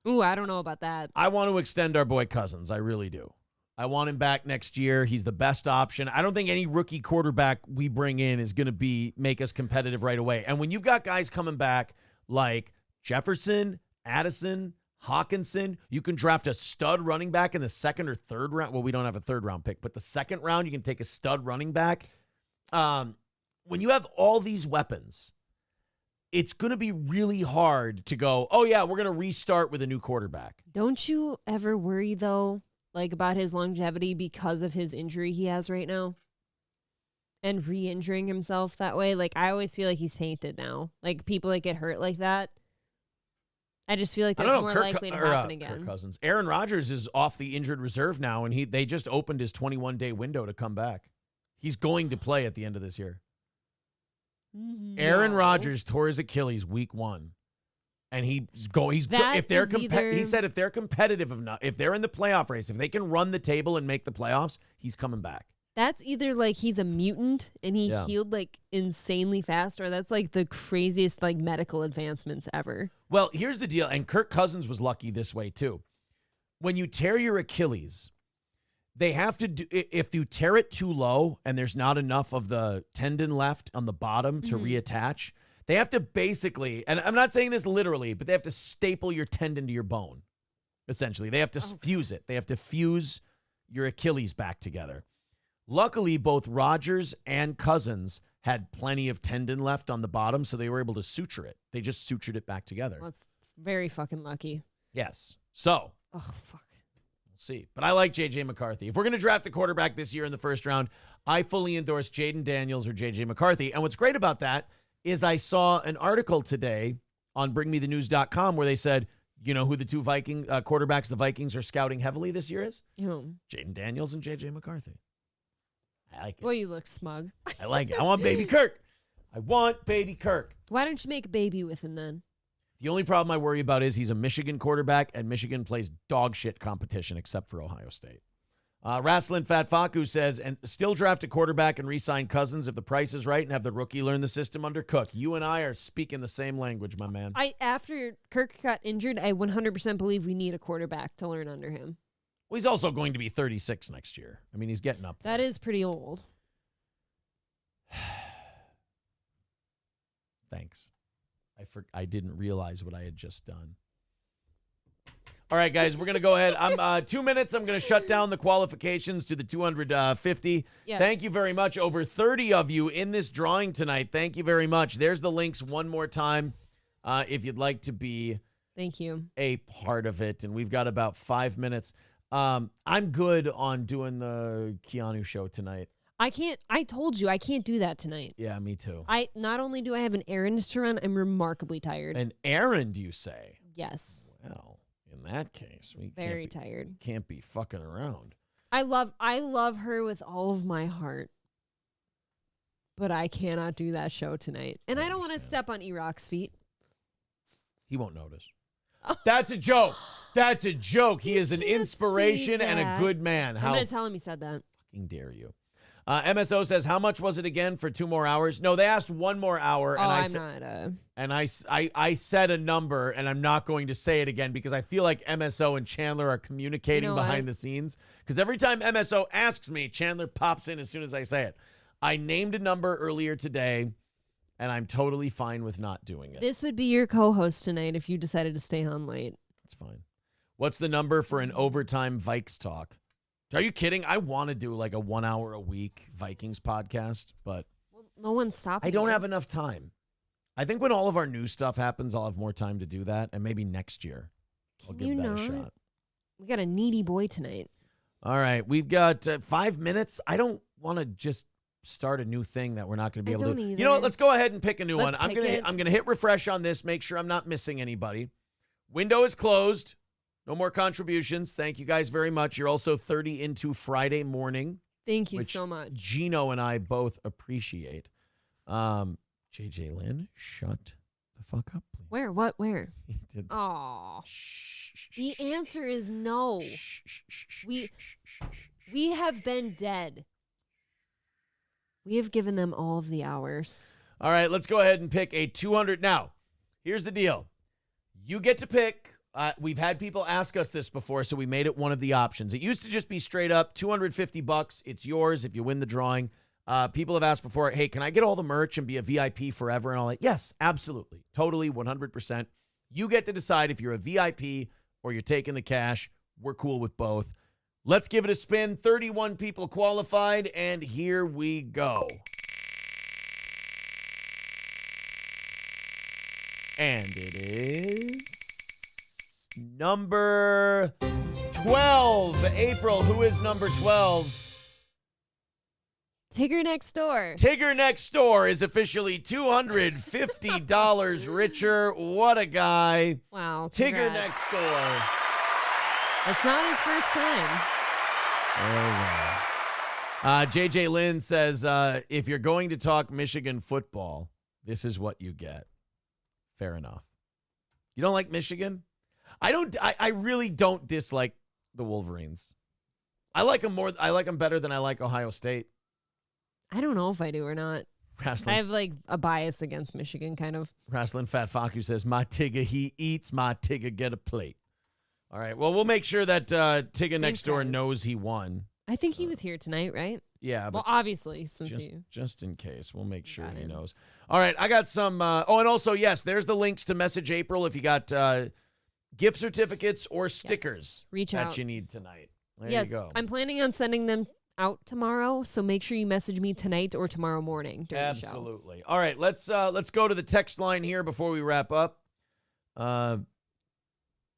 Ooh, I don't know about that. I want to extend our boy Cousins. I really do. I want him back next year. He's the best option. I don't think any rookie quarterback we bring in is going to make us competitive right away. And when you've got guys coming back like Jefferson, Addison, Hawkinson, you can draft a stud running back in the 2nd or 3rd round. Well, we don't have a 3rd round pick, but the 2nd round, you can take a stud running back. When you have all these weapons, it's going to be really hard to go, oh, yeah, we're going to restart with a new quarterback. Don't you ever worry, though, like about his longevity because of his injury he has right now and re-injuring himself that way? Like, I always feel like he's tainted now. Like, people that get hurt like that, I just feel like that's more likely to happen again. Kirk Cousins. Aaron Rodgers is off the injured reserve now, and they just opened his 21-day window to come back. He's going to play at the end of this year. No. Aaron Rodgers tore his Achilles week 1. And he said if they're competitive enough, if they're in the playoff race, if they can run the table and make the playoffs, he's coming back. That's either like he's a mutant and he healed like insanely fast, or that's like the craziest like medical advancements ever. Well, here's the deal, and Kirk Cousins was lucky this way too. When you tear your Achilles, they have to do, if you tear it too low and there's not enough of the tendon left on the bottom to reattach, they have to basically, and I'm not saying this literally, but they have to staple your tendon to your bone, essentially. They have to fuse it. They have to fuse your Achilles back together. Luckily, both Rodgers and Cousins had plenty of tendon left on the bottom, so they were able to suture it. They just sutured it back together. Well, that's very fucking lucky. Yes. So, Oh, fuck. we'll see. But I like J.J. McCarthy. If we're going to draft a quarterback this year in the first round, I fully endorse Jaden Daniels or J.J. McCarthy. And what's great about that is I saw an article today on bringmethenews.com where they said, you know who the two Viking quarterbacks the Vikings are scouting heavily this year is? Ew. Jaden Daniels and J.J. McCarthy. I like it. Boy, you look smug. I like it. I want baby Kirk. I want baby Kirk. Why don't you make a baby with him then? The only problem I worry about is he's a Michigan quarterback, and Michigan plays dog shit competition except for Ohio State. Rasslin Fat Faku says, and still draft a quarterback and re-sign Cousins if the price is right and have the rookie learn the system under Cook. You and I are speaking the same language, my man. After Kirk got injured, I 100% believe we need a quarterback to learn under him. Well, he's also going to be 36 next year. I mean, he's getting up there. That is pretty old. Thanks. I didn't realize what I had just done. All right, guys, we're going to go ahead. I'm 2 minutes. I'm going to shut down the qualifications to the 250. Yes. Thank you very much. Over 30 of you in this drawing tonight. Thank you very much. There's the links one more time if you'd like to be Thank you. a part of it. And we've got about 5 minutes. I'm good on doing the Keanu show tonight. I told you I can't do that tonight. Yeah, me too. Not only do I have an errand to run, I'm remarkably tired. An errand, you say? Yes. Well, in that case, we Very tired. can't be fucking around. I love her with all of my heart. But I cannot do that show tonight. And I don't want to step on E-Rock's feet. He won't notice. That's a joke. That's a joke. He is an can't inspiration say and a that. good man. I'm How going to tell him he said that. fucking dare you? MSO says, how much was it again for 2 more hours? No, they asked 1 more hour. Oh, And I said a number, and I'm not going to say it again because I feel like MSO and Chandler are communicating behind the scenes. Because every time MSO asks me, Chandler pops in as soon as I say it. I named a number earlier today, and I'm totally fine with not doing it. This would be your co-host tonight if you decided to stay on late. That's fine. What's the number for an overtime Vikes talk? Are you kidding? I want to do like a 1 hour a week Vikings podcast, but Well, no one's stopping I don't you. have enough time. I think when all of our new stuff happens, I'll have more time to do that, and maybe next year I'll Can give you that not? a shot. We got a needy boy tonight. All right, we've got 5 minutes. I don't want to just start a new thing that we're not going to be I able to don't do. either. You know what? Let's go ahead and pick a new Let's one. pick it. I'm gonna hit refresh on this. Make sure I'm not missing anybody. Window is closed. No more contributions. Thank you guys very much. You're also 30 into Friday morning. Thank you which so much. Gino and I both appreciate. JJ Lynn, shut the fuck up, please. Where? What? Where? He did. Oh. Shh, The shh, answer is no. shh, shh, shh, shh, We- shh, shh, shh. We have been dead. We have given them all of the hours. All right, let's go ahead and pick a 200. Now, here's the deal. You get to pick. We've had people ask us this before, so we made it one of the options. It used to just be straight up $250. It's yours if you win the drawing. People have asked before, hey, can I get all the merch and be a VIP forever and all that? Yes, absolutely. Totally, 100%. You get to decide if you're a VIP or you're taking the cash. We're cool with both. Let's give it a spin. 31 people qualified, and here we go. And it is number 12. April, who is number 12? Tigger next door. Tigger Next Door is officially $250 richer. What a guy. Wow. Tigger congrats. Next Door. It's not his first time. Oh, wow. JJ Lynn says, if you're going to talk Michigan football, this is what you get. Fair enough. You don't like Michigan? I really don't dislike the Wolverines. I like them more. I like them better than I like Ohio State. I don't know if I do or not. Wrestling. I have like a bias against Michigan, kind of. Wrestling Fat Faku says, my Tigger, he eats, my Tigger, get a plate. All right. Well, we'll make sure that Tigger Next Door guys. knows he won. I think he was here tonight, right? Yeah. Well, But obviously, since just in case, we'll make sure Got he it. knows. All right. I got some. And also, yes, there's the links to Message April if you got gift certificates or stickers reach that out. you need tonight. There yes, you go. I'm planning on sending them out tomorrow, so make sure you message me tonight or tomorrow morning during the show. Absolutely. All right, let's go to the text line here before we wrap up.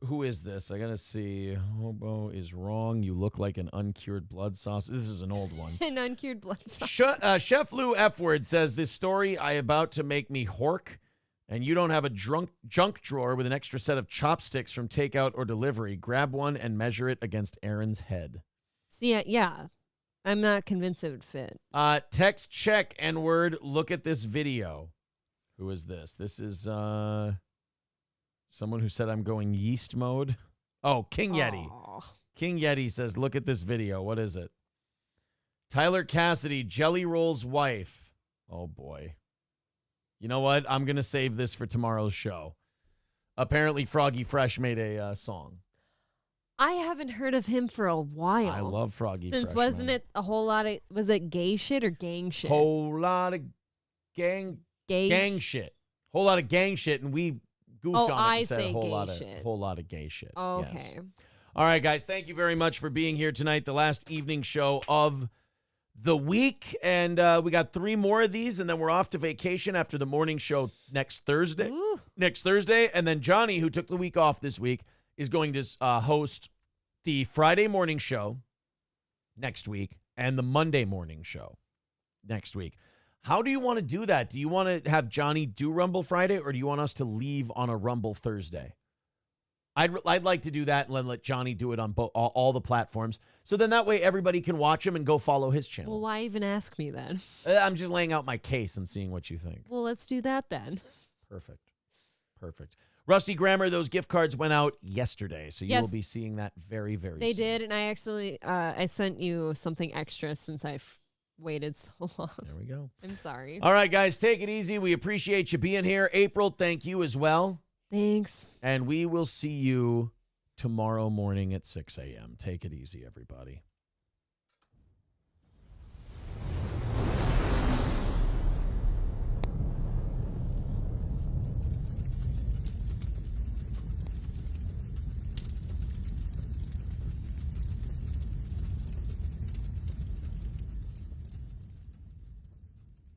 Who is this? I gotta see. Hobo is wrong. You look like an uncured blood sauce. This is an old one. An uncured blood sauce. Chef Lou F Word says this story I about to make me hork, and you don't have a junk drawer with an extra set of chopsticks from takeout or delivery. Grab one and measure it against Aaron's head. See, yeah. I'm not convinced it would fit. Text check N-word. Look at this video. Who is this? This is someone who said I'm going yeast mode. Oh, King Yeti. Aw. King Yeti says, look at this video. What is it? Tyler Cassidy, Jelly Roll's wife. Oh, boy. You know what? I'm going to save this for tomorrow's show. Apparently, Froggy Fresh made a song. I haven't heard of him for a while. I love Froggy Fresh. Since wasn't it a whole lot of, was it gay shit or gang shit? Whole lot of gang shit. Whole lot of gang shit, and we goofed on it I and said say a whole gay lot of shit. whole lot of gay shit. Okay. Yes. All right, guys. Thank you very much for being here tonight. The last evening show of the week, and we got 3 more of these, and then we're off to vacation after the morning show next Thursday. Ooh. Next Thursday, and then Johnny, who took the week off this week, is going to host the Friday morning show next week and the Monday morning show next week. How do you want to do that? Do you want to have Johnny do Rumble Friday, or do you want us to leave on a Rumble Thursday? I'd like to do that and then let Johnny do it on all the platforms. So then that way everybody can watch him and go follow his channel. Well, why even ask me then? I'm just laying out my case and seeing what you think. Well, let's do that then. Perfect. Rusty Grammar, those gift cards went out yesterday, so you Yes. will be seeing that very, very They soon. did, and I actually I sent you something extra since I've waited so long. There we go. I'm sorry. All right, guys, take it easy. We appreciate you being here. April, thank you as well. Thanks. And we will see you tomorrow morning at 6 a.m. Take it easy, everybody.